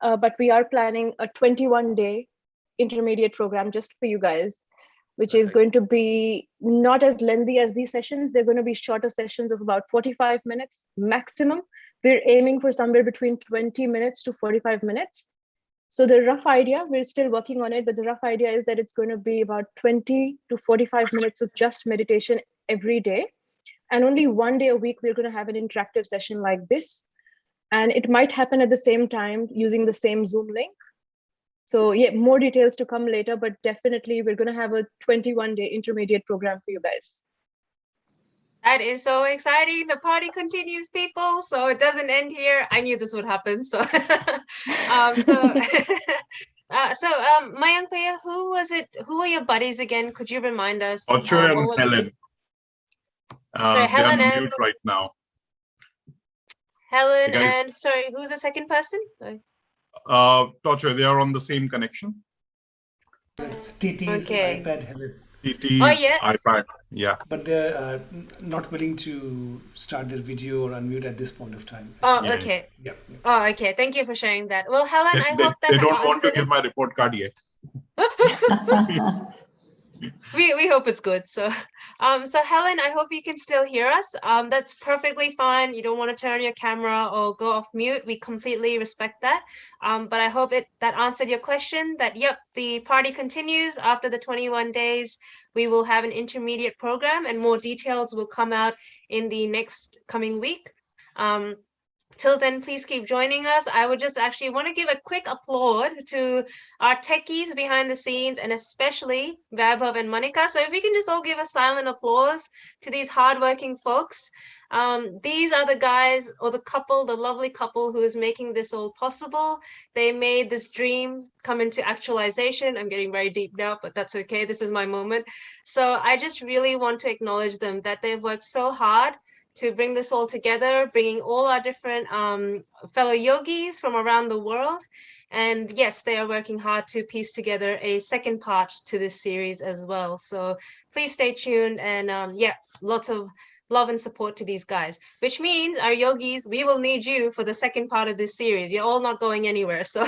But we are planning a 21-day intermediate program just for you guys, which is going to be not as lengthy as these sessions. They're going to be shorter sessions of about 45 minutes maximum. We're aiming for somewhere between 20 minutes to 45 minutes. So the rough idea, we're still working on it, but the rough idea is that it's going to be about 20 to 45 minutes of just meditation every day. And only one day a week, we're going to have an interactive session like this. And it might happen at the same time using the same Zoom link. So yeah, more details to come later, but definitely we're going to have a 21-day intermediate program for you guys. That is so exciting. The party continues, people. So it doesn't end here. I knew this would happen. So, Mayank Bhaiya, who was it? Who were your buddies again? Could you remind us? Torture and Helen. Sorry, Helen they're on and mute right now. Helen guys, and sorry, who's the second person? Torture, they are on the same connection. TT's iPad, Helen. TT's iPad, yeah. But they're not willing to start their video or unmute at this point of time. Oh, okay. Yeah. Oh, okay. Thank you for sharing that. Well, Helen, I hope that they don't want to give my report card yet. We hope it's good. So Helen, I hope you can still hear us. That's perfectly fine. You don't want to turn your camera or go off mute. We completely respect that. But I hope that answered your question. That yep, the party continues after the 21 days. We will have an intermediate program, and more details will come out in the next coming week. Till then, please keep joining us. I would just actually want to give a quick applaud to our techies behind the scenes, and especially Vaibhav and Monica. So if we can just all give a silent applause to these hardworking folks. These are the guys or the couple, the lovely couple who is making this all possible. They made this dream come into actualization. I'm getting very deep now, but that's okay. This is my moment. So I just really want to acknowledge them, that they've worked so hard to bring this all together, bringing all our different fellow yogis from around the world. And yes, they are working hard to piece together a second part to this series as well. So please stay tuned, and yeah, lots of love and support to these guys, which means our yogis, we will need you for the second part of this series. You're all not going anywhere, so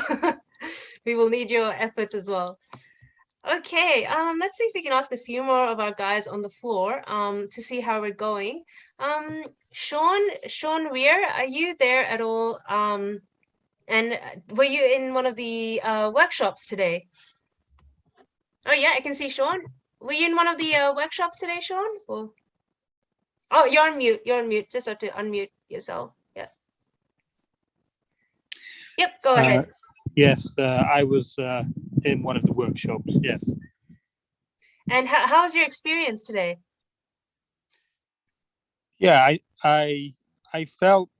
we will need your efforts as well. Okay, let's see if we can ask a few more of our guys on the floor to see how we're going. Sean Weir, are you there at all? And were you in one of the workshops today? Oh yeah, I can see Sean. Were you in one of the workshops today, Sean? Or... Oh, you're on mute. You're on mute. Just have to unmute yourself. Yeah. Yep, go ahead. Yes, I was in one of the workshops, yes. And how was your experience today? Yeah, I felt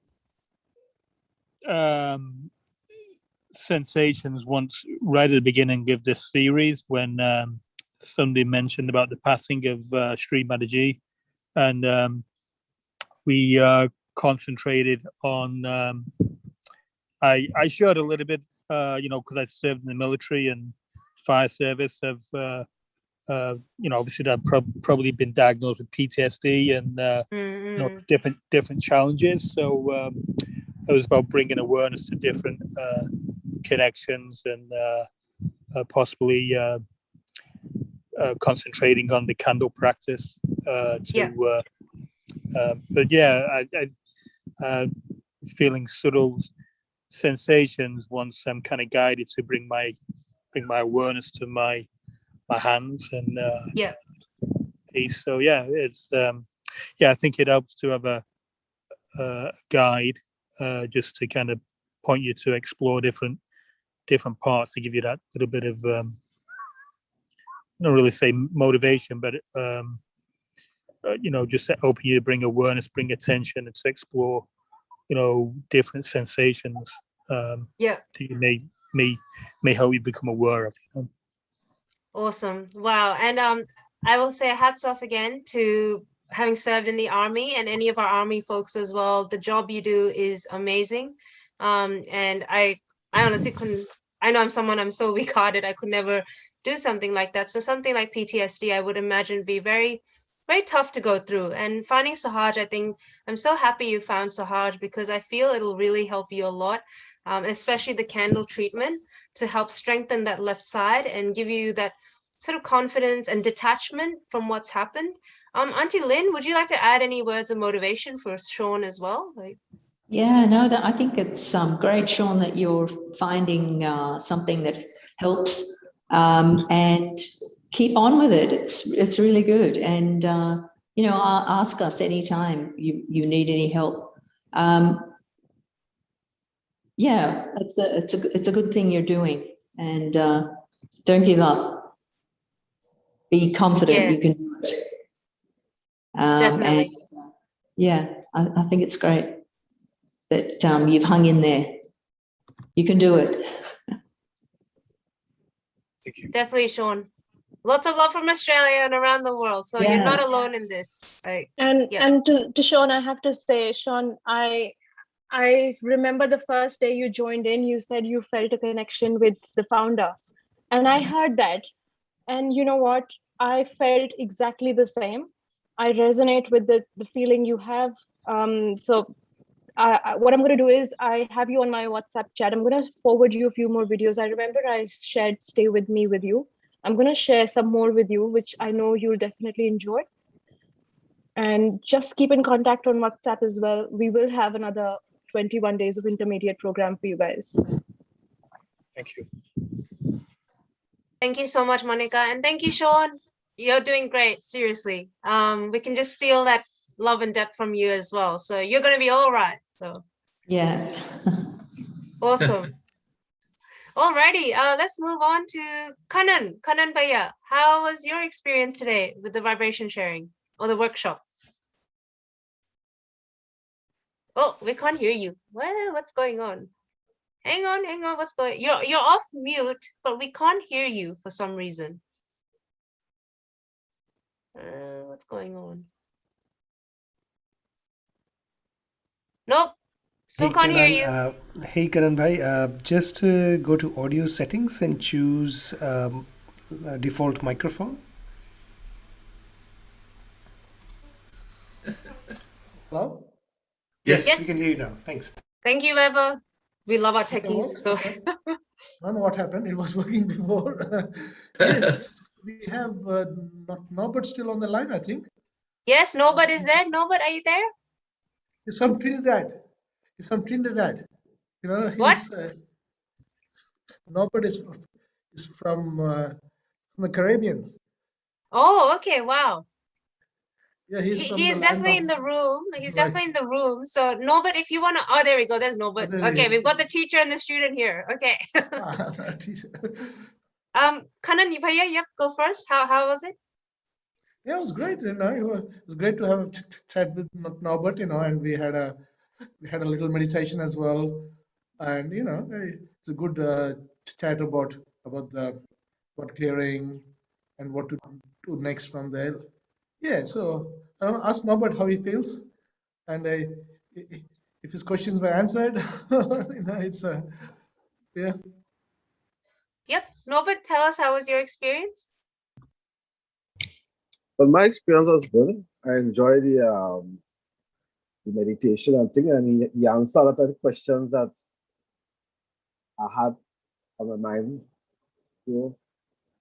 sensations once right at the beginning of this series when somebody mentioned about the passing of Shri Mataji, and we concentrated on I shared a little bit, you know, because I served in the military and fire service. Of you know, obviously I've probably been diagnosed with PTSD and you know, different challenges. So it was about bringing awareness to different connections and possibly concentrating on the candle practice. But yeah, I feeling sort of sensations once I'm kind of guided to bring my awareness to my hands and piece. So yeah, it's I think it helps to have a guide just to kind of point you to explore different parts to give you that little bit of not really say motivation, but just to open you to bring awareness, bring attention, and to explore different sensations that you may help you become aware of. Awesome. Wow. And I will say hats off again to having served in the Army, and any of our Army folks as well. The job you do is amazing. And I honestly couldn't, I know I'm so weak-hearted, I could never do something like that. So something like PTSD, I would imagine be very, very tough to go through. And finding Sahaja, I think I'm so happy you found Sahaja, because I feel it'll really help you a lot, especially the candle treatment, to help strengthen that left side and give you that sort of confidence and detachment from what's happened. Aunty Lyn, would you like to add any words of motivation for Sean as well? Yeah, no, I think it's great, Sean, that you're finding something that helps, and keep on with it. It's really good. And, ask us anytime you need any help. Yeah, it's a good thing you're doing, and don't give up. Be confident you can do it. Definitely. And I think it's great that you've hung in there. You can do it. Definitely, Sean. Lots of love from Australia and around the world. So you're not alone in this. And to Sean, I have to say, Sean, I remember the first day you joined in, you said you felt a connection with the founder. And I heard that. And you know what? I felt exactly the same. I resonate with the feeling you have. So what I'm going to do is I have you on my WhatsApp chat. I'm going to forward you a few more videos. I remember I shared Stay With Me with you. I'm going to share some more with you, which I know you'll definitely enjoy. And just keep in contact on WhatsApp as well. We will have another 21 days of intermediate program for you guys. Thank you. Thank you so much, Monica. And thank you, Sean. You're doing great, seriously. We can just feel that love and depth from you as well. So you're going to be all right. So yeah. Awesome. Alrighty, let's move on to Kanan Bhaiya. How was your experience today with the vibration sharing or the workshop? Oh, we can't hear you. Well, what's going on? Hang on, what's going? You're off mute, but we can't hear you for some reason. What's going on? Nope, still can't hear you. Hey Karan bhai, just go to audio settings and choose default microphone. Hello? Yes, we can hear you now. Thanks. Thank you, Weber. We love our techies. So. I don't know what happened. It was working before. Yes, we have Norbert still on the line, I think. Yes, Norbert is there. Norbert, are you there? He's from Trinidad. You know, he's Norbert is from the Caribbean. Oh, okay. Wow. Yeah, he's definitely in the room. He's definitely in the room. So Norbert, if you want to, oh, there we go. There's Norbert. Okay, we've got the teacher and the student here. Okay. Kanan Bhaiya, yep, go first. How was it? Yeah, it was great. You know, it was great to have a chat with Norbert. You know, and we had a little meditation as well, and you know, it's a good chat about clearing and what to do next from there. Yeah, so I want to ask Norbert how he feels, and if his questions were answered, you know, it's yeah. Yep, Norbert, tell us, how was your experience? Well, my experience was good. I enjoyed the meditation and thing, and he answered a lot of questions that I had on my mind. So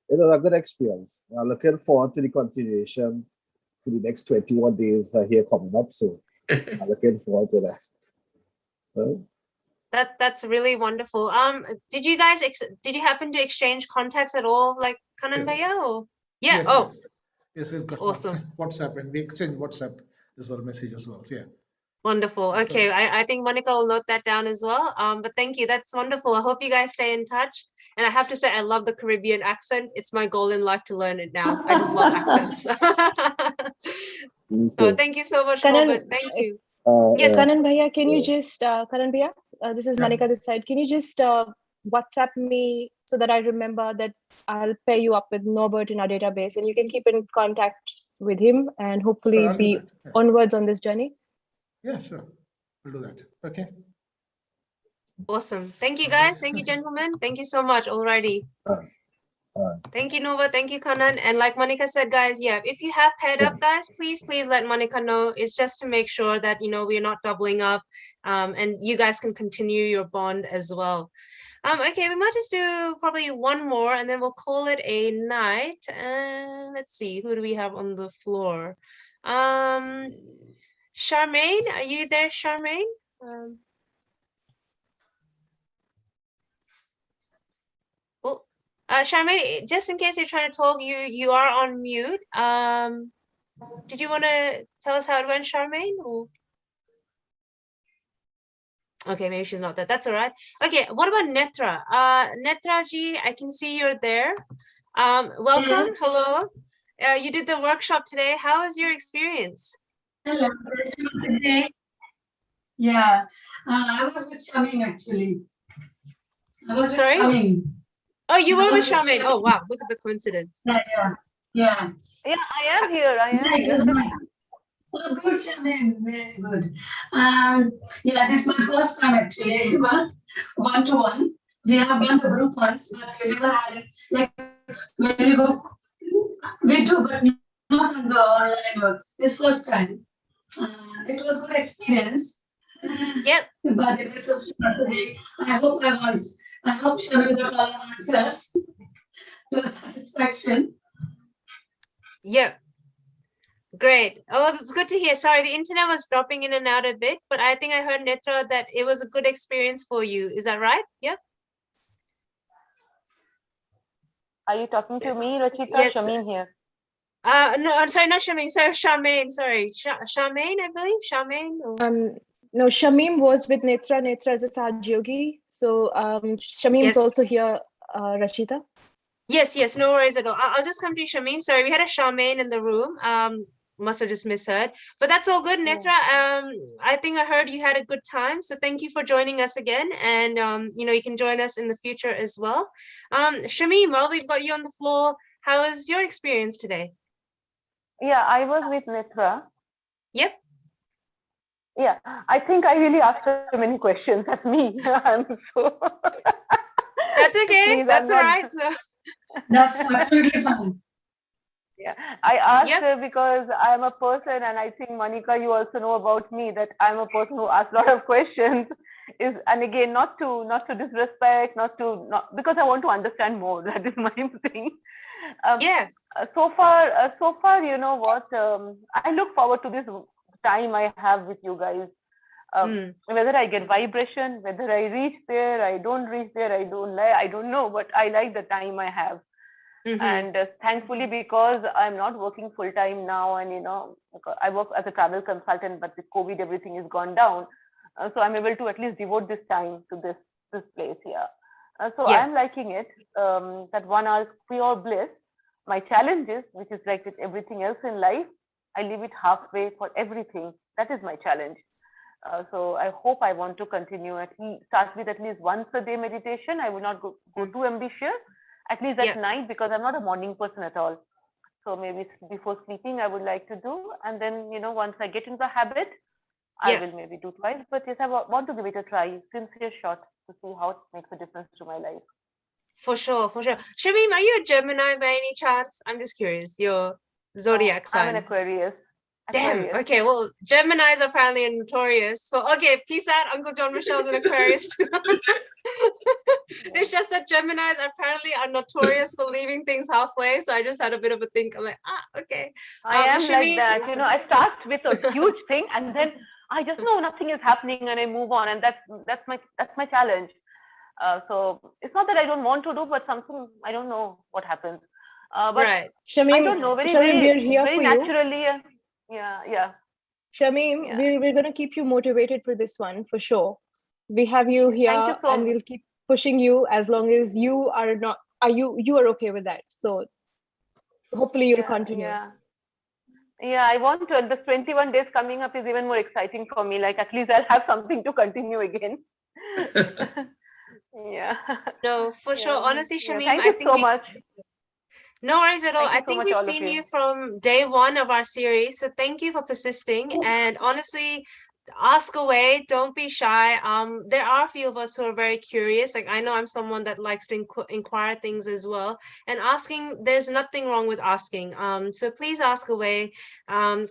it was a good experience. I'm looking forward to the continuation for the next 21 days here coming up. So I'm looking forward to that. That's really wonderful. Did you guys did you happen to exchange contacts at all, like Kanan Bhaiya? Or yeah. Yes, Oh, yes. Yes, it's got awesome. WhatsApp, and we exchange WhatsApp as well, message as well. So, yeah. Wonderful. Okay, I think Monica will note that down as well. But thank you. That's wonderful. I hope you guys stay in touch. And I have to say, I love the Caribbean accent. It's my goal in life to learn it now. I just love accents. Oh, thank you so much, Kanan, Robert. Thank you. Yes, Yes. Kanan Bhaiya, can you just, Kanan Bhaiya, this is Monica this side. Can you just WhatsApp me so that I remember that I'll pair you up with Norbert in our database, and you can keep in contact with him and hopefully I'll do be that. Yeah. onwards on this journey? Yeah, sure. We'll do that. Okay. Awesome. Thank you, guys. Thank you, gentlemen. Thank you so much. Alrighty. Thank you, Nova. Thank you, Kanan. And like Monica said, guys, yeah, if you have paired up, guys, please let Monica know. It's just to make sure that, you know, we're not doubling up, and you guys can continue your bond as well. Okay, we might just do probably one more and then we'll call it a night. Let's see, who do we have on the floor? Charmaine, are you there, Charmaine? Charmaine, just in case you're trying to talk, you are on mute. Did you want to tell us how it went, Charmaine? Or? Okay, maybe she's not there. That's all right. Okay, what about Netra? Netra ji, I can see you're there. Welcome. Yes. Hello. You did the workshop today. How was your experience? Hello. Good day. Yeah, I was with Shamin actually. I was Sorry? with Shamin. Oh, you I were with was with Charmaine. Shamin. Oh, wow. Look at the coincidence. Yeah, yeah, yeah. Yeah, I am here. I am It here. was oh, good, Shamin. Very good. Yeah, this is my first time actually, one-to-one. We have done the group once, but we never had it. Like when we go, we do, but not on the online work. This first time. It was good experience. Yep. But it was so strategy. I hope Shamin got all the answers to her satisfaction. Yep. Great. Oh, that's good to hear. Sorry, the internet was dropping in and out a bit, but I think I heard Netra that it was a good experience for you. Is that right? Yep. Are you talking to me, Rachita? Yes. Shamin here. No, I'm sorry, not Shamin. Sorry, Charmaine. Sorry, Charmaine, I believe. Charmaine. Or... No, Shamim was with Netra. Netra is a Sahaja yogi. So Shamim is also here, Rachita. Yes, yes, no worries at all. I'll just come to you, Shamim. Sorry, we had a Charmaine in the room. Must have just misheard, but that's all good, Netra. I think I heard you had a good time, so thank you for joining us again, and you know, you can join us in the future as well. Shamim, while we've got you on the floor, how was your experience today? Yeah, I was with Netra. Yep. Yeah, I think I really asked her many questions. That's me. I'm so. That's okay. Please, That's all not... right. That's absolutely fine. Yeah, I asked her because I'm a person, and I think Monica, you also know about me that I'm a person who asks a lot of questions. And again, not to disrespect, because I want to understand more. That is my thing. Yeah. So far, you know what? I look forward to this time I have with you guys. Whether I get vibration, whether I reach there, I don't reach there, I don't know, but I like the time I have. And thankfully, because I'm not working full time now, and you know, I work as a travel consultant, but with COVID, everything is gone down. So I'm able to at least devote this time to this place here. So I'm liking it. That 1 hour pure bliss. My challenge is, which is like with everything else in life, I leave it halfway for everything. That is my challenge. So I hope I want to continue start with at least once a day meditation. I will not go too ambitious, at least at night, because I'm not a morning person at all. So maybe before sleeping, I would like to do. And then, you know, once I get into the habit, I will maybe do twice. But yes, I want to give it a try, sincere shot, to see how it makes a difference to my life. For sure, for sure. Shamim, are you a Gemini by any chance? I'm just curious. Your zodiac sign. I'm an Aquarius. Damn. Okay. Well, Geminis apparently are notorious. So okay, peace out. Uncle John Michelle's an Aquarius too. It's just that Geminis apparently are notorious for leaving things halfway. So I just had a bit of a think. I'm like, okay. I am like that. You know, I start with a huge thing, and then I just know nothing is happening and I move on, and that's my challenge. So it's not that I don't want to do, but something I don't know what happens. But right. I don't know, very we're here very for naturally. you. Yeah. Shamim, we're going to keep you motivated for this one for sure. We have you here, Thank you so and we'll keep pushing you as long as you are not. You are okay with that? So hopefully you'll continue. Yeah, I want to. The 21 days coming up is even more exciting for me. Like, at least I'll have something to continue again. Yeah. No, for sure. Honestly, Shamim, thank I you think so much. No worries at all. Thank you I so think much, we've all of seen you. you from day one of our series. So thank you for persisting. And honestly, ask away. Don't be shy. There are a few of us who are very curious. Like, I know I'm someone that likes to inquire things as well. And asking, there's nothing wrong with asking. So please ask away.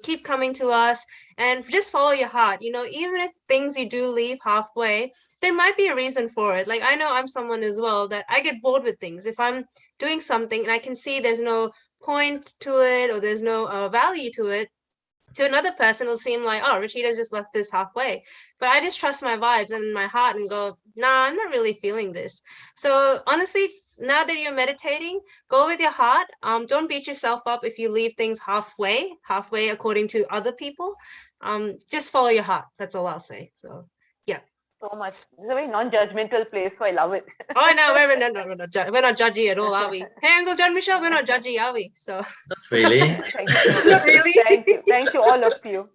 Keep coming to us and just follow your heart. You know, even if things you do leave halfway, there might be a reason for it. Like, I know I'm someone as well that I get bored with things. If I'm doing something and I can see there's no point to it or there's no value to it, to another person it'll seem like, oh, Rashida's just left this halfway. But I just trust my vibes and my heart and go, nah, I'm not really feeling this. So honestly, now that you're meditating, go with your heart. Don't beat yourself up if you leave things halfway according to other people. Just follow your heart. That's all I'll say. So yeah. So much. It's a very non-judgmental place, so I love it. Oh no, we're not judgy at all, are we? Hey, Uncle John Michelle, we're not judgy, are we? So Not really. Thank you so much. Not really. Thank you, all of you.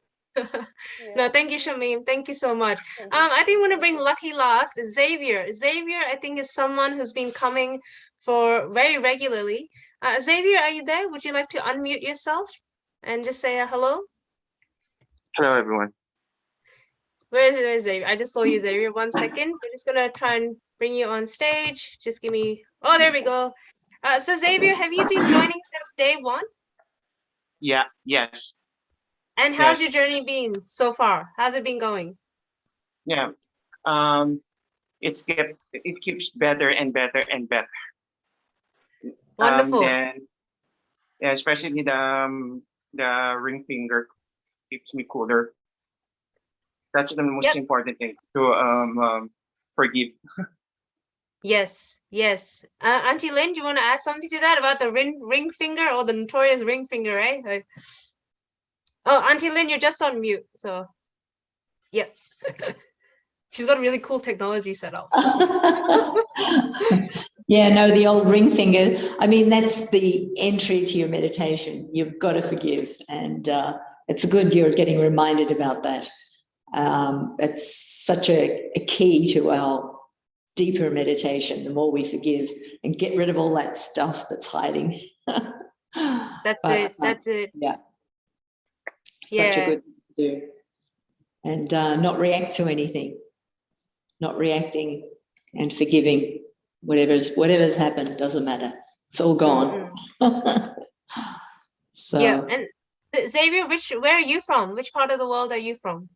No, thank you, Shamim. Thank you so much. I think I'm going to bring lucky last, Xavier. Xavier, I think, is someone who's been coming for very regularly. Xavier, are you there? Would you like to unmute yourself and just say hello? Hello, everyone. Where is it, Xavier? I just saw you, Xavier. 1 second. We're just going to try and bring you on stage. Just give me... Oh, there we go. So, Xavier, have you been joining since day one? Yes. And how's your journey been so far? How's it been going? Yeah. It keeps better and better and better. Wonderful. Especially the ring finger keeps me cooler. That's the most important thing, to forgive. Yes. Aunty Lyn, do you want to add something to that about the ring finger, or the notorious ring finger, right? Like, oh, Aunty Lyn, you're just on mute. So, yeah. She's got a really cool technology set up. Yeah, no, the old ring finger. I mean, that's the entry to your meditation. You've got to forgive. And it's good you're getting reminded about that. It's such a key to our deeper meditation. The more we forgive and get rid of all that stuff that's hiding. That's it. Yeah. Such a good thing to do. And not react to anything. Not reacting and forgiving. Whatever's happened doesn't matter. It's all gone. So yeah. And Xavier, where are you from? Which part of the world are you from?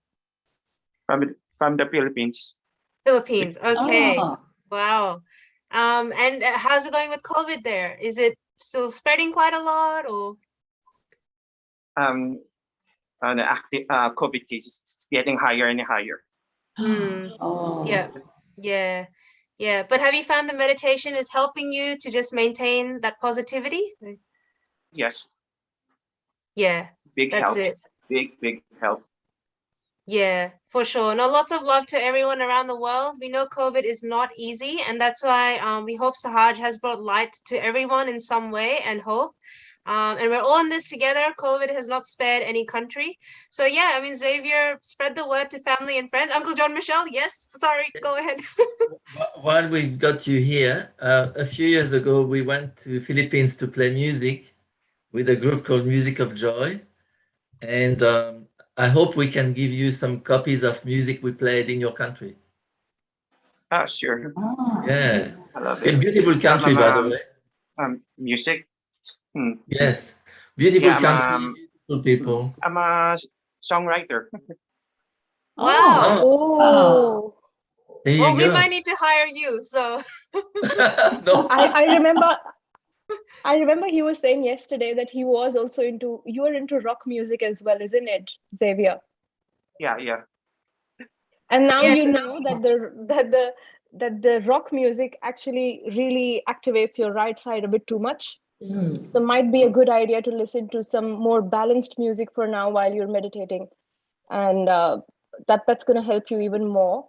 From the Philippines. Philippines. Okay. Oh. Wow. And how's it going with COVID there? Is it still spreading quite a lot, or? The active COVID cases is getting higher and higher. Oh. Yeah. But have you found the meditation is helping you to just maintain that positivity? Yes. Yeah. That's help. Big help. Yeah, for sure. No, lots of love to everyone around the world. We know COVID is not easy, and that's why we hope Sahaja has brought light to everyone in some way, and hope. And we're all in this together. COVID has not spared any country. So yeah, I mean, Xavier, spread the word to family and friends. Uncle John Michelle, yes, sorry, go ahead. While we got you here, a few years ago, we went to Philippines to play music with a group called Music of Joy. And I hope we can give you some copies of music we played in your country. Sure. Yeah. I love it. A beautiful country, by the way. Music. Yes. Beautiful country, beautiful people. I'm a songwriter. Wow. Oh. There you well, go. we might need to hire you. So. No. I remember he was saying yesterday that you are into rock music as well, isn't it, Xavier? Yeah. And now Yes. you know that the rock music actually really activates your right side a bit too much. So might be a good idea to listen to some more balanced music for now while you're meditating, and that's going to help you even more.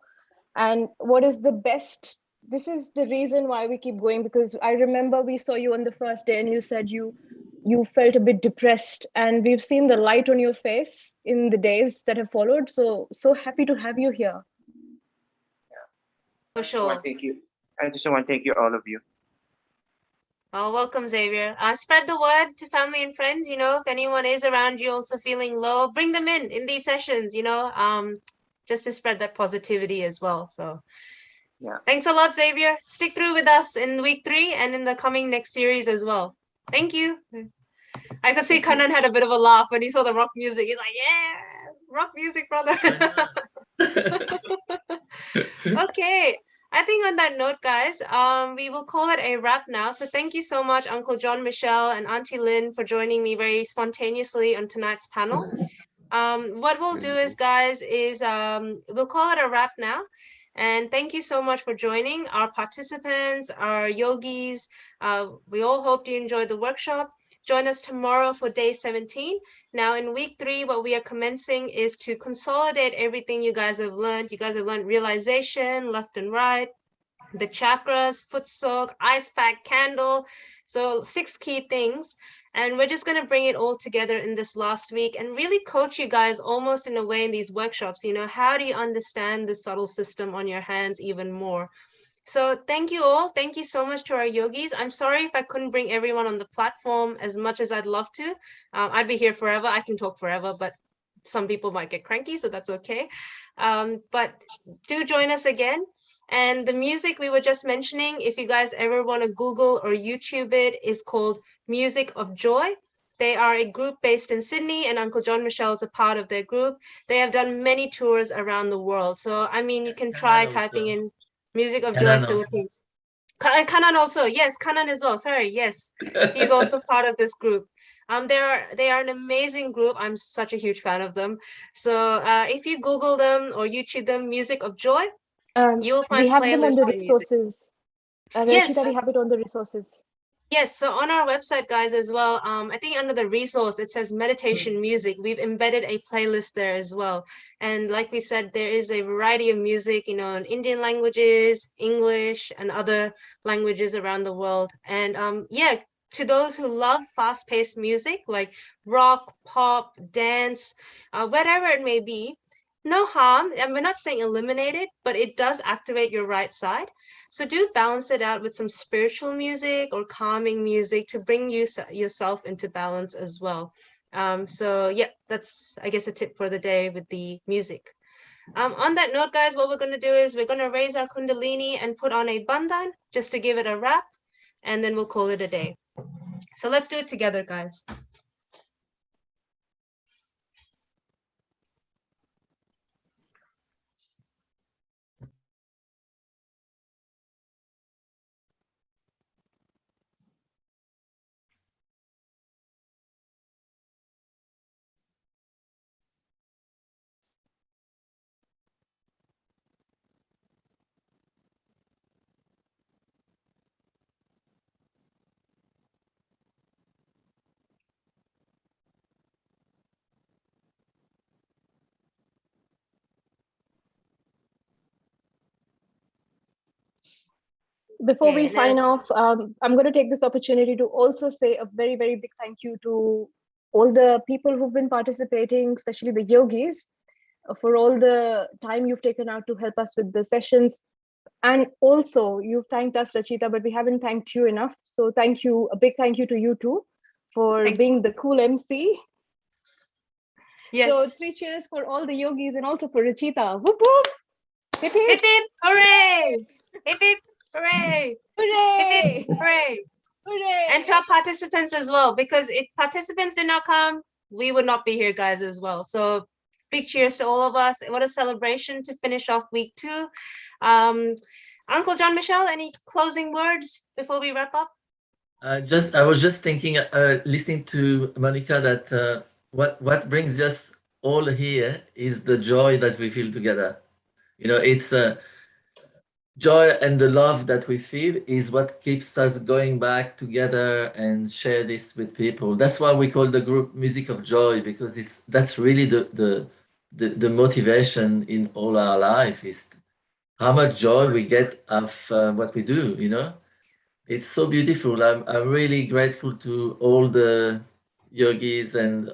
And what is the best? This is the reason why we keep going, because I remember we saw you on the first day and you said you felt a bit depressed, and we've seen the light on your face in the days that have followed. So happy to have you here. For sure. Thank you. I just want to thank you, all of you. Oh, welcome, Xavier. Spread the word to family and friends. You know, if anyone is around you also feeling low, bring them in these sessions, you know, just to spread that positivity as well. So yeah, thanks a lot, Xavier. Stick through with us in week 3 and in the coming next series as well. Thank you. I could see Kanan had a bit of a laugh when he saw the rock music. He's like, yeah, rock music, brother. Okay. I think on that note, guys, we will call it a wrap now. So thank you so much, Uncle John Michelle and Aunty Lyn, for joining me very spontaneously on tonight's panel. What we'll do is, guys, we'll call it a wrap now. And thank you so much for joining our participants, our yogis. We all hope you enjoyed the workshop. Join us tomorrow for day 17. Now in week 3, what we are commencing is to consolidate everything you guys have learned. You guys have learned realization, left and right, the chakras, Footsoak, ice pack, candle. So 6 key things. And we're just going to bring it all together in this last week and really coach you guys almost in a way in these workshops. You know, how do you understand the subtle system on your hands even more? So thank you all. Thank you so much to our yogis. I'm sorry if I couldn't bring everyone on the platform as much as I'd love to. I'd be here forever. I can talk forever, but some people might get cranky, so that's okay. But do join us again. And the music we were just mentioning, if you guys ever want to Google or YouTube it, is called Music of Joy. They are a group based in Sydney, and Uncle John Michelle is a part of their group. They have done many tours around the world. So, I mean, you can try typing in Music of Joy Philippines. Kanan also, yes, Kanan as well. Sorry, yes, he's also part of this group. They are an amazing group. I'm such a huge fan of them. So if you Google them or YouTube them, Music of Joy, you'll find we have them on the resources. Yes, we have it on the resources. Yes, so on our website, guys, as well, I think under the resource, it says meditation music. We've embedded a playlist there as well. And like we said, there is a variety of music, you know, in Indian languages, English, and other languages around the world. And yeah, to those who love fast-paced music, like rock, pop, dance, whatever it may be, no harm. And we're not saying eliminate it, but it does activate your right side. So do balance it out with some spiritual music or calming music to bring yourself into balance as well. So yeah, that's, I guess, a tip for the day with the music. On that note, guys, what we're going to do is we're going to raise our Kundalini and put on a bandhan just to give it a wrap, and then we'll call it a day. So let's do it together, guys. Before we sign off, I'm going to take this opportunity to also say a very, very big thank you to all the people who've been participating, especially the yogis, for all the time you've taken out to help us with the sessions. And also, you've thanked us, Rachita, but we haven't thanked you enough. So thank you, a big thank you to you too for being the cool MC. Yes. So 3 cheers for all the yogis and also for Rachita. Whoop whoop! Hip hip! Hip hip! Hooray! Hip hip! Hooray! Hooray! Hooray! Hooray! And to our participants as well, because if participants did not come, we would not be here, guys, as well. So big cheers to all of us. What a celebration to finish off week 2. Uncle John Michelle, any closing words before we wrap up? I was just thinking, listening to Monica, that what brings us all here is the joy that we feel together. You know, it's joy and the love that we feel is what keeps us going back together and share this with people. That's why we call the group Music of Joy, because that's really the motivation in all our life, is how much joy we get of what we do, you know. It's so beautiful. I'm really grateful to all the yogis and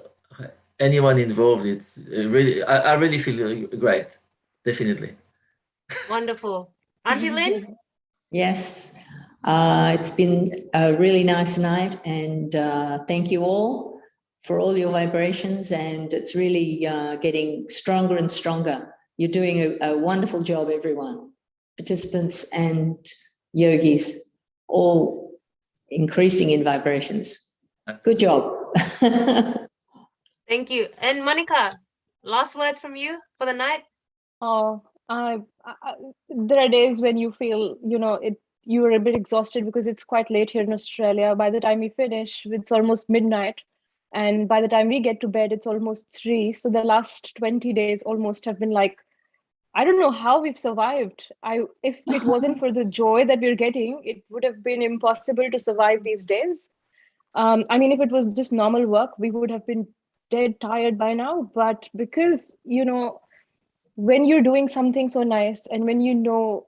anyone involved. It's really, I really feel great, definitely. Wonderful. Aunty Lyn? Yes, it's been a really nice night, and thank you all for all your vibrations, and it's really getting stronger and stronger. You're doing a wonderful job, everyone, participants and yogis, all increasing in vibrations. Good job. Thank you. And Monica, last words from you for the night? Oh, there are days when you feel, you know, you are a bit exhausted because it's quite late here in Australia. By the time we finish, it's almost midnight. And by the time we get to bed, it's almost 3. So the last 20 days almost have been like, I don't know how we've survived. If it wasn't for the joy that we're getting, it would have been impossible to survive these days. I mean, if it was just normal work, we would have been dead tired by now. But because, you know, when you're doing something so nice, and when you know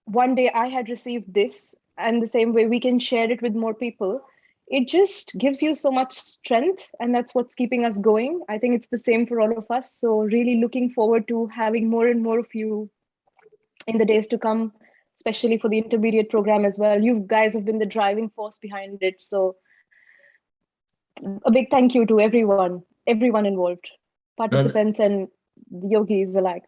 one day I had received this, and the same way we can share it with more people, it just gives you so much strength, and that's what's keeping us going. I think it's the same for all of us. So really looking forward to having more and more of you in the days to come, especially for the intermediate program as well. You guys have been the driving force behind it. So a big thank you to everyone involved, participants and yogis alike.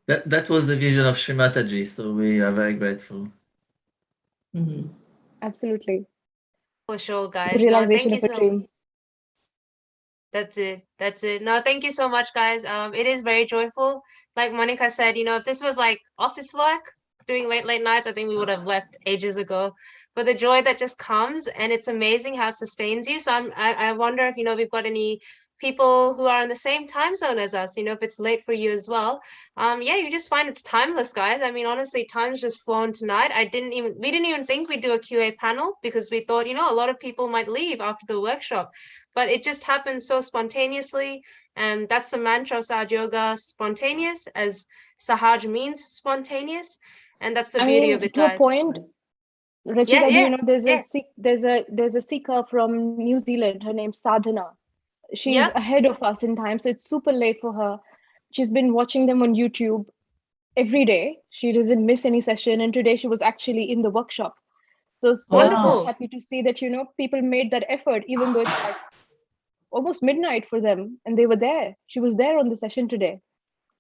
That was the vision of Shri Mataji, so we are very grateful. Mm-hmm. Absolutely. For sure, guys. The realization of a dream. That's it. No, thank you so much, guys. It is very joyful. Like Monica said, you know, if this was like office work, doing late nights, I think we would have left ages ago. But the joy that just comes, and it's amazing how it sustains you. So I wonder if, you know, we've got any people who are in the same time zone as us, you know, if it's late for you as well. Yeah, you just find it's timeless, guys. I mean, honestly, time's just flown tonight. We didn't even think we'd do a QA panel, because we thought, you know, a lot of people might leave after the workshop, but it just happened so spontaneously. And that's the mantra of Sahaja Yoga, spontaneous, as Sahaja means spontaneous. And that's the beauty of it, guys. To a point, Rachita, you know, there's a seeker from New Zealand. Her name's Sadhana. She's ahead of us in time, so it's super late for her. She's been watching them on YouTube every day. She doesn't miss any session, and today she was actually in the workshop. So wonderful. Happy to see that, you know, people made that effort, even though it's like almost midnight for them, and they were there. She was there on the session today.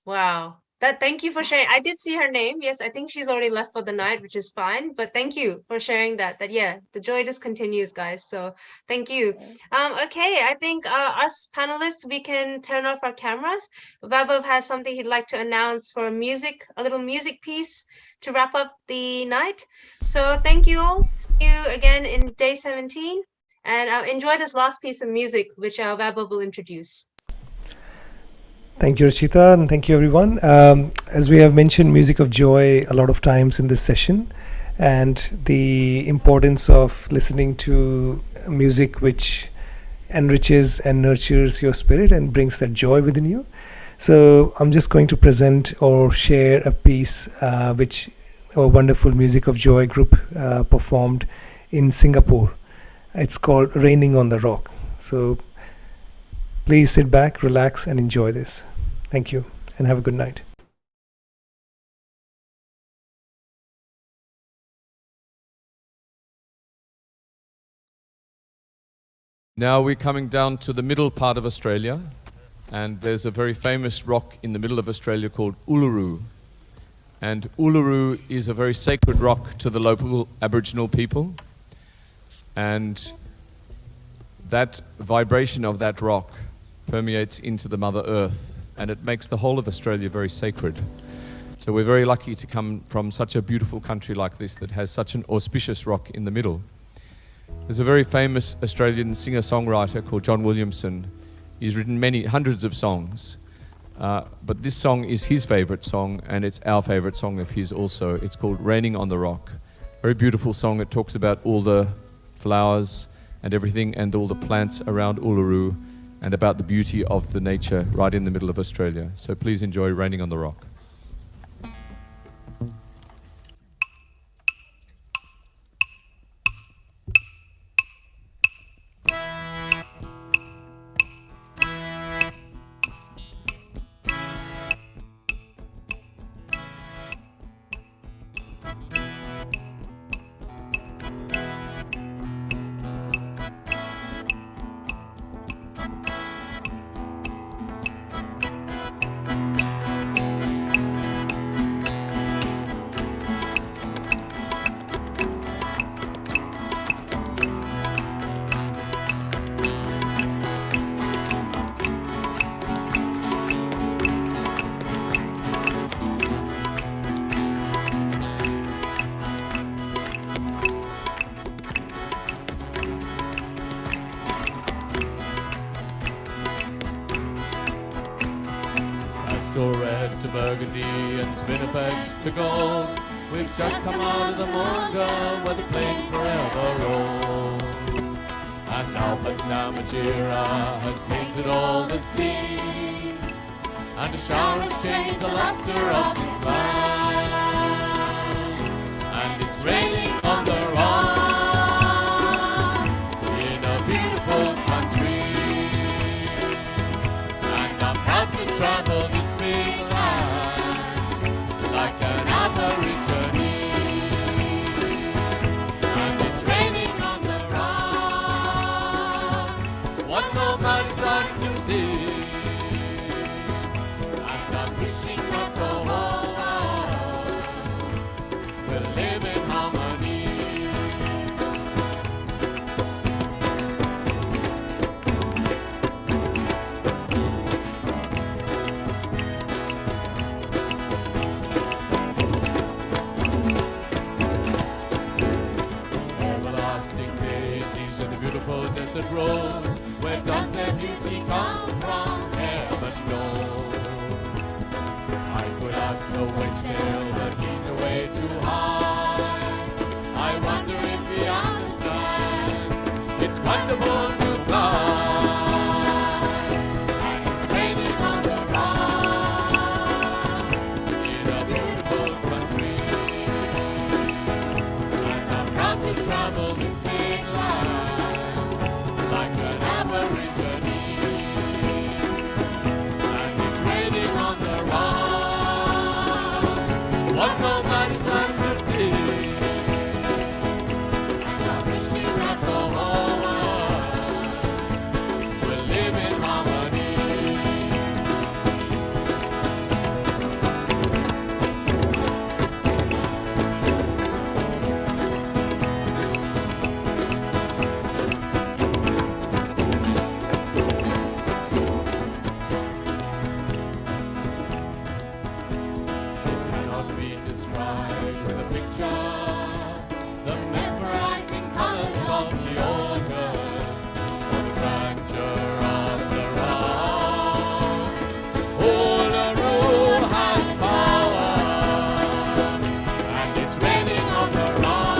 Wow. Thank you for sharing. I did see her name. Yes, I think she's already left for the night, which is fine. But thank you for sharing that. Yeah, the joy just continues, guys. So thank you. Okay, I think us panelists, we can turn off our cameras. Vaibhav has something he'd like to announce for a little music piece to wrap up the night. So thank you all. See you again in day 17. And enjoy this last piece of music, which Vaibhav will introduce. Thank you, Rachita, and thank you, everyone. As we have mentioned music of joy a lot of times in this session, and the importance of listening to music which enriches and nurtures your spirit and brings that joy within you. So I'm just going to present or share a piece which a wonderful Music of Joy group performed in Singapore. It's called Raining on the Rock. So please sit back, relax, and enjoy this. Thank you, and have a good night. Now we're coming down to the middle part of Australia, and there's a very famous rock in the middle of Australia called Uluru. And Uluru is a very sacred rock to the local Aboriginal people. And that vibration of that rock permeates into the Mother Earth, and it makes the whole of Australia very sacred. So we're very lucky to come from such a beautiful country like this that has such an auspicious rock in the middle. There's a very famous Australian singer-songwriter called John Williamson. He's written hundreds of songs, But this song is his favorite song, and it's our favorite song of his also. It's called Raining on the Rock. Very beautiful song. It talks about all the flowers and everything and all the plants around Uluru and about the beauty of the nature right in the middle of Australia. So please enjoy Raining on the Rock. Red to burgundy and spinifex to gold. We've just come out of the Morga where the plains forever roll. And now Patnamatira has painted all the seas, and a shower has changed the luster of this land. And it's raining on the rock in a beautiful country. And I'm proud to travel this big land like an aborigine. And it's raining on the rock, what nobody's like to see. And I'm wishing that the whole world will live in harmony. Desert rose, where does their beauty come from? Heaven knows. I could ask the wedge-tail, but he's away too high. I wonder if he understands it's wonderful to fly. And it's raining on the rock in a beautiful country. And I'm proud to travel this big land. What nobody's like to see. And I'm wishing that the whole world will live in harmony. With a picture, the mesmerizing colors of the August, or the grandeur of the rock. Uluru has power, and it's raining on the rock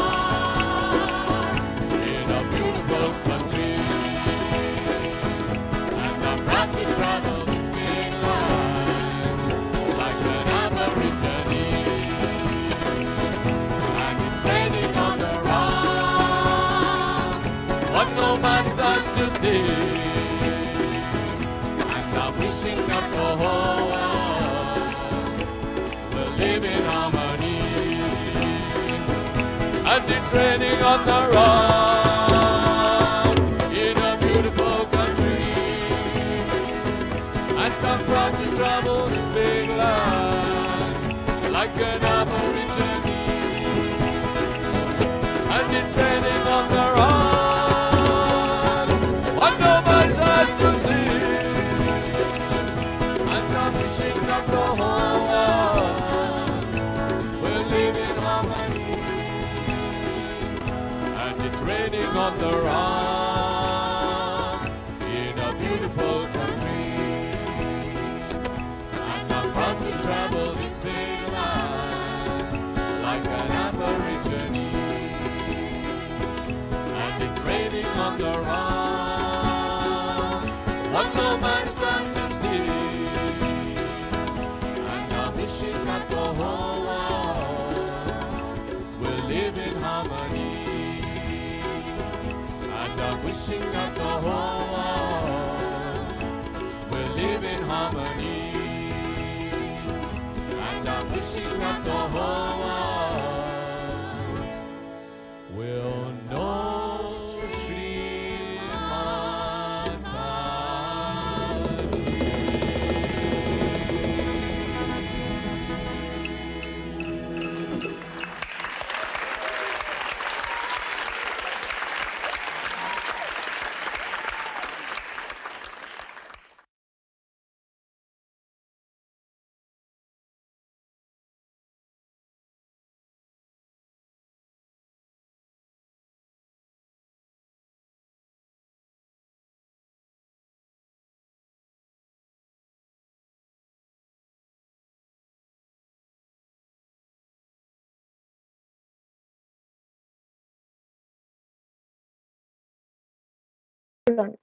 in a beautiful country. And I'm proud to travel this big land like an aborigine. What nobody's like to see. And I'm wishing that the whole world will live in harmony. And it's raining on the rock in a beautiful country. And I'm proud to travel this big land like an aborigine. And it's raining on the rock. What nobody's like to see. And I'm wishing that the whole world will live in harmony. And it's raining on the rock in a beautiful country. around. What no man is can see. And I'm wishing that the whole world will live in harmony. And I'm wishing that the whole world will live in harmony. And I'm wishing that the whole world will know Shri Hold on.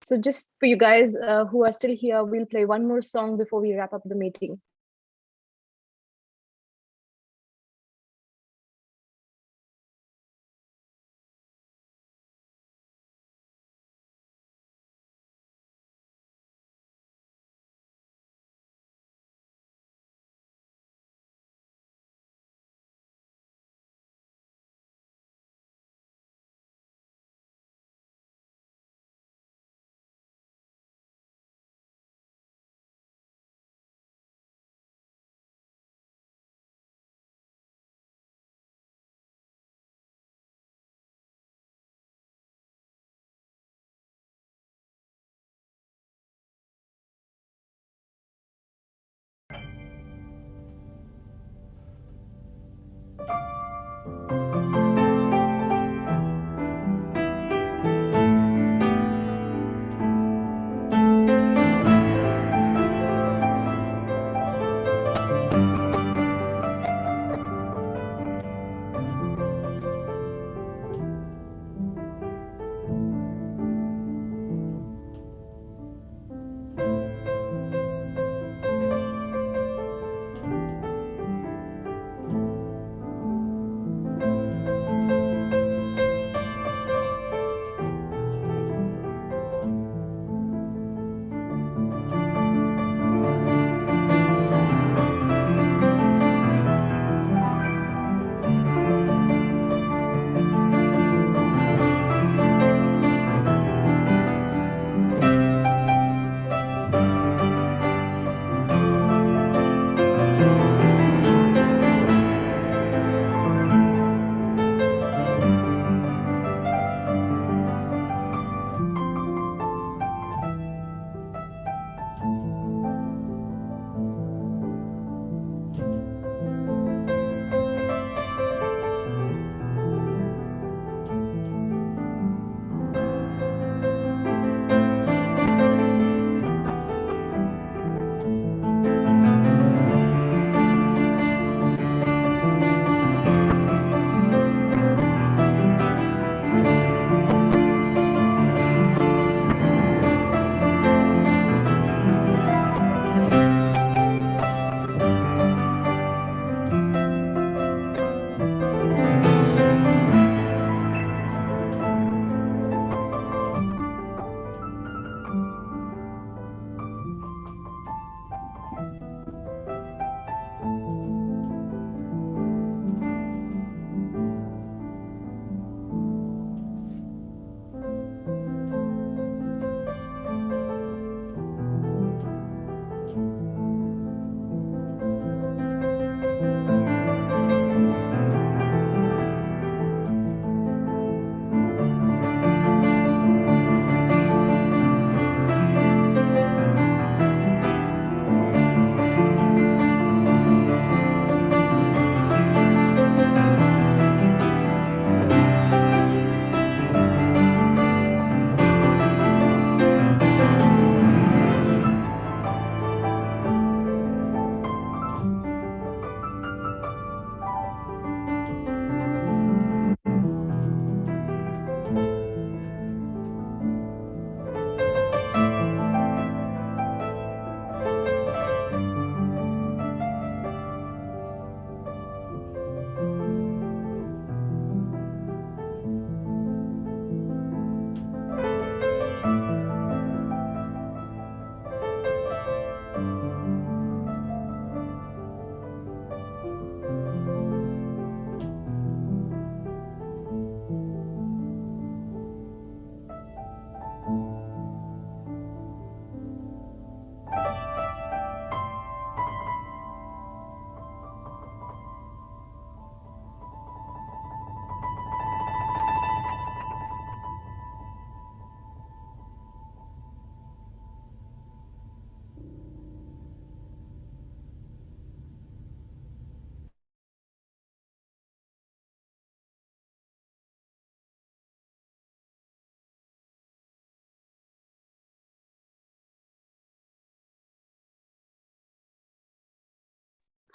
So just for you guys who are still here, we'll play one more song before we wrap up the meeting.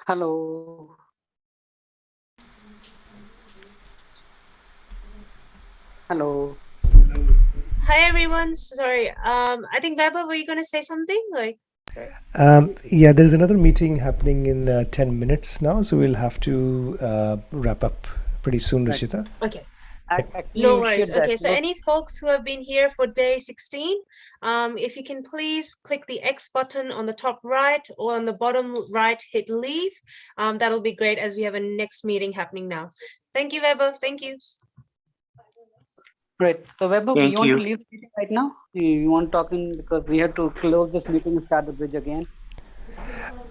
Hello. Hello. Hi everyone. Sorry. I think Weber, were you gonna say something? Like Yeah, there's another meeting happening in 10 minutes now, so we'll have to wrap up pretty soon, Right. Rishita. okay. Actually, No you worries. shared that. Okay, so any folks who have been here for day 16, if you can please click the X button on the top right or on the bottom right, hit leave. That'll be great as we have a next meeting happening now. Thank you, Weber. Thank you. Great. So Weber, Thank you want you. to leave the meeting right now? You want to talk in because we have to close this meeting and start the bridge again.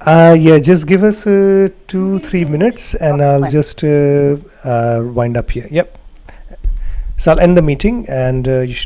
Yeah, just give us 2-3 minutes and I'll just wind up here. Yep. So I'll end the meeting and you should